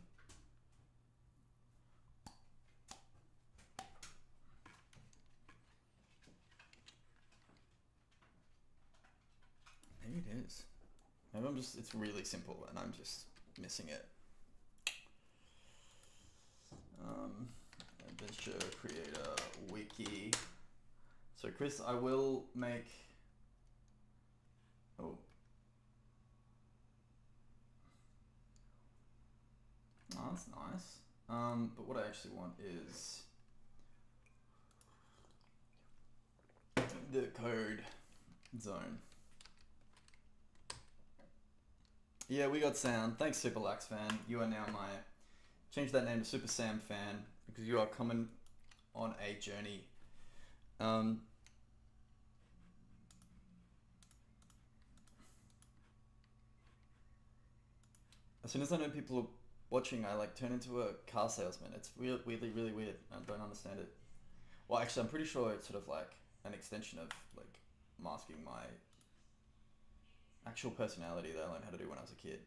Maybe it is. Maybe it's really simple and I'm just missing it. Adventure Creator Wiki. So Chris, I will make, oh, that's nice. But what I actually want is the code zone. Yeah, we got sound. Thanks, Super Lax fan. You are now my, change that name to Super Sam fan, because you are coming on a journey. As soon as I know people are watching, I like turn into a car salesman. It's weirdly really weird. I don't understand it. Well, actually, I'm pretty sure it's sort of like an extension of like masking my actual personality that I learned how to do when I was a kid.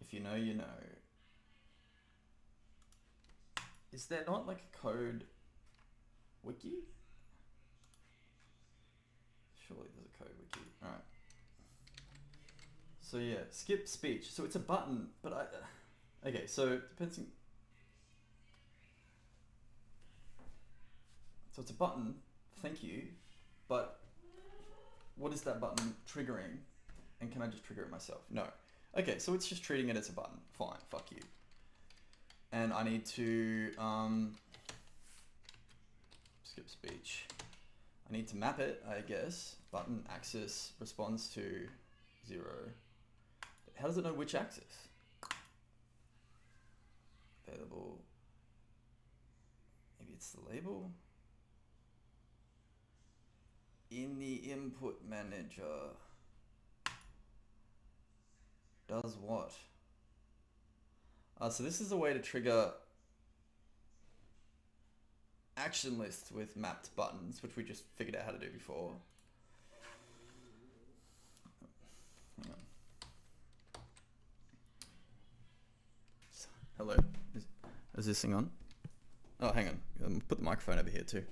If you know, you know. Is there not like a code wiki? Surely there's a code wiki. Alright. So yeah, skip speech. So it's a button, but okay, so it depends. So it's a button, thank you, but what is that button triggering? And can I just trigger it myself? No. Okay, so it's just treating it as a button. Fine, fuck you. And I need to skip speech. I need to map it, I guess. Button axis responds to 0. How does it know which axis? Available. Maybe it's the label. In the input manager. Does what? So this is a way to trigger action lists with mapped buttons, which we just figured out how to do before. Hang on. Hello. Is this thing on? Oh, hang on. Put the microphone over here too.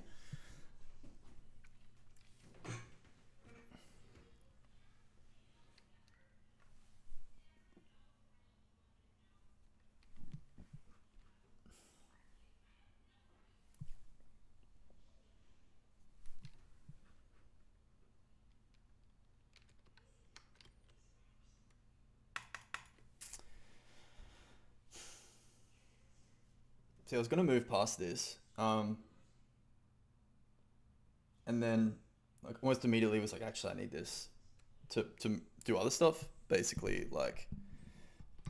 See, I was going to move past this, and then like almost immediately was like, actually, I need this to do other stuff. Basically, like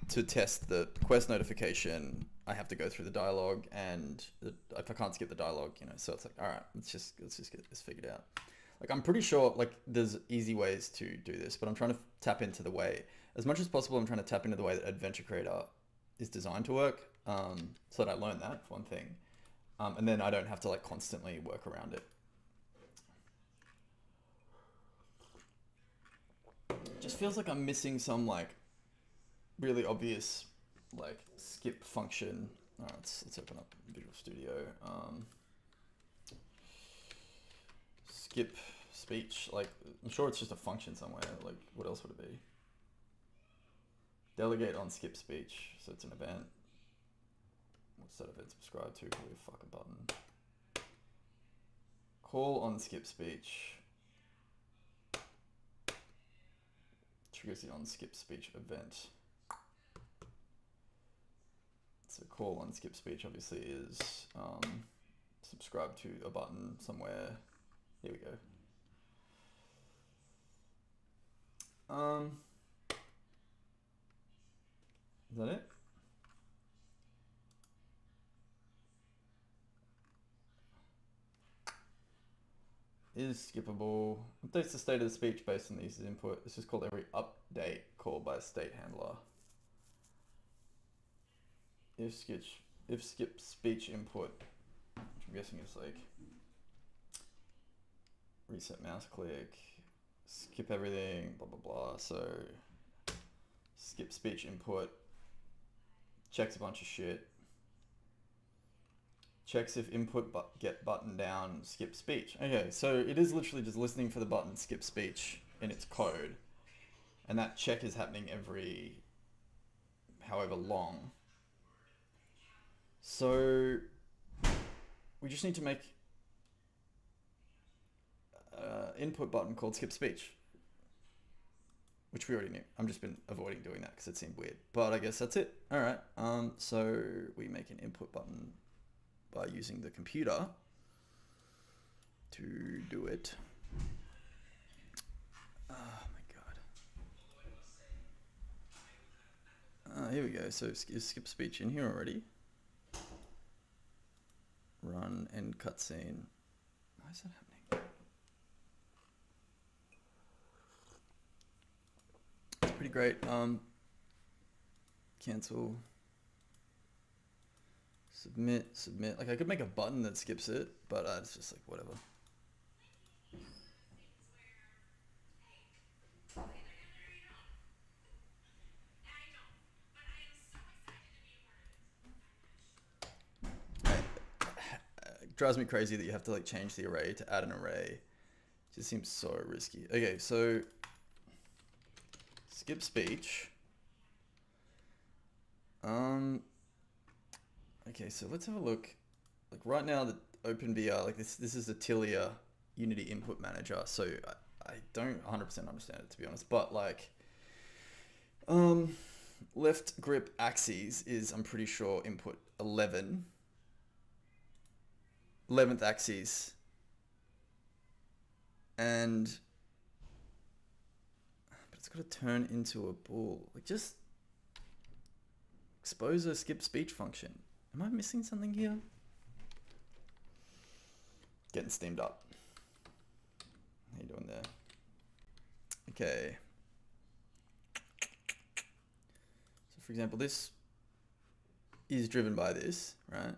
to test the quest notification, I have to go through the dialogue, and if I can't skip the dialogue, you know, so it's like, all right, let's just get this figured out. Like I'm pretty sure like there's easy ways to do this, but I'm trying to tap into the way, as much as possible. I'm trying to tap into the way that Adventure Creator is designed to work. So that I learn that, for one thing. And then I don't have to like constantly work around it. Just feels like I'm missing some like really obvious like skip function. Alright, let's open up Visual Studio. Skip speech, like I'm sure it's just a function somewhere. Like what else would it be? Delegate on skip speech, so it's an event. What's that event subscribe to? Probably a fucking button. Call on skip speech. Triggers the on skip speech event. So call on skip speech obviously is subscribe to a button somewhere. Here we go. Is that it? Is skippable. Updates the state of the speech based on the user's input. This is called every update called by a state handler. If skip speech input, which I'm guessing is like reset mouse click, skip everything, blah blah blah. So skip speech input checks a bunch of shit. Checks if input get button down skip speech. Okay, so it is literally just listening for the button skip speech in its code, and that check is happening every however long. So we just need to make input button called skip speech, which we already knew. I've just been avoiding doing that because it seemed weird, but I guess that's it. All right. So we make an input button by using the computer to do it. Oh my god. Here we go. So is skip speech in here already? Run end cutscene. Why is that happening? It's pretty great. Cancel. Submit. Like I could make a button that skips it, but it's just like whatever. It drives me crazy that you have to like change the array to add an array. It just seems so risky. Okay, so skip speech. Okay, so let's have a look. Like right now, the OpenVR, like this is a Tilia Unity Input Manager. So I don't 100% understand it, to be honest. But like, left grip axes is, I'm pretty sure, input 11. 11th axis. And but it's got to turn into a ball. Like, just expose a skip speech function. Am I missing something here? Getting steamed up. How you doing there? Okay. So for example, this is driven by this, right?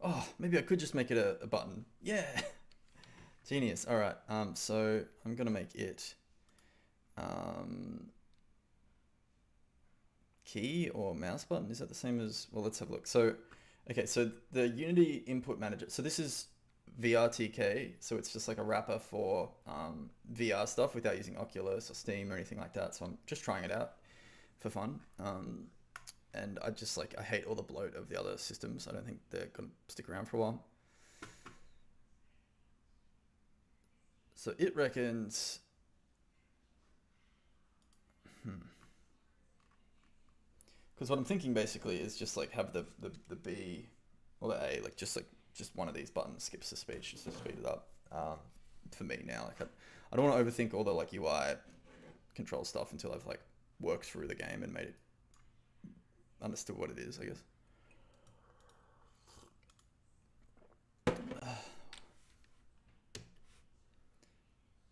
Oh, maybe I could just make it a button. Yeah. Genius. All right. So I'm gonna make it key or mouse button. Is that the same as? Well, let's have a look. So, okay. So the Unity Input Manager. So this is VRTK. So it's just like a wrapper for VR stuff without using Oculus or Steam or anything like that. So I'm just trying it out for fun. And I hate all the bloat of the other systems. I don't think they're gonna stick around for a while. So it reckons, because what I'm thinking basically is just like have the B or the A, like just one of these buttons skips the speech just to speed it up. For me now, like I don't want to overthink all the like UI control stuff until I've like worked through the game and made it understood what it is, I guess.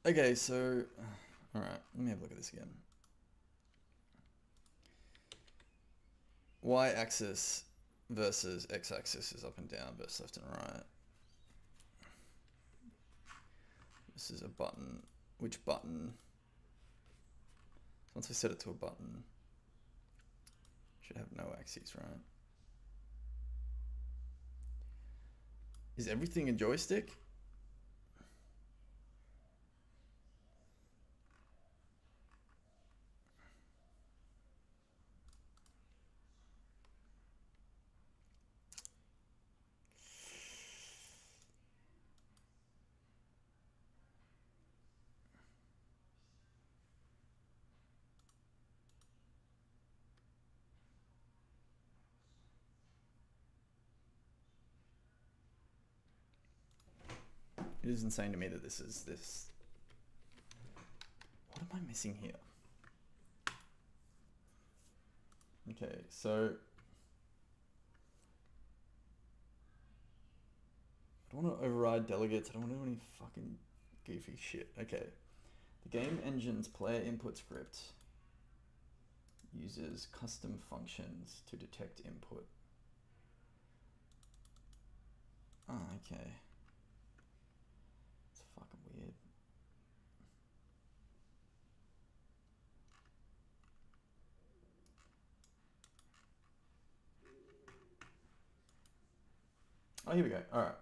Okay, so, all right, let me have a look at this again. Y-axis versus x-axis is up and down versus left and right. This is a button. Which button? Once I set it to a button, should have no axes, right? Is everything a joystick? It is insane to me that this is this. What am I missing here? Okay, so I don't want to override delegates. I don't want to do any fucking goofy shit. Okay. The game engine's player input script uses custom functions to detect input. Oh, okay. It's fucking weird. Oh, here we go. All right.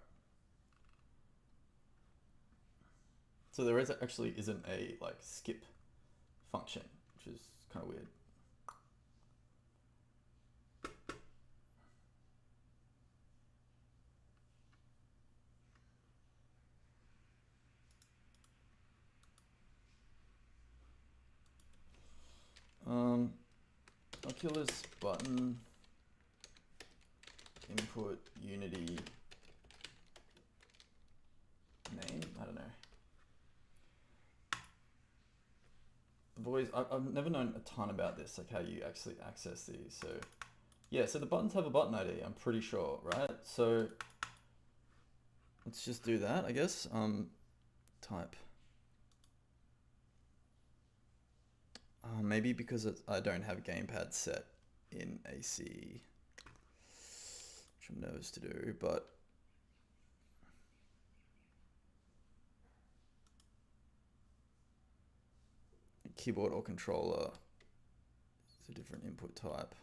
So there actually isn't a like skip function, which is kind of weird. Oculus button input Unity name. I don't know. Boys, I've never known a ton about this, like how you actually access these. So yeah, so the buttons have a button ID, I'm pretty sure, right? So let's just do that, I guess. Type. Maybe because I don't have gamepad set in AC, which I'm nervous to do, but keyboard or controller is a different input type,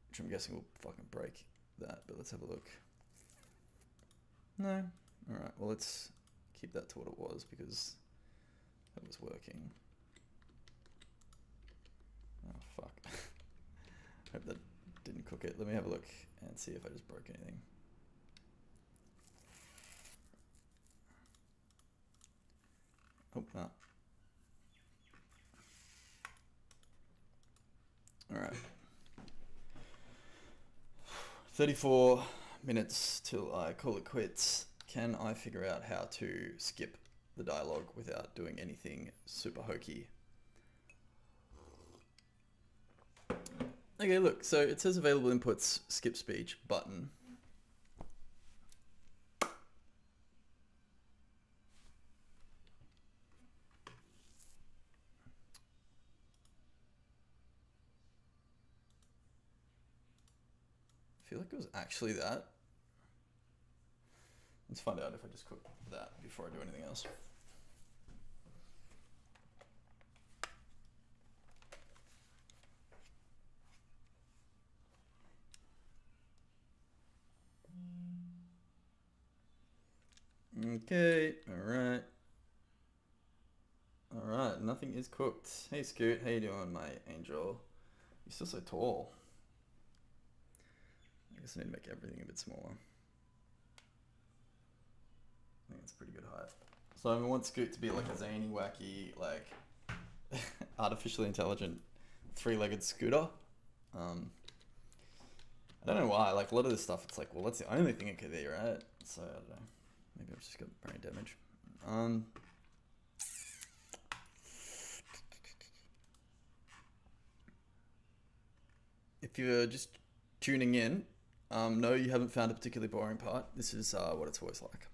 which I'm guessing will fucking break that, but let's have a look. No. Alright, well let's keep that to what it was because that was working. Oh fuck. Hope that didn't cook it. Let me have a look and see if I just broke anything. Oh, no. Alright. 34 minutes till I call it quits. Can I figure out how to skip the dialogue without doing anything super hokey? Okay, look, so it says available inputs, skip speech, button. I feel like it was actually that. Let's find out if I just cook that before I do anything else. Okay, alright. Alright, nothing is cooked. Hey Scoot, how you doing, my angel? You're still so tall. I guess I need to make everything a bit smaller. I think that's a pretty good height. So I want Scoot to be like a zany, wacky, like artificially intelligent, three-legged scooter. I don't know why. Like a lot of this stuff, it's like, well, that's the only thing it could be, right? So I don't know. Maybe I've just got brain damage. If you're just tuning in, no, you haven't found a particularly boring part. This is what it's always like.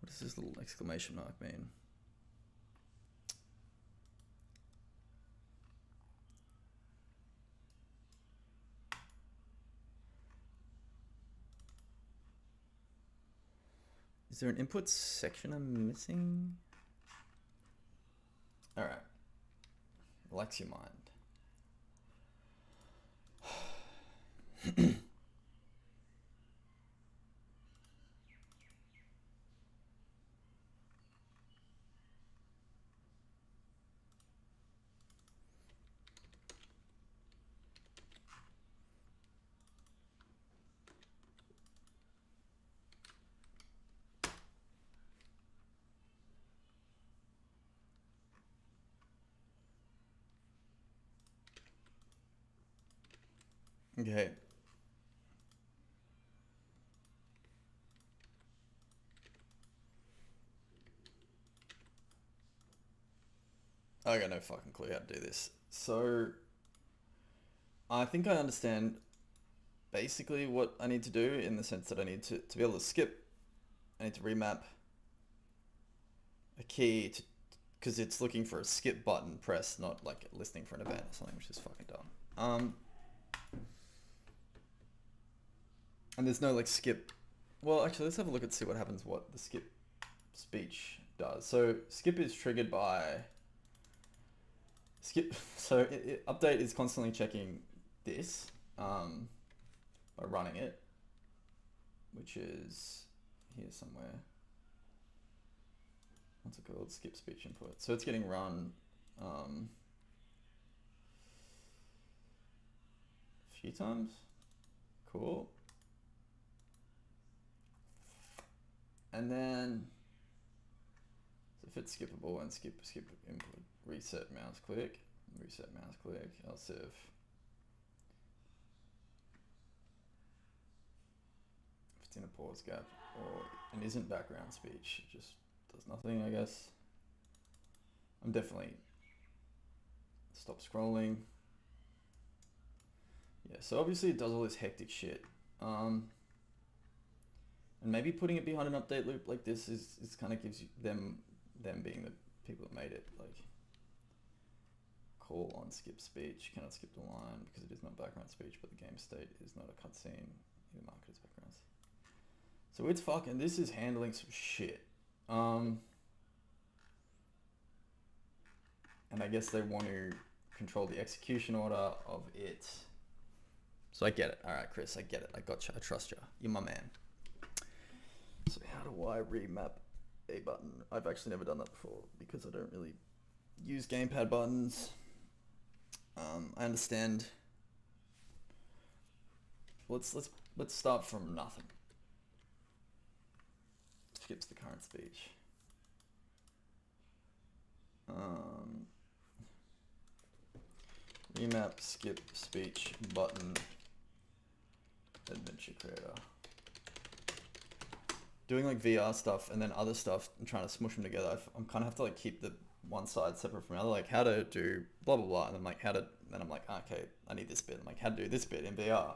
What does this little exclamation mark mean? Is there an input section I'm missing? All right. Relax your mind. Okay. I got no fucking clue how to do this. So, I think I understand basically what I need to do in the sense that I need to be able to skip, I need to remap a key to, because it's looking for a skip button press, not like listening for an event or something, which is fucking dumb. And there's no like skip. Well, actually, let's have a look and see what happens, what the skip speech does. So skip is triggered by skip. So update is constantly checking this by running it, which is here somewhere. What's it called? Skip speech input. So it's getting run a few times. Cool. And then, so if it's skippable and skip input, reset mouse click, else if it's in a pause gap or and isn't background speech, it just does nothing, I guess. I'm definitely stop scrolling. Yeah, so obviously it does all this hectic shit. And maybe putting it behind an update loop like this is kind of gives you them being the people that made it, like call on skip speech, cannot skip the line because it is not background speech, but the game state is not a cutscene, either marked as backgrounds. So it's fucking, this is handling some shit. And I guess they want to control the execution order of it. So I get it. All right, Chris, I get it. I gotcha. I trust you. You're my man. So how do I remap a button? I've actually never done that before because I don't really use gamepad buttons. I understand let's start from nothing. Skips the current speech. Remap skip speech button adventure creator. Doing like VR stuff and then other stuff and trying to smush them together. I'm kind of have to like keep the one side separate from the other, like how to do blah blah blah, and then like how to. Then I'm like, okay, I need this bit. I'm like, how to do this bit in VR.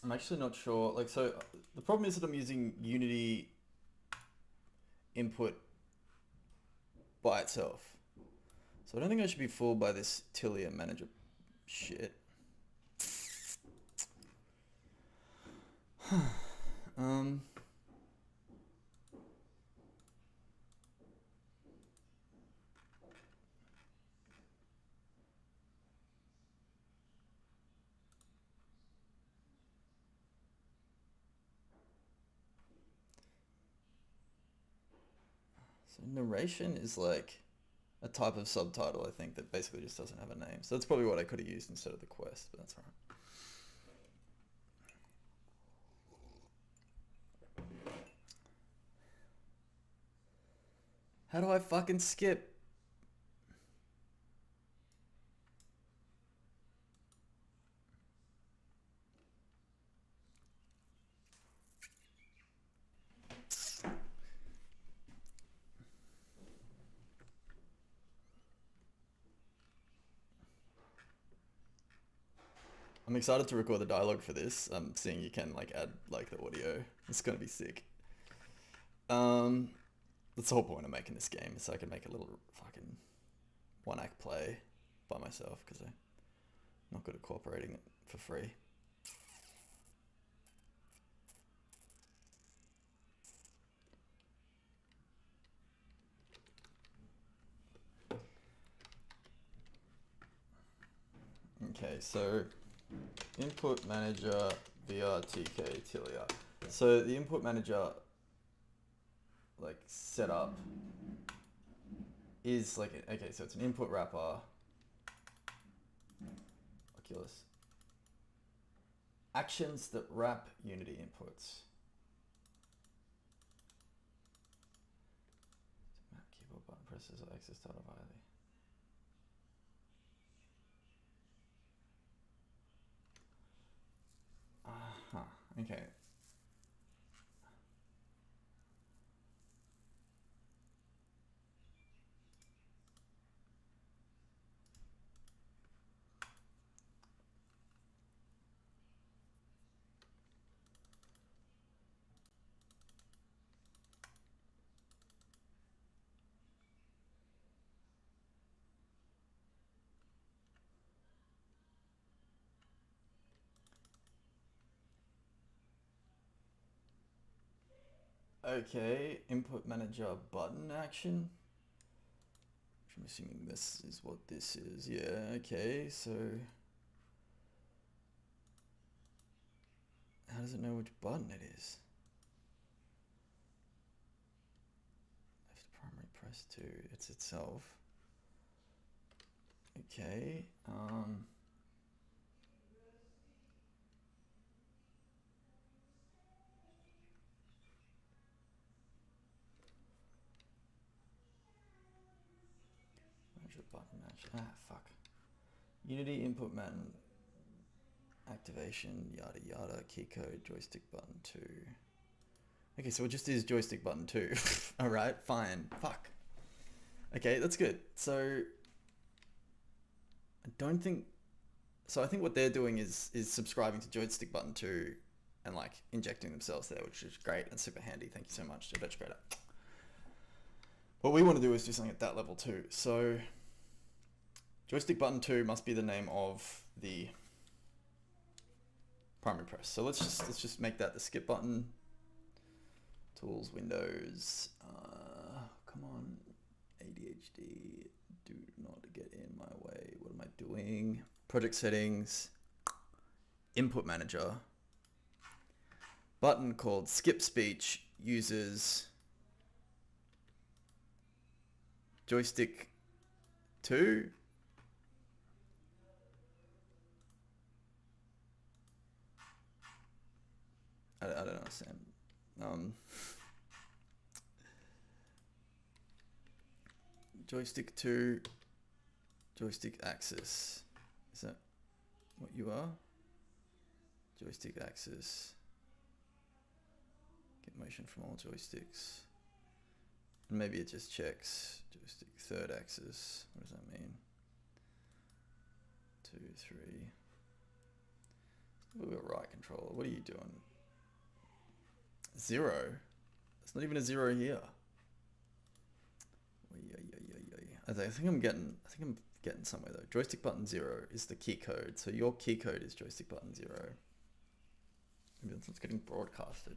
I'm actually not sure. Like, so the problem is that I'm using Unity input by itself. So I don't think I should be fooled by this Tilia manager shit. um. So narration is like a type of subtitle, I think, that basically just doesn't have a name. So that's probably what I could have used instead of the quest, but that's alright. How do I fucking skip? I'm excited to record the dialogue for this. I'm seeing you can like add like the audio. It's gonna be sick. That's the whole point of making this game, is so I can make a little fucking one act play by myself, because I'm not good at cooperating for free. Okay, so input manager VRTK Tilia. So the input manager like setup is like, okay, so it's an input wrapper. Oculus. Actions that wrap Unity inputs. Map keyboard button presses or access title via the. Okay. Okay, input manager button action. I'm assuming this is what this is. Yeah, okay, so how does it know which button it is? Left primary press 2, it's itself. Okay, measure button match. Ah, fuck. Unity input man activation, yada yada, key code, joystick button 2. Okay, so it just is joystick button 2. Alright, fine. Fuck. Okay, that's good. So I don't think so. I think what they're doing is subscribing to joystick button 2 and like injecting themselves there, which is great and super handy. Thank you so much, Veg Grader. What we want to do is do something at that level too. So joystick button 2 must be the name of the primary press. So let's just make that the skip button. Tools, Windows. Come on, ADHD. Do not get in my way. What am I doing? Project settings. Input manager. Button called skip speech uses joystick 2. I don't understand. Joystick 2, joystick axis. Is that what you are? Joystick axis. Get motion from all joysticks. And maybe it just checks joystick third axis. What does that mean? 2, 3. We've got right controller. What are you doing? 0. It's not even a 0 here. I think I'm getting somewhere though. Joystick button 0 is the key code. So your key code is joystick button 0. Maybe that's what's getting broadcasted.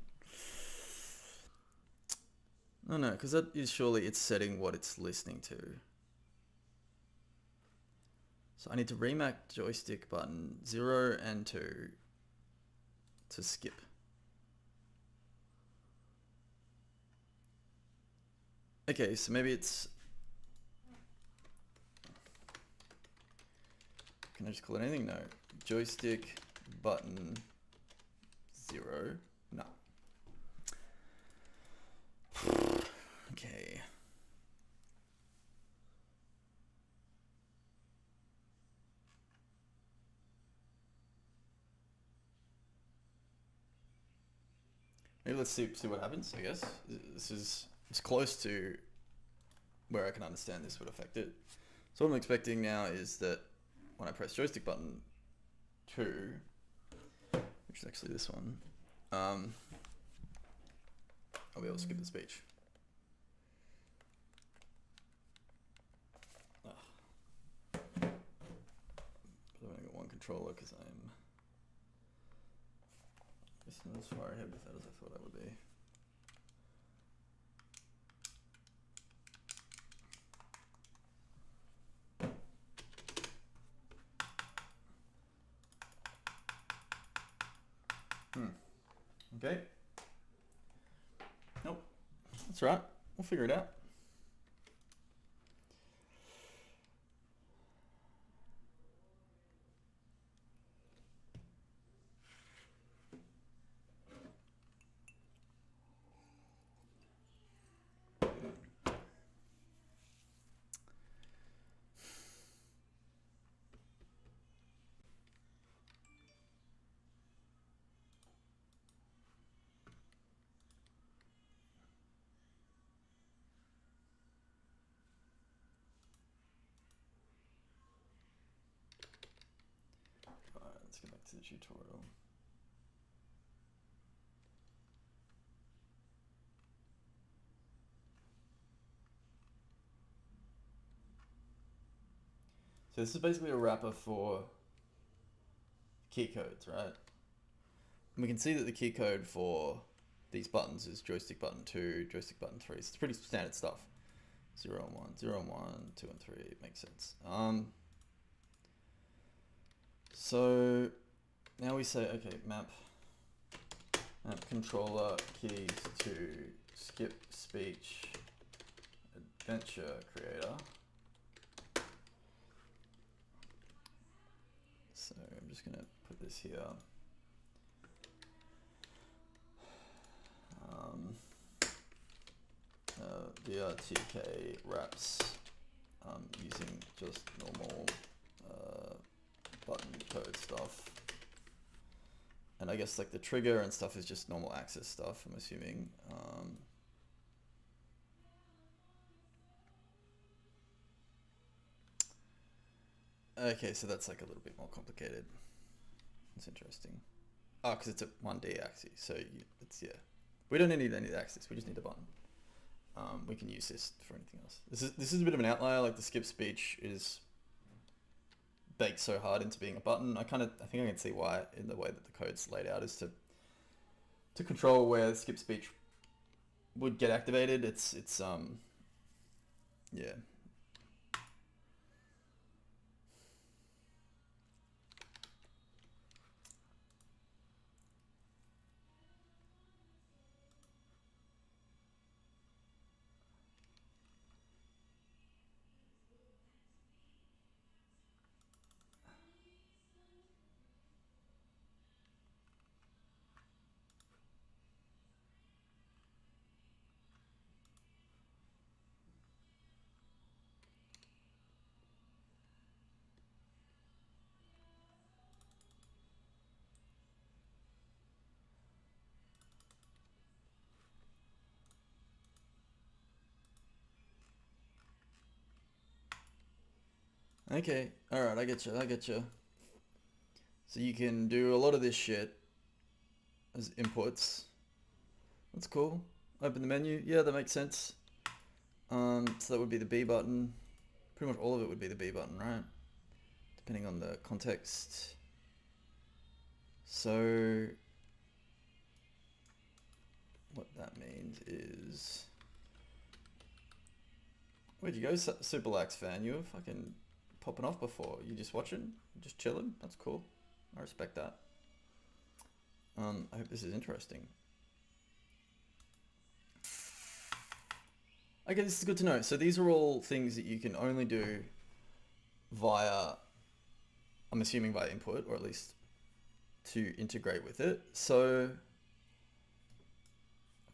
No, because that is surely it's setting what it's listening to. So I need to remap joystick button 0 and 2 to skip. Okay, so maybe it's... Can I just call it anything? No. Joystick button 0. No. Okay. Maybe let's see what happens, I guess. It's close to where I can understand this would affect it. So what I'm expecting now is that when I press joystick button 2, which is actually this one, I'll be able to skip the speech. But I've only got one controller because I'm just not as far ahead with that as I thought I would be. Okay. Nope. That's right. We'll figure it out. to the tutorial. So this is basically a wrapper for key codes, right? And we can see that the key code for these buttons is joystick button 2, joystick button 3. So it's pretty standard stuff. 0 and 1, 0 and 1, 2 and 3. It makes sense. So now we say, okay, map controller keys to skip speech adventure creator. So I'm just gonna put this here. VRTK wraps using just normal button code stuff. And I guess like the trigger and stuff is just normal access stuff, I'm assuming. Okay, so that's like a little bit more complicated. It's interesting. Oh, because it's a 1D axis, so it's, yeah. We don't need any axis, we just need a button. We can use this for anything else. This is a bit of an outlier, like the skip speech is baked so hard into being a button. I think I can see why in the way that the code's laid out is to control where skip speech would get activated. It's yeah. Okay, alright, I get you. So you can do a lot of this shit as inputs. That's cool. Open the menu, yeah, that makes sense. So that would be the B button. Pretty much all of it would be the B button, right? Depending on the context. So what that means is, where'd you go, Super Lax fan? You were fucking popping off before. You just watching? Just chilling? That's cool. I respect that. I hope this is interesting. Okay, this is good to know. So these are all things that you can only do via, I'm assuming via input, or at least to integrate with it. So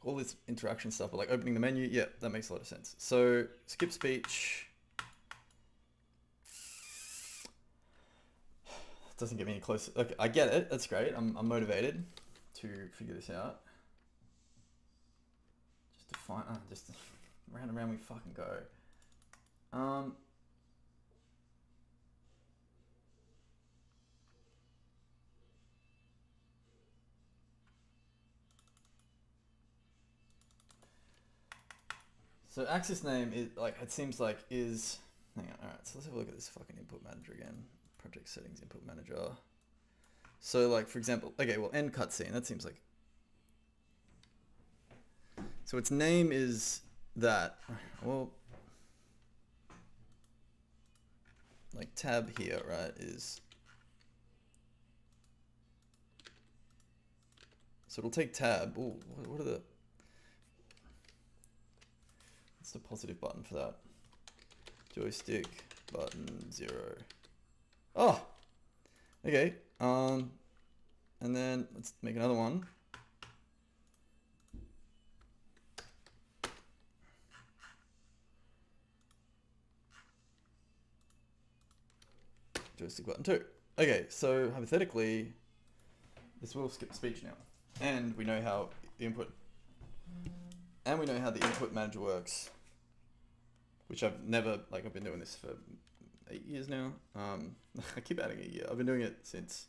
all this interaction stuff, but like opening the menu, yeah, that makes a lot of sense. So skip speech doesn't get me any closer. Okay, I get it. That's great. I'm motivated to figure this out. Just to find, just round and round we fucking go. So access name is like, it seems like is, hang on, alright, so let's have a look at this fucking input manager again. Project settings, input manager. So like, for example, okay, well, end cutscene, that seems like, so its name is that, well, like tab here, right, is, so it'll take tab. Ooh, what are the, what's the positive button for that? Joystick button 0. Oh, okay. And then let's make another one. Joystick button 2. Okay, so hypothetically, this will skip speech now, and we know how the input, and we know how the input manager works, which I've never, like, I've been doing this for 8 years now. I keep adding a year. I've been doing it since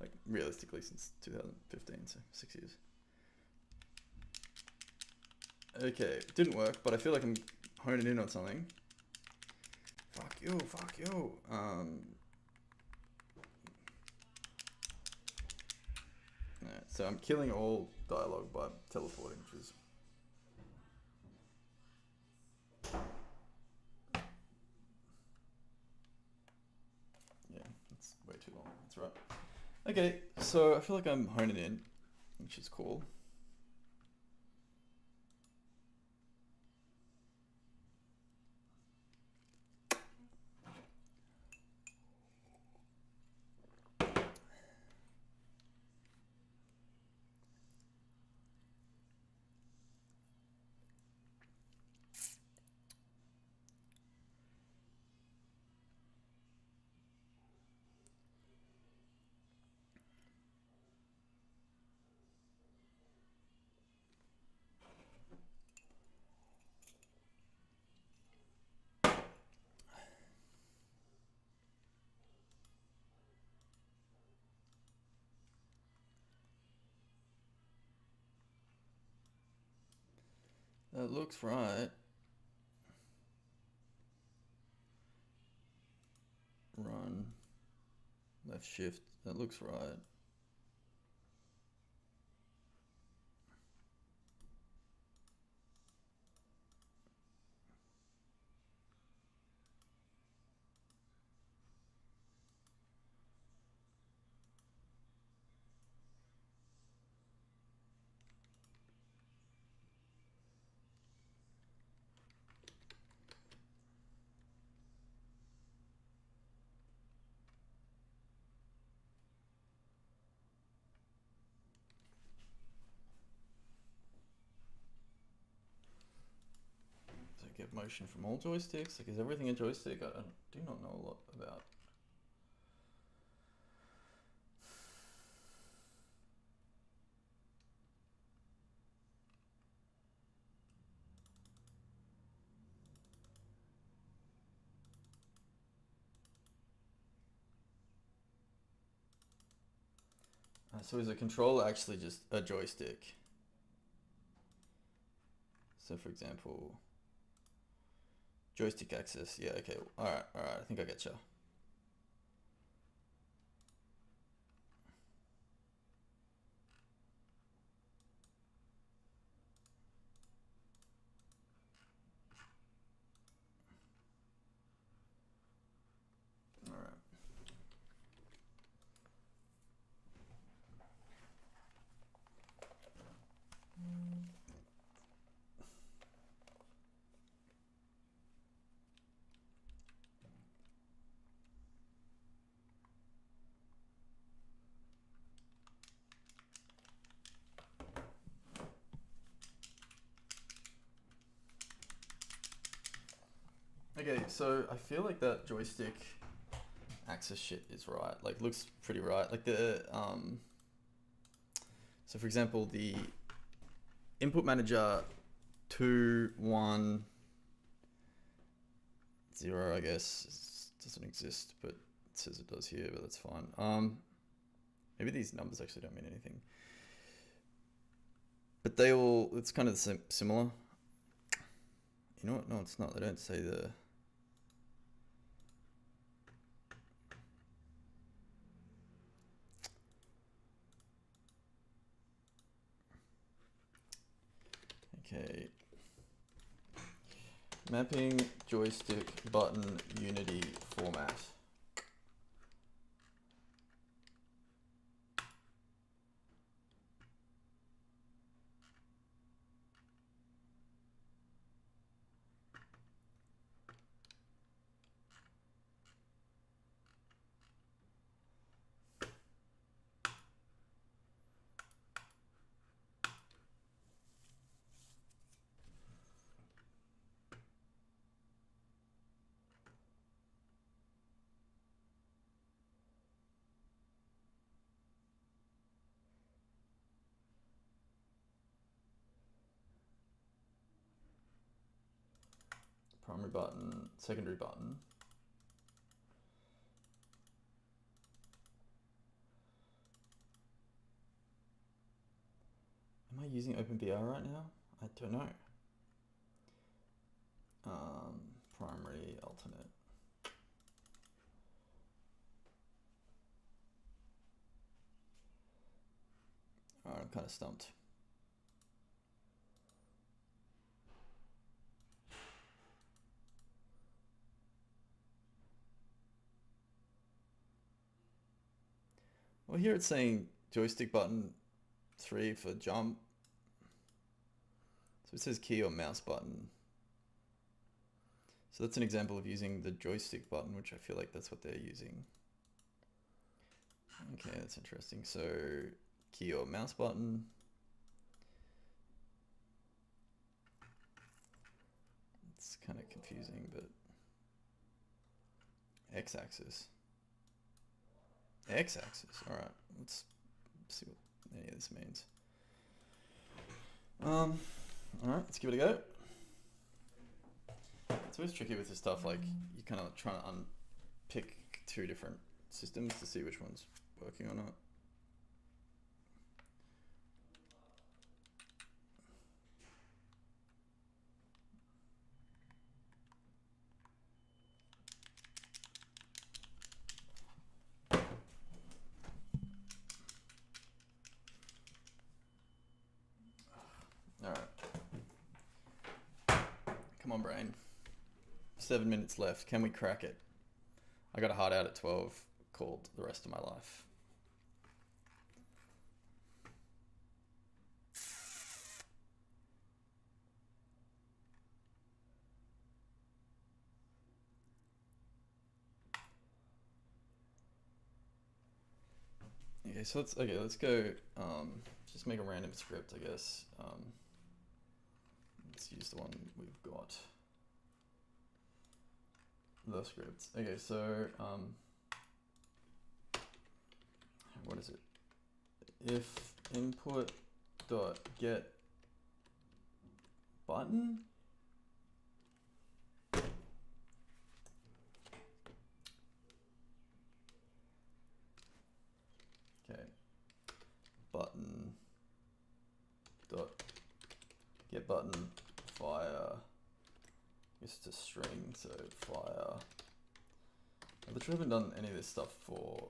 Like realistically since 2015, so 6 years. Okay, didn't work, but I feel like I'm honing in on something. Fuck you, fuck you. Alright, so I'm killing all dialogue by teleporting, which is yeah, that's way too long. That's right. Okay, so I feel like I'm honing in, which is cool. That looks right. Run. Left shift. That looks right. So get motion from all joysticks. Like, is everything a joystick? I do not know a lot about. So is a controller actually just a joystick? So for example, joystick access. Yeah, okay. Alright, I think I get you. Alright. Okay, so I feel like that joystick access shit is right. Like, looks pretty right. Like the so for example, the input manager 210, I guess doesn't exist, but it says it does here, but that's fine. Maybe these numbers actually don't mean anything, but they all, it's kind of the same, similar. You know what? No, it's not. They don't say the. Okay. Mapping joystick button unity format. Primary button, secondary button. using OpenBR right now? I don't know. Primary, alternate. Alright, I'm kind of stumped. Well, here it's saying joystick button 3 for jump. So it says key or mouse button. So that's an example of using the joystick button, which I feel like that's what they're using. Okay, that's interesting. So key or mouse button. It's kind of confusing, but x-axis. X-axis. All right, let's see what any of this means. All right, let's give it a go. It's always tricky with this stuff. Like you kind of trying to unpick two different systems to see which one's working or not. All right. Come on, brain. 7 minutes left. Can we crack it? I got a hard out at 12 called The Rest of My Life. Okay, so let's go, just make a random script, I guess. Let's use the one we've got. The script. Okay, so, what is it? If input dot get button. Okay, button dot get button fire. It's a string, so fire. I literally haven't done any of this stuff for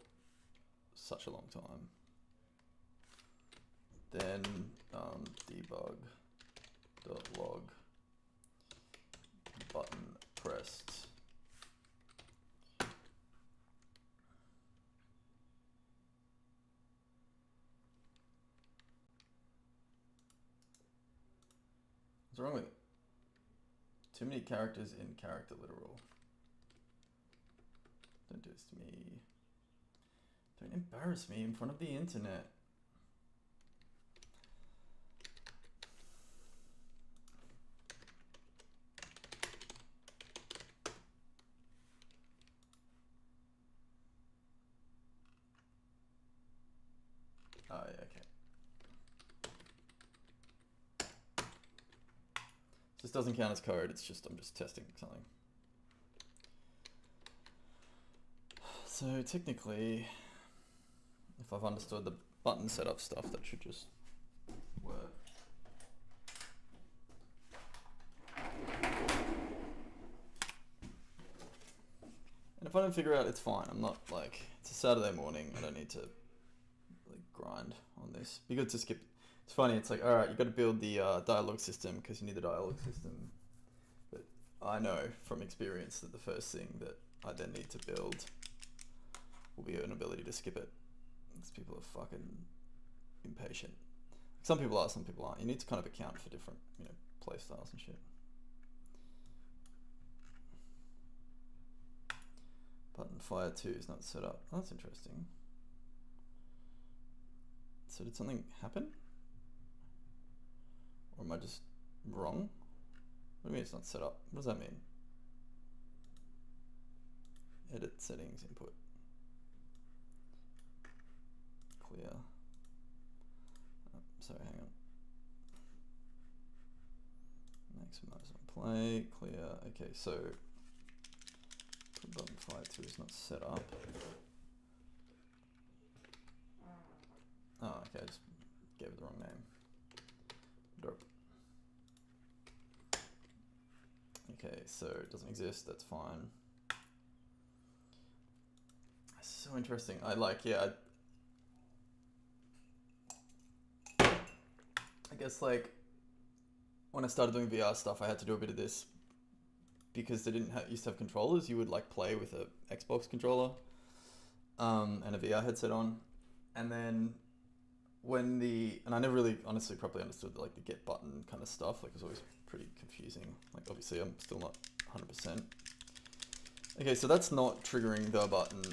such a long time. Then debug dot log button pressed. What's wrong with it? Too many characters in character literal. Don't do this to me. Don't embarrass me in front of the internet. Oh, yeah, okay. This doesn't count as code, it's just, I'm just testing something. So technically, if I've understood the button setup stuff, that should just work. And if I don't figure out, it's fine. I'm not like, it's a Saturday morning, I don't need to like grind on this. Be good to skip. It's funny, it's like, alright, you got to build the dialogue system because you need the dialogue system. But I know from experience that the first thing that I then need to build will be an ability to skip it. Because people are fucking impatient. Some people are, some people aren't. You need to kind of account for different, you know, play styles and shit. Button fire 2 is not set up. Oh, that's interesting. So did something happen? Or am I just wrong? What do you mean it's not set up? What does that mean? Edit settings, input. Clear. Oh, sorry, hang on. Maximize on play, clear. Okay, so button fire 2 is not set up. Oh, okay, I just gave it the wrong name. Okay, so it doesn't exist. That's fine. It's so interesting. I like, yeah. I guess like when I started doing VR stuff, I had to do a bit of this because they didn't used to have controllers. You would like play with a Xbox controller and a VR headset on, and then and I never really honestly properly understood like the get button kind of stuff. Like it was always pretty confusing. Like obviously I'm still not 100%. Okay, so that's not triggering the button.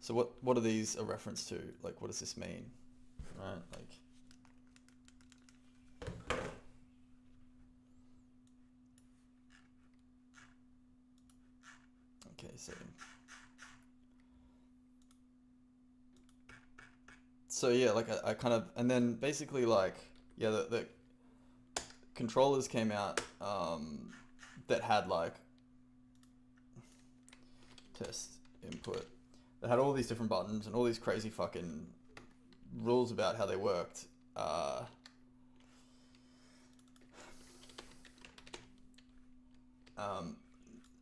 So what are these a reference to? Like what does this mean? Right, like okay, so yeah, like I kind of, and then basically like yeah, the controllers came out that had like test input that had all these different buttons and all these crazy fucking rules about how they worked.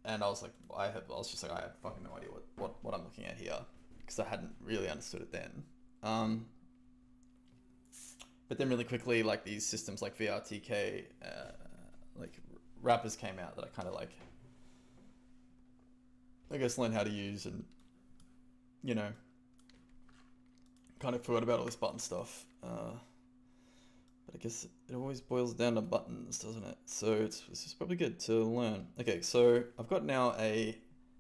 And I was like, I was just like, I have fucking no idea what I'm looking at here because I hadn't really understood it then. But then really quickly, like these systems like VRTK, like wrappers came out that I kind of like, I guess learned how to use and, you know, kind of forgot about all this button stuff. But I guess it always boils down to buttons, doesn't it? So it's just probably good to learn. Okay, so I've got now a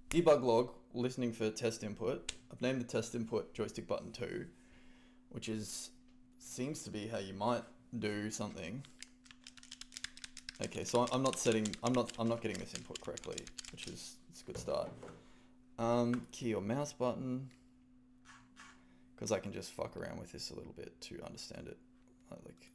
debug log listening for test input. I've named the test input joystick button 2, which seems to be how you might do something. Okay, so I'm not getting this input correctly, which is it's a good start. Key or mouse button, because I can just fuck around with this a little bit to understand it. Like,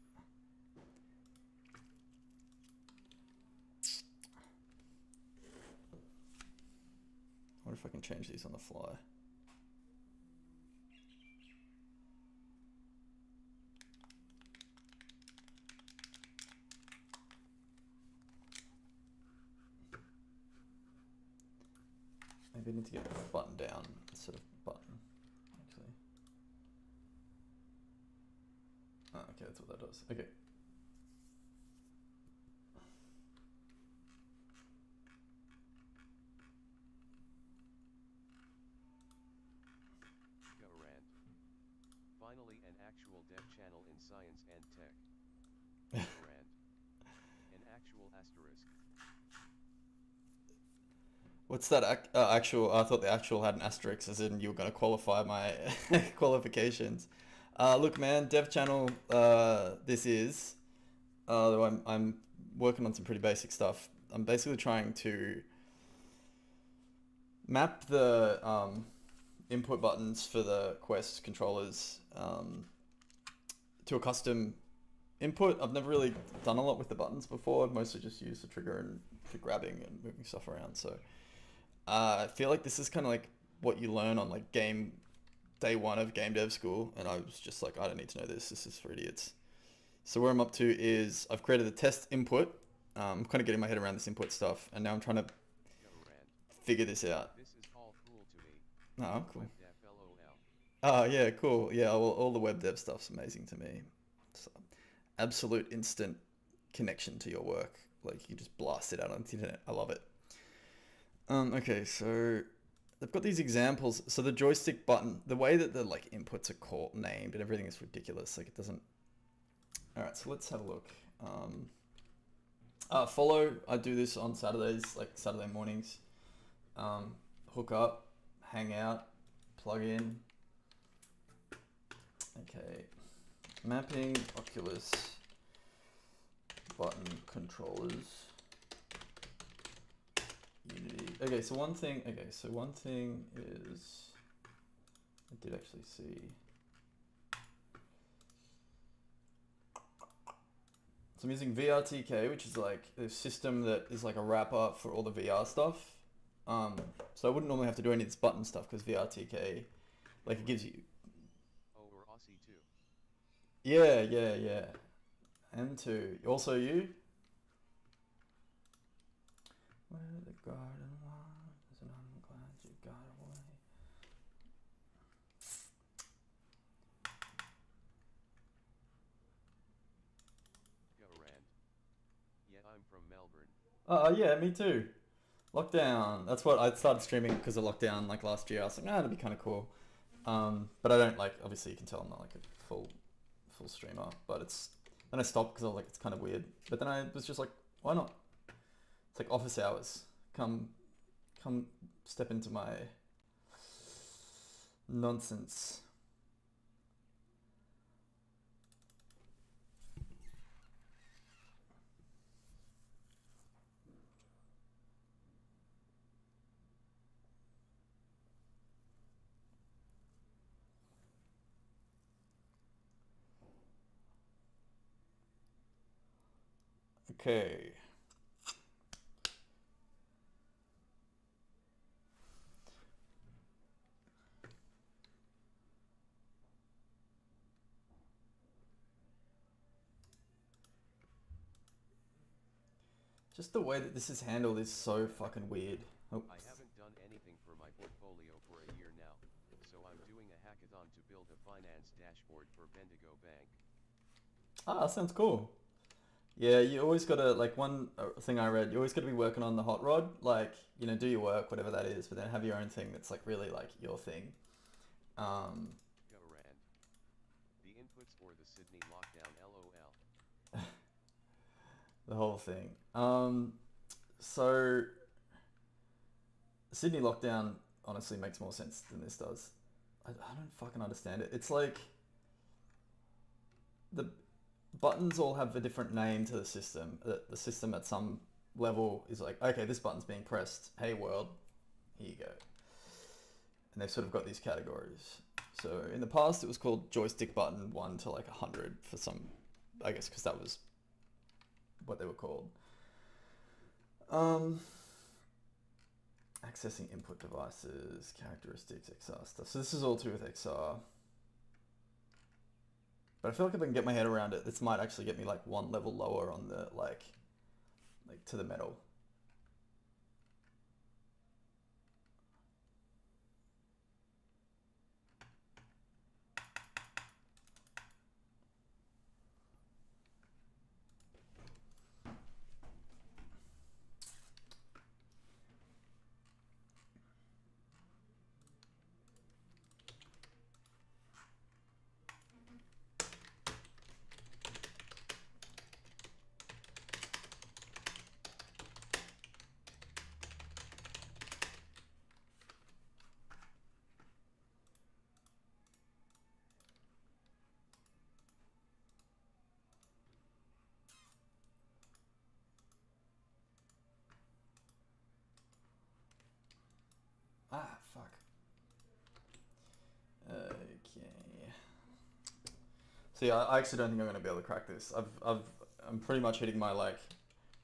I wonder if I can change these on the fly. Maybe I need to get button down instead of button, actually. Oh, okay, that's what that does. Okay. Go rant. Finally an actual dev channel in science and tech. Go rant. An actual asterisk. What's that actual? I thought the actual had an asterisk, as in you were going to qualify my qualifications. Look, man, dev channel. This is. Though I'm working on some pretty basic stuff. I'm basically trying to map the input buttons for the Quest controllers to a custom input. I've never really done a lot with the buttons before. I've mostly just used the trigger and for grabbing and moving stuff around. So I feel like this is kind of like what you learn on like day one of game dev school. And I was just like, I don't need to know this. This is for idiots. So where I'm up to is I've created a test input. I'm kind of getting my head around this input stuff. And now I'm trying to figure this out. This is all cool to me. Oh, cool. WebDev LOL. Oh, yeah, cool. Yeah, all the web dev stuff's amazing to me. So, absolute instant connection to your work. Like, you just blast it out on the internet. I love it. Okay, so they've got these examples. So the joystick button, the way that the like inputs are named and everything is ridiculous. Like, it doesn't... All right, so let's have a look. Follow, I do this on Saturdays, like Saturday mornings. Hook up, hang out, plug in. Okay, mapping Oculus button controllers. Unity. Okay, so one thing is, I did actually see. So I'm using VRTK, which is like a system that is like a wrapper for all the VR stuff. So I wouldn't normally have to do any of this button stuff because VRTK, like it gives you. Oh, we're Aussie too. Yeah. And two. Also you? Where the garden was, and I'm glad you got away. Go Rand. Yeah, I'm from Melbourne. Yeah, me too. Lockdown. That's what I started streaming because of lockdown, like last year. I was like, that'd be kind of cool. But I don't like. Obviously, you can tell I'm not like a full streamer. But it's then I stopped because I was like, it's kind of weird. But then I was just like, why not? It's like office hours. Come step into my nonsense. Okay. Just the way that this is handled is so fucking weird. Oh. I haven't done anything for my portfolio for a year now, so I'm doing a hackathon to build a finance dashboard for Bendigo Bank. Ah, sounds cool. Yeah, you always gotta, like, one thing I read, you always gotta be working on the hot rod, like, you know, do your work, whatever that is, but then have your own thing that's, like, really, like, your thing. Go Rand. The inputs for the Sydney lockdown LOL. The whole thing. So, Sydney lockdown honestly makes more sense than this does. I don't fucking understand it. It's like, the buttons all have a different name to the system. The system at some level is like, okay, this button's being pressed. Hey world, here you go. And they've sort of got these categories. So in the past, it was called joystick button 1 to like 100 for some, I guess, because that was what they were called. Accessing input devices, characteristics, XR stuff. So this is all to do with XR. But I feel like if I can get my head around it, this might actually get me like one level lower on the like to the metal. Ah, fuck. Okay. So yeah, I actually don't think I'm gonna be able to crack this. I'm pretty much hitting my like.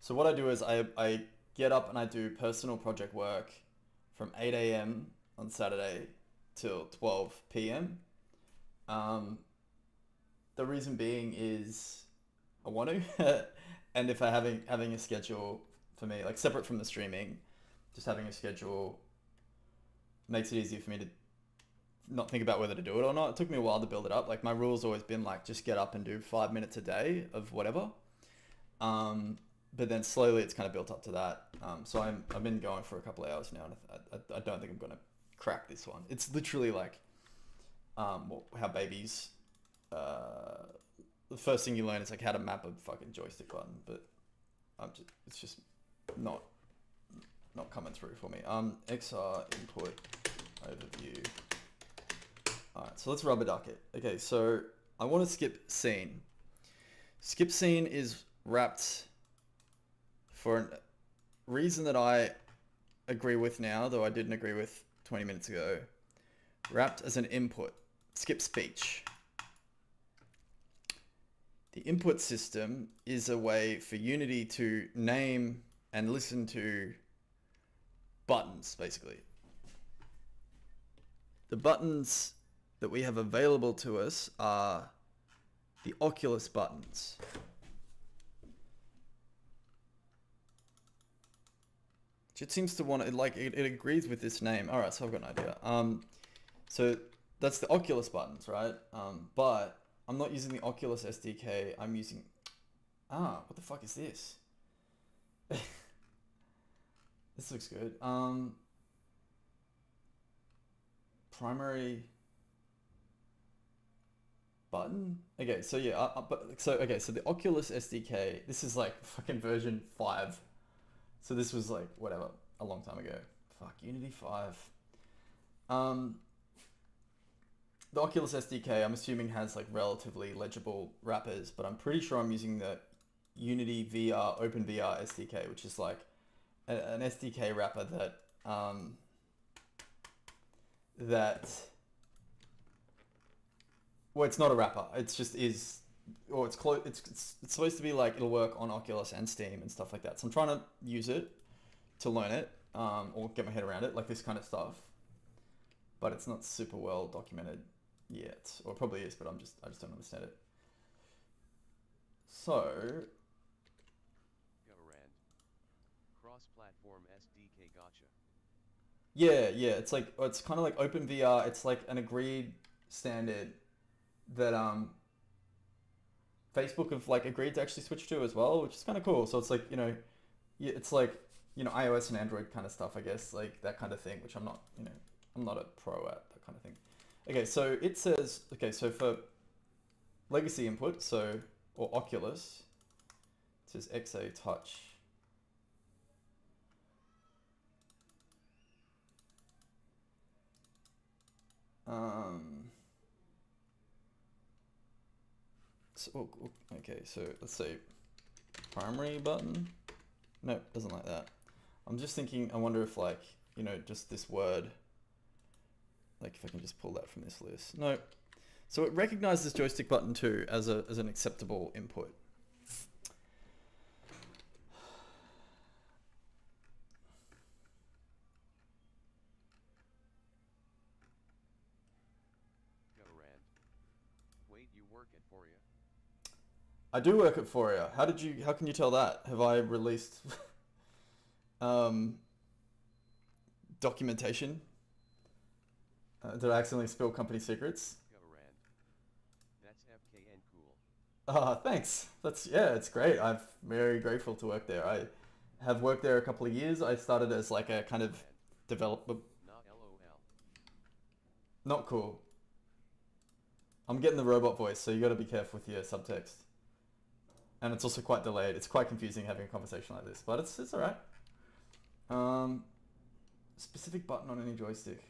So what I do is I get up and I do personal project work from 8 a.m. on Saturday till 12 p.m. The reason being is I want to, and if I having a schedule for me, like separate from the streaming, just having a schedule makes it easier for me to not think about whether to do it or not. It took me a while to build it up. Like my rule's always been like just get up and do 5 minutes a day of whatever. But then slowly it's kind of built up to that. So I've been going for a couple of hours now, and I don't think I'm gonna crack this one. It's literally like how babies. The first thing you learn is like how to map a fucking joystick button, but it's just not coming through for me. XR input overview. Alright, so let's rubber duck it. Okay, so I want to skip scene. Skip scene is wrapped for a reason that I agree with now, though I didn't agree with 20 minutes ago. Wrapped as an input. Skip speech. The input system is a way for Unity to name and listen to buttons, basically. The buttons that we have available to us are the Oculus buttons. It seems to want it agrees with this name. All right, so I've got an idea. So that's the Oculus buttons, right? But I'm not using the Oculus SDK. I'm using what the fuck is this? This looks good. Primary button. Okay, so yeah, so the Oculus SDK. This is like fucking version 5. So this was like whatever a long time ago. Fuck, Unity 5. The Oculus SDK, I'm assuming, has like relatively legible wrappers, but I'm pretty sure I'm using the Unity VR OpenVR SDK, which is like an SDK wrapper that well, it's not a wrapper. It's just is, or it's close. It's supposed to be like it'll work on Oculus and Steam and stuff like that. So I'm trying to use it to learn it, or get my head around it, like this kind of stuff. But it's not super well documented yet, or it probably is, but I just don't understand it. So Garand. Cross-platform SDK gotcha. yeah, it's like it's kind of like OpenVR. It's like an agreed standard that Facebook have like agreed to actually switch to as well, which is kind of cool. So it's like, it's like, iOS and Android kind of stuff, I guess, like that kind of thing, which I'm not a pro at that kind of thing. Okay, so it says, so for legacy input, or Oculus, it says XA Touch. Okay, so let's say primary button. No, doesn't like that. I'm just thinking, I wonder if like, just this word, like if I can just pull that from this list. No. So it recognizes joystick button 2 as an acceptable input. Garand. Wait, you work at Foria? I do work at Foria. How can you tell that? Have I released documentation? Did I accidentally spill company secrets? Garand. That's FKN cool. Thanks. It's great. I'm very grateful to work there. I have worked there a couple of years. I started as like a kind of developer. Not LOL. Not cool. I'm getting the robot voice, so you got to be careful with your subtext. And it's also quite delayed. It's quite confusing having a conversation like this, but it's all right. Specific button on any joystick.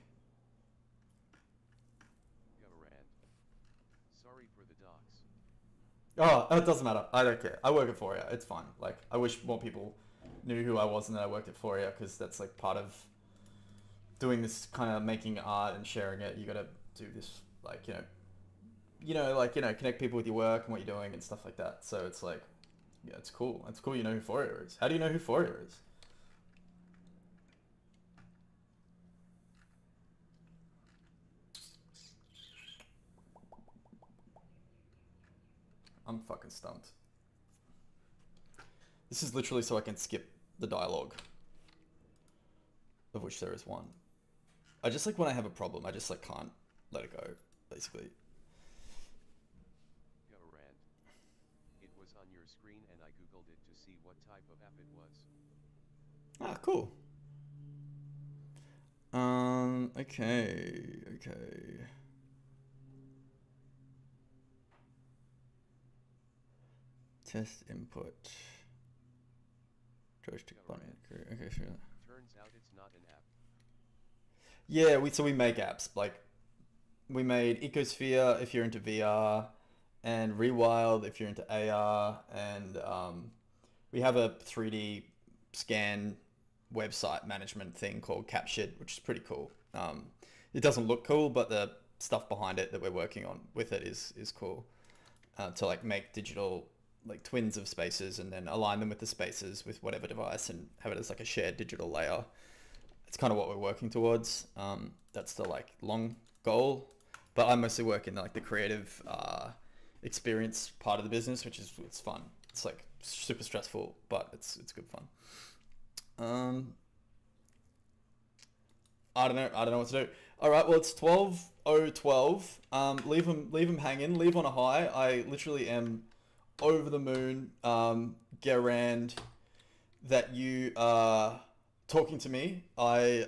Garand. Sorry for the docs. Oh, it doesn't matter. I don't care. I work at Foria. It's fine. Like, I wish more people knew who I was and that I worked at Foria, because that's like part of doing this kind of making art and sharing it. You got to do this, like, connect people with your work and what you're doing and stuff like that. So it's like, yeah, it's cool. It's cool you know who Foria is. How do you know who Foria is? I'm fucking stumped. This is literally so I can skip the dialogue, of which there is one. I just like when I have a problem, I just like can't let it go, basically. Garand. It was on your screen and I googled it to see what type of app it was. Ah, cool. Okay. Test input. Joystick button. Okay, sure. Turns out it's not an app. Yeah, we make apps. Like, we made Ecosphere if you're into VR, and Rewild if you're into AR, and we have a 3D scan website management thing called Captured, which is pretty cool. It doesn't look cool, but the stuff behind it that we're working on with it is cool. To like make digital like twins of spaces and then align them with the spaces with whatever device and have it as like a shared digital layer. It's kind of what we're working towards. That's the like long goal, but I mostly work in like the creative experience part of the business, which is, it's fun. It's like super stressful, but it's good fun. I don't know what to do. All right, well, it's 12:012. Leave them hanging. Leave on a high. I literally am over the moon, Garand, that you are talking to me. I've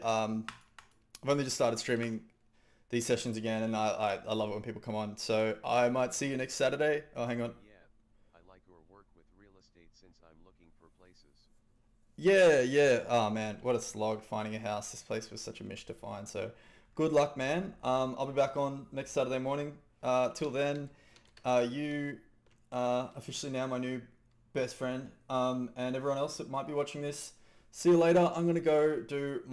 only just started streaming these sessions again, and I love it when people come on. So I might see you next Saturday. Oh, hang on. Yeah, I like your work with real estate since I'm looking for places. Yeah. Oh man, what a slog finding a house. This place was such a mish to find. So good luck, man. I'll be back on next Saturday morning. Till then, you are officially now my new best friend. And everyone else that might be watching this, see you later. I'm gonna go do